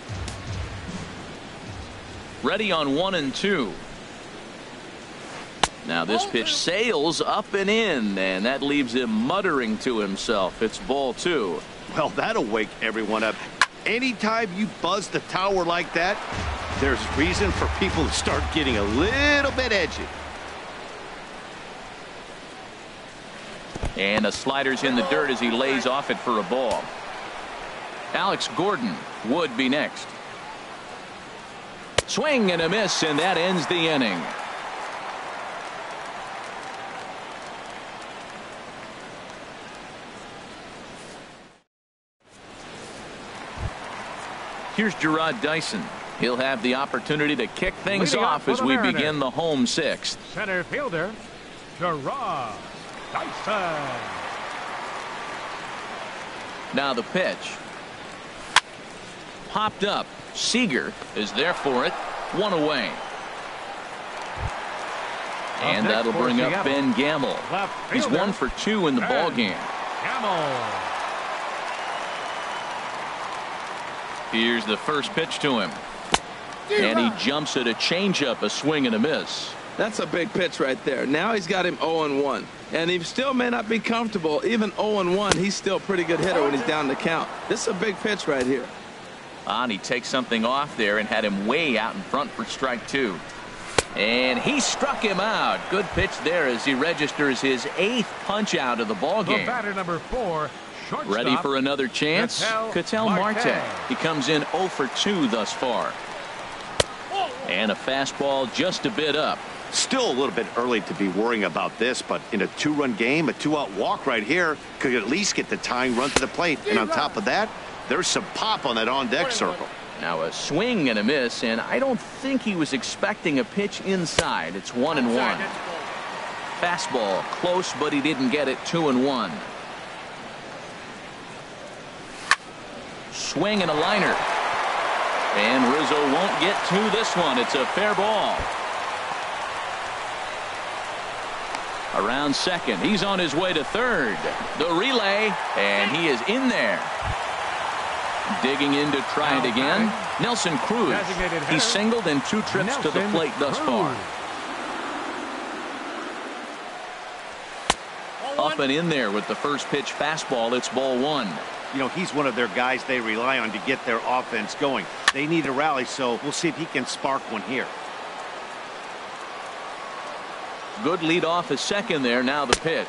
Ready on 1-2. Now this pitch sails up and in, and that leaves him muttering to himself. It's ball 2. Well, that'll wake everyone up. Anytime you buzz the tower like that, there's reason for people to start getting a little bit edgy. And a slider's in the dirt as he lays off it for a ball. Alex Gordon would be next. Swing and a miss, and that ends the inning. Here's Gerard Dyson. He'll have the opportunity to kick things off as we begin the home sixth. Center fielder, Gerard Dyson. Now the pitch. Popped up. Seager is there for it. 1 away. And that'll bring up Ben Gamble. He's 1 for 2 in the ball game. Gamble. Here's the first pitch to him. And he jumps at a changeup, a swing and a miss. That's a big pitch right there. Now he's got him 0-1. And he still may not be comfortable. Even 0-1, he's still a pretty good hitter when he's down the count. This is a big pitch right here. And he takes something off there and had him way out in front for strike 2. And he struck him out. Good pitch there as he registers his 8th punch out of the ball game. Batter number 4. Ready for another chance? Ketel Marte. He comes in 0 for 2 thus far. And a fastball just a bit up. Still a little bit early to be worrying about this, but in a 2-run game, a 2-out walk right here could at least get the tying run to the plate. And on top of that, there's some pop on that on-deck circle. Now a swing and a miss, and I don't think he was expecting a pitch inside. It's 1-1. Fastball close, but he didn't get it. 2-1. Swing and a liner. And Rizzo won't get to this one. It's a fair ball. Around second. He's on his way to third. The relay, and he is in there. Digging in to try it again. Nelson Cruz. He singled in 2 trips to the plate thus far. Up and in there with the first pitch fastball. It's ball 1. You know, he's one of their guys they rely on to get their offense going. They need a rally, so we'll see if he can spark one here. Good lead off a second there. Now the pitch.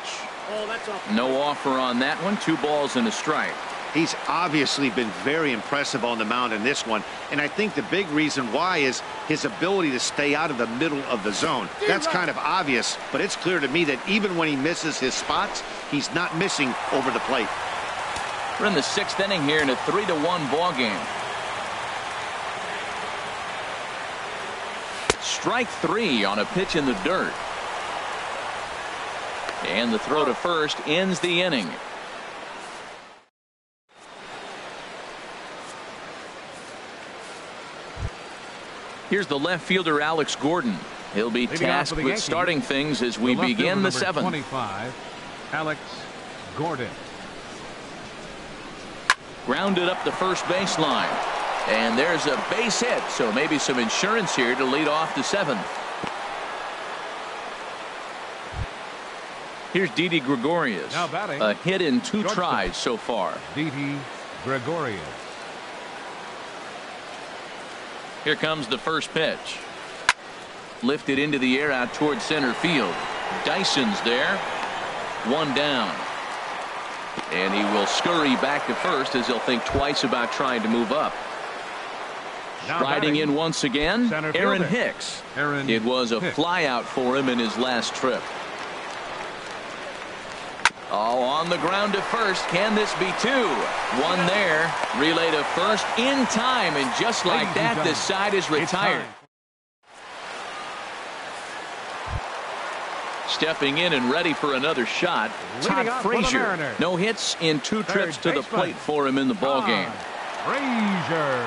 No offer on that one. 2 balls and a strike. He's obviously been very impressive on the mound in this one, and I think the big reason why is his ability to stay out of the middle of the zone. That's kind of obvious, but it's clear to me that even when he misses his spots, he's not missing over the plate. We're in the 6th inning here in a 3-1 ball game. Strike 3 on a pitch in the dirt. And the throw to first ends the inning. Here's the left fielder, Alex Gordon. He'll be tasked with starting things as we begin the 7th. 25, Alex Gordon. Grounded up the first baseline. And there's a base hit, so maybe some insurance here to lead off the 7th. Here's Didi Gregorius. Now batting. A hit in 2 tries so far. Didi Gregorius. Here comes the first pitch. Lifted into the air out towards center field. Dyson's there. 1 down. And he will scurry back to first as he'll think twice about trying to move up. Striding in once again, Aaron Hicks. It was a flyout for him in his last trip. Oh, on the ground to first. Can this be 2? 1 there. Relay to first in time, and just like that, the side is retired. Stepping in and ready for another shot, Todd Frazier. No hits in 2 trips to the plate for him in the ballgame. Frazier.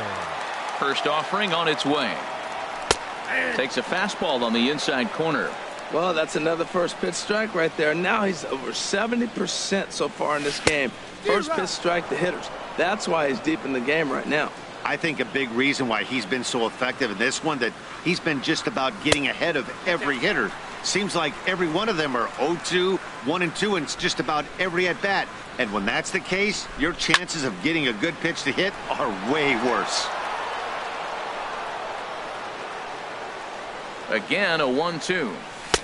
First offering on its way. Takes a fastball on the inside corner. Well, that's another first pitch strike right there. Now he's over 70% so far in this game. First pitch strike to hitters. That's why he's deep in the game right now. I think a big reason why he's been so effective in this one, that he's been just about getting ahead of every hitter. Seems like every one of them are 0-2, 1-2, and it's just about every at-bat. And when that's the case, your chances of getting a good pitch to hit are way worse. Again, a 1-2.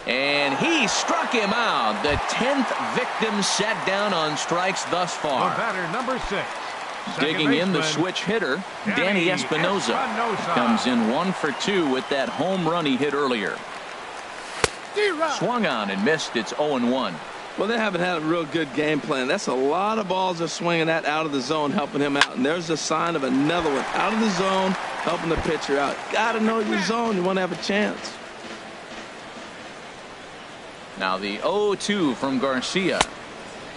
And he struck him out. The 10th victim set down on strikes thus far. The batter, number 6. Digging in the switch hitter, Danny Espinosa. Comes in 1 for 2 with that home run he hit earlier. Swung on and missed. It's 0-1. Well, they haven't had a real good game plan. That's a lot of balls they're swinging at out of the zone, helping him out. And there's a sign of another one out of the zone, helping the pitcher out. Got to know your zone. You want to have a chance. Now the 0-2 from Garcia.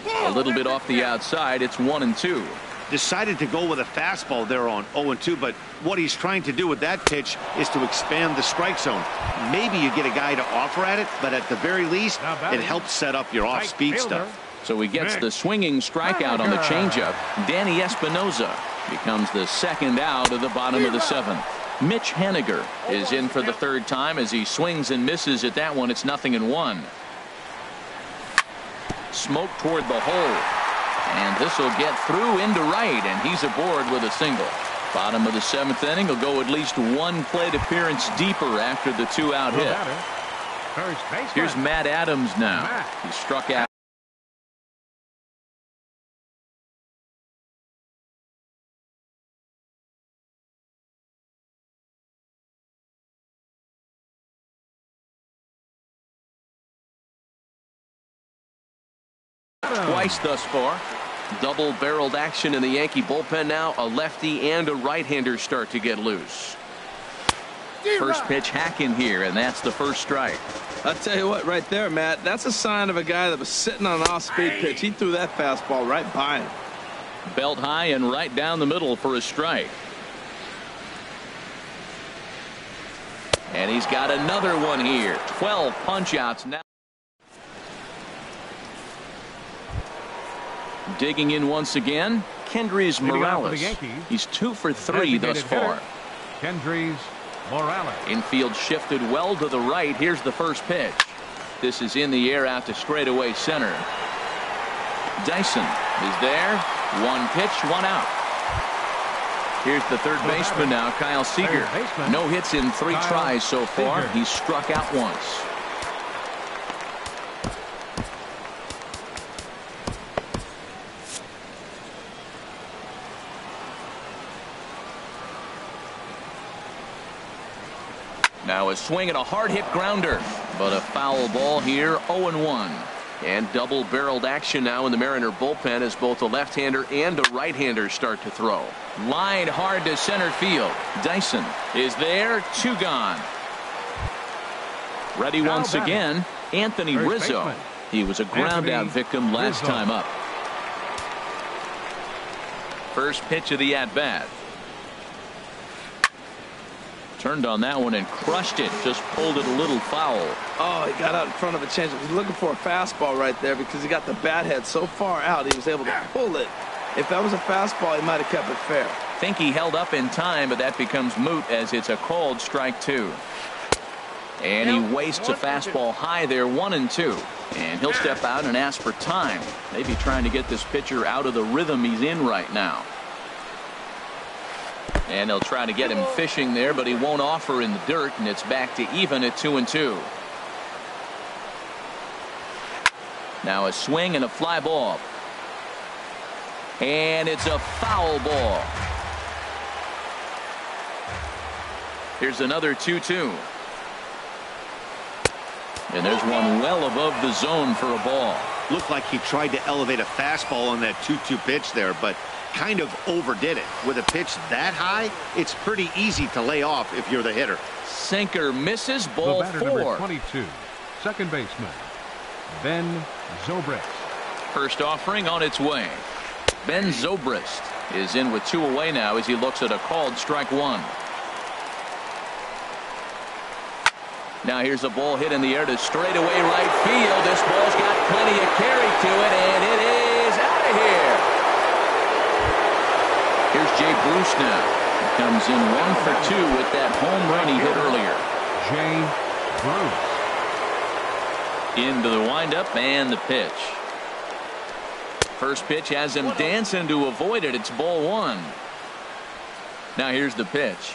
A little bit off the outside. It's 1-2. Decided to go with a fastball there on 0-2, but what he's trying to do with that pitch is to expand the strike zone. Maybe you get a guy to offer at it, but at the very least, it helps set up your off-speed stuff. So he gets the swinging strikeout on the changeup. Danny Espinosa becomes the second out of the bottom of the 7th. Mitch Haniger is in for the 3rd time as he swings and misses at that one. It's 0-1. Smoke toward the hole. And this will get through into right, and he's aboard with a single. Bottom of the 7th inning will go at least one plate appearance deeper after the 2-out hit. Here's Matt Adams now. He struck out. Twice thus far. Double-barreled action in the Yankee bullpen now. A lefty and a right-hander start to get loose. First pitch hacking here, and that's the first strike. I'll tell you what, right there, Matt, that's a sign of a guy that was sitting on an off-speed pitch. He threw that fastball right by him. Belt high and right down the middle for a strike. And he's got another one here. 12 punch-outs now. Digging in once again, Kendrys Morales. He's 2 for 3 thus far. Kendrys Morales. Infield shifted well to the right. Here's the first pitch. This is in the air out to straightaway center. Dyson is there. One pitch, one out. Here's the third baseman now, Kyle Seager. No hits in 3 tries so far. He's struck out once. Now a swing and a hard hit grounder, but a foul ball here. 0-1. And double-barreled action now in the Mariner bullpen as both a left-hander and a right-hander start to throw. Line hard to center field. Dyson is there. 2 gone. Ready once again, Anthony Rizzo. He was a ground-out victim last time up. First pitch of the at-bat. Turned on that one and crushed it. Just pulled it a little foul. Oh, he got out in front of a changeup. He's looking for a fastball right there because he got the bat head so far out he was able to pull it. If that was a fastball, he might have kept it fair. Think he held up in time, but that becomes moot as it's a called strike 2. And he wastes a fastball high there. 1-2. And he'll step out and ask for time. Maybe trying to get this pitcher out of the rhythm he's in right now. And they'll try to get him fishing there, but he won't offer in the dirt, and it's back to even at 2-2. Now a swing and a fly ball. And it's a foul ball. Here's another 2-2. And there's one well above the zone for a ball. Looked like he tried to elevate a fastball on that 2-2 pitch there, but kind of overdid it. With a pitch that high, it's pretty easy to lay off if you're the hitter. Sinker misses. Ball 4. Number 22, second baseman, Ben Zobrist. First offering on its way. Ben Zobrist is in with 2 away now as he looks at a called strike 1. Now here's a ball hit in the air to straightaway right field. This ball's got plenty of carry to it, and it is out of here. Here's Jay Bruce now. Comes in 1 for 2 with that home run he hit earlier. Jay Bruce. Into the windup and the pitch. First pitch has him dancing to avoid it. It's ball 1. Now here's the pitch.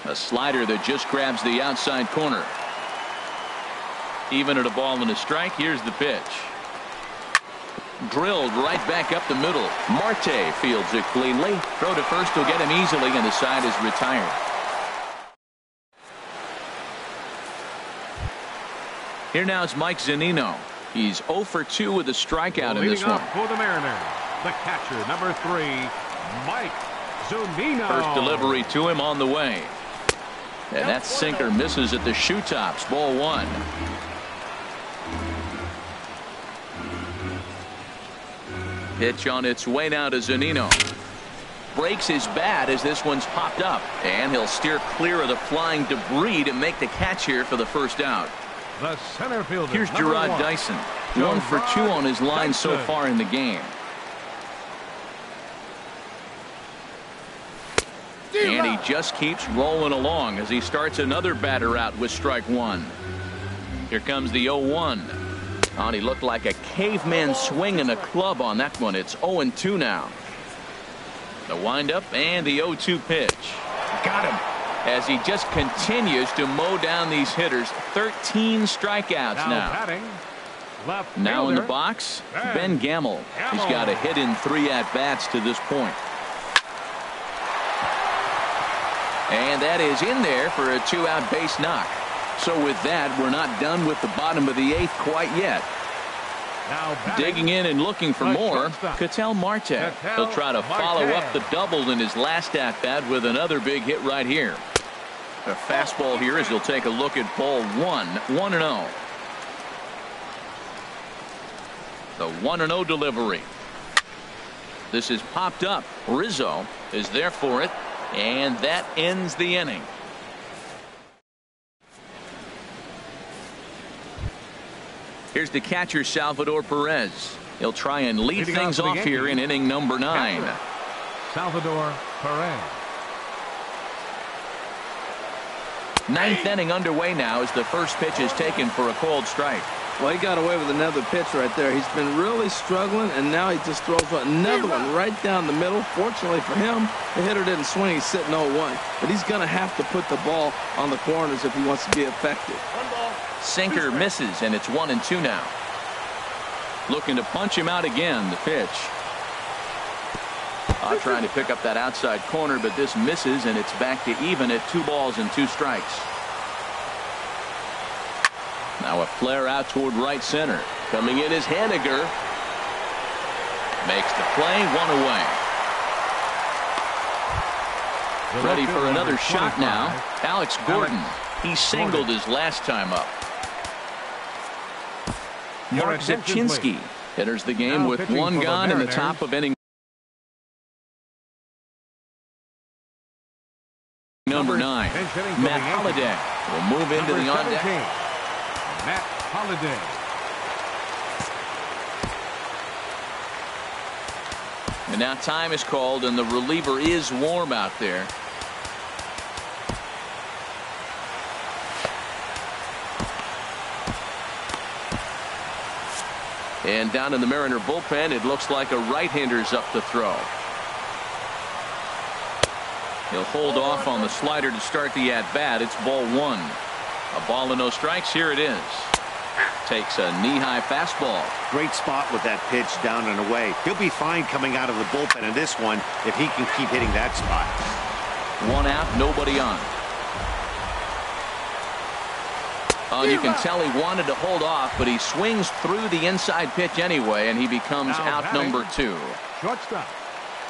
A slider that just grabs the outside corner. Even at a ball and a strike, here's the pitch. Drilled right back up the middle. Marte fields it cleanly. Throw to first will get him easily, and the side is retired. Here now is Mike Zunino. He's 0 for 2 with a strikeout in this one. For the Mariners, the catcher, number 3, Mike Zunino. First delivery to him on the way. And that sinker misses at the shoe tops. Ball 1. Pitch on its way now to Zunino. Breaks his bat as this one's popped up. And he'll steer clear of the flying debris to make the catch here for the first out. The center fielder. Here's Gerard Dyson. 1 for 2 on his line so far in the game. And he just keeps rolling along as he starts another batter out with strike 1. Here comes the 0-1. Oh, he looked like a caveman swinging a club on that one. It's 0-2 now. The windup and the 0-2 pitch. Got him. As he just continues to mow down these hitters. 13 strikeouts now. Now in the box, Ben Gamel. He's got a hit in 3 at-bats to this point. And that is in there for a 2-out base knock. So with that, we're not done with the bottom of the 8th quite yet. Digging in and looking for more, Ketel Marte. He'll try to follow up the double in his last at-bat with another big hit right here. A fastball here as he'll take a look at ball 1. 1-0. The 1-0 delivery. This is popped up. Rizzo is there for it. And that ends the inning. Here's the catcher, Salvador Perez. He'll try and lead things off here in inning number 9. Salvador Perez. 9th inning underway now as the first pitch is taken for a called strike. Well, he got away with another pitch right there. He's been really struggling, and now he just throws another one right down the middle. Fortunately for him, the hitter didn't swing. He's sitting 0-1. But he's going to have to put the ball on the corners if he wants to be effective. Sinker misses, and it's 1-2 now. Looking to punch him out again. The pitch. Trying to pick up that outside corner, but this misses, and it's back to even at 2 balls and 2 strikes. Now a flare out toward right center. Coming in is Haniger. Makes the play. 1 away. Ready for another shot now. Alex Gordon. He singled his last time up. Mark Zipchinski enters the game with 1 gone in the top of inning number 9. Matt Holliday will move into the on deck. Matt Holliday. And now time is called, and the reliever is warm out there. And down in the Mariner bullpen, it looks like a right-hander's up to throw. He'll hold off on the slider to start the at-bat. It's ball 1. A ball and no strikes. Here it is. Takes a knee-high fastball. Great spot with that pitch down and away. He'll be fine coming out of the bullpen in this one if he can keep hitting that spot. 1 out, nobody on. Oh, you can tell he wanted to hold off, but he swings through the inside pitch anyway, and he becomes out number 2. Shortstop.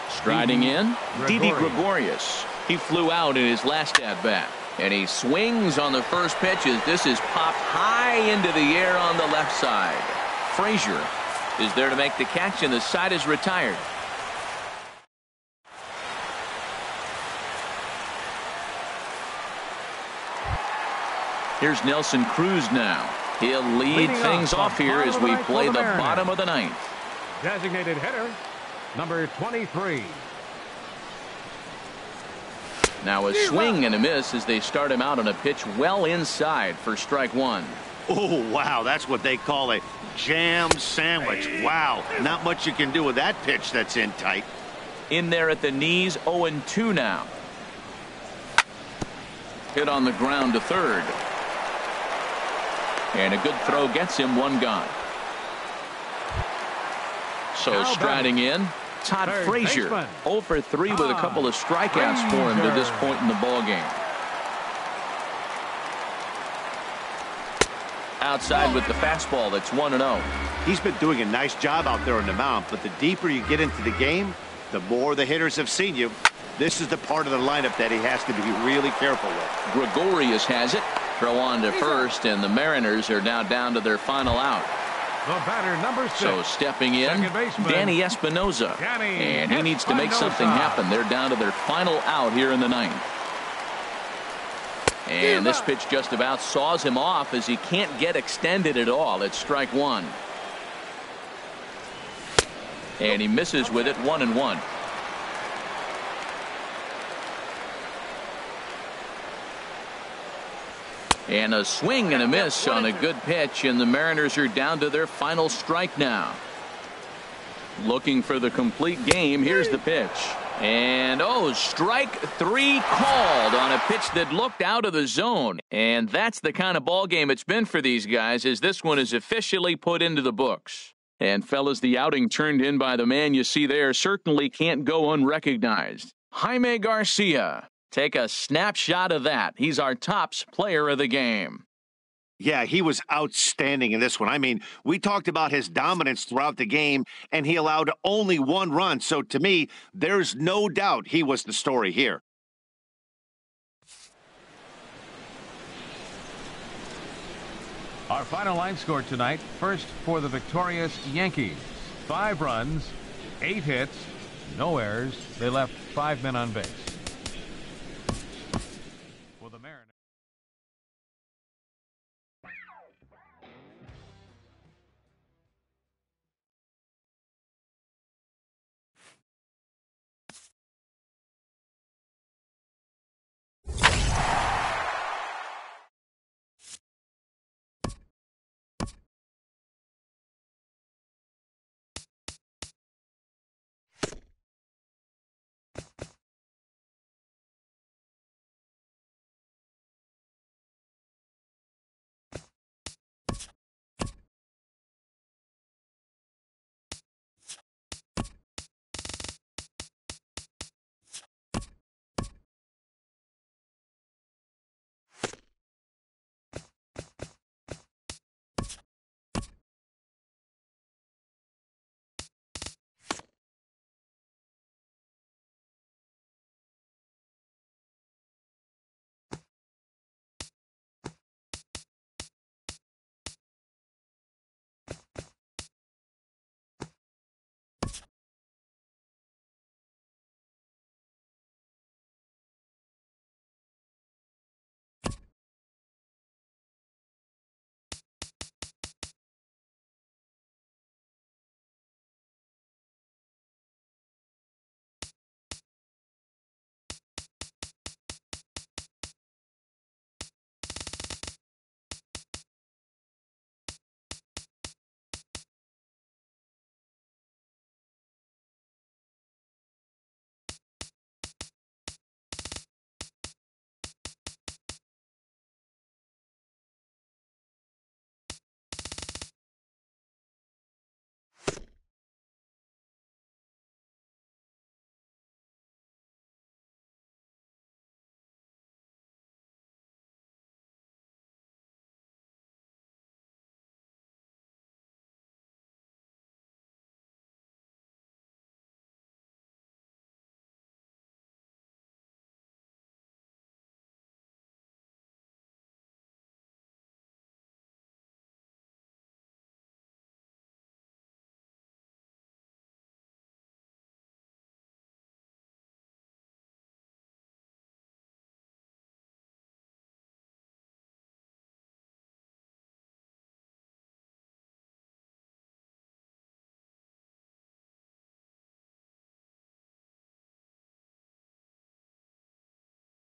Striding in, Didi Gregorius. He flew out in his last at-bat. And he swings on the first pitch as this is popped high into the air on the left side. Frazier is there to make the catch, and the side is retired. Here's Nelson Cruz now. He'll lead things off here as we play the bottom of the 9th. Designated hitter, number 23, Now a swing and a miss as they start him out on a pitch well inside for strike one. Oh, wow, that's what they call a jam sandwich. Wow, not much you can do with that pitch that's in tight. In there at the knees, 0-2 now. Hit on the ground to third. And a good throw gets him one gone. So striding in, Todd Frazier, 0 for 3 with a couple of strikeouts for him to this point in the ballgame. Outside with the fastball, that's 1-0. He's been doing a nice job out there on the mound, but the deeper you get into the game, the more the hitters have seen you. This is the part of the lineup that he has to be really careful with. Gregorius has it. Throw on to first, and the Mariners are now down to their final out. The batter, number 6. So stepping in, Danny Espinosa. And he needs to make something happen. They're down to their final out here in the ninth. And this pitch just about saws him off as he can't get extended at all. It's strike one. And he misses with it, 1-1. And a swing and a miss on a good pitch, and the Mariners are down to their final strike now. Looking for the complete game. Here's the pitch. And strike 3 called on a pitch that looked out of the zone. And that's the kind of ball game it's been for these guys, as this one is officially put into the books. And fellas, the outing turned in by the man you see there certainly can't go unrecognized. Jaime Garcia. Take a snapshot of that. He's our tops player of the game. Yeah, he was outstanding in this one. I mean, we talked about his dominance throughout the game, and he allowed only 1 run. So to me, there's no doubt he was the story here. Our final line score tonight. First for the victorious Yankees. 5 runs, 8 hits, no errors. They left 5 men on base. For the Mariners.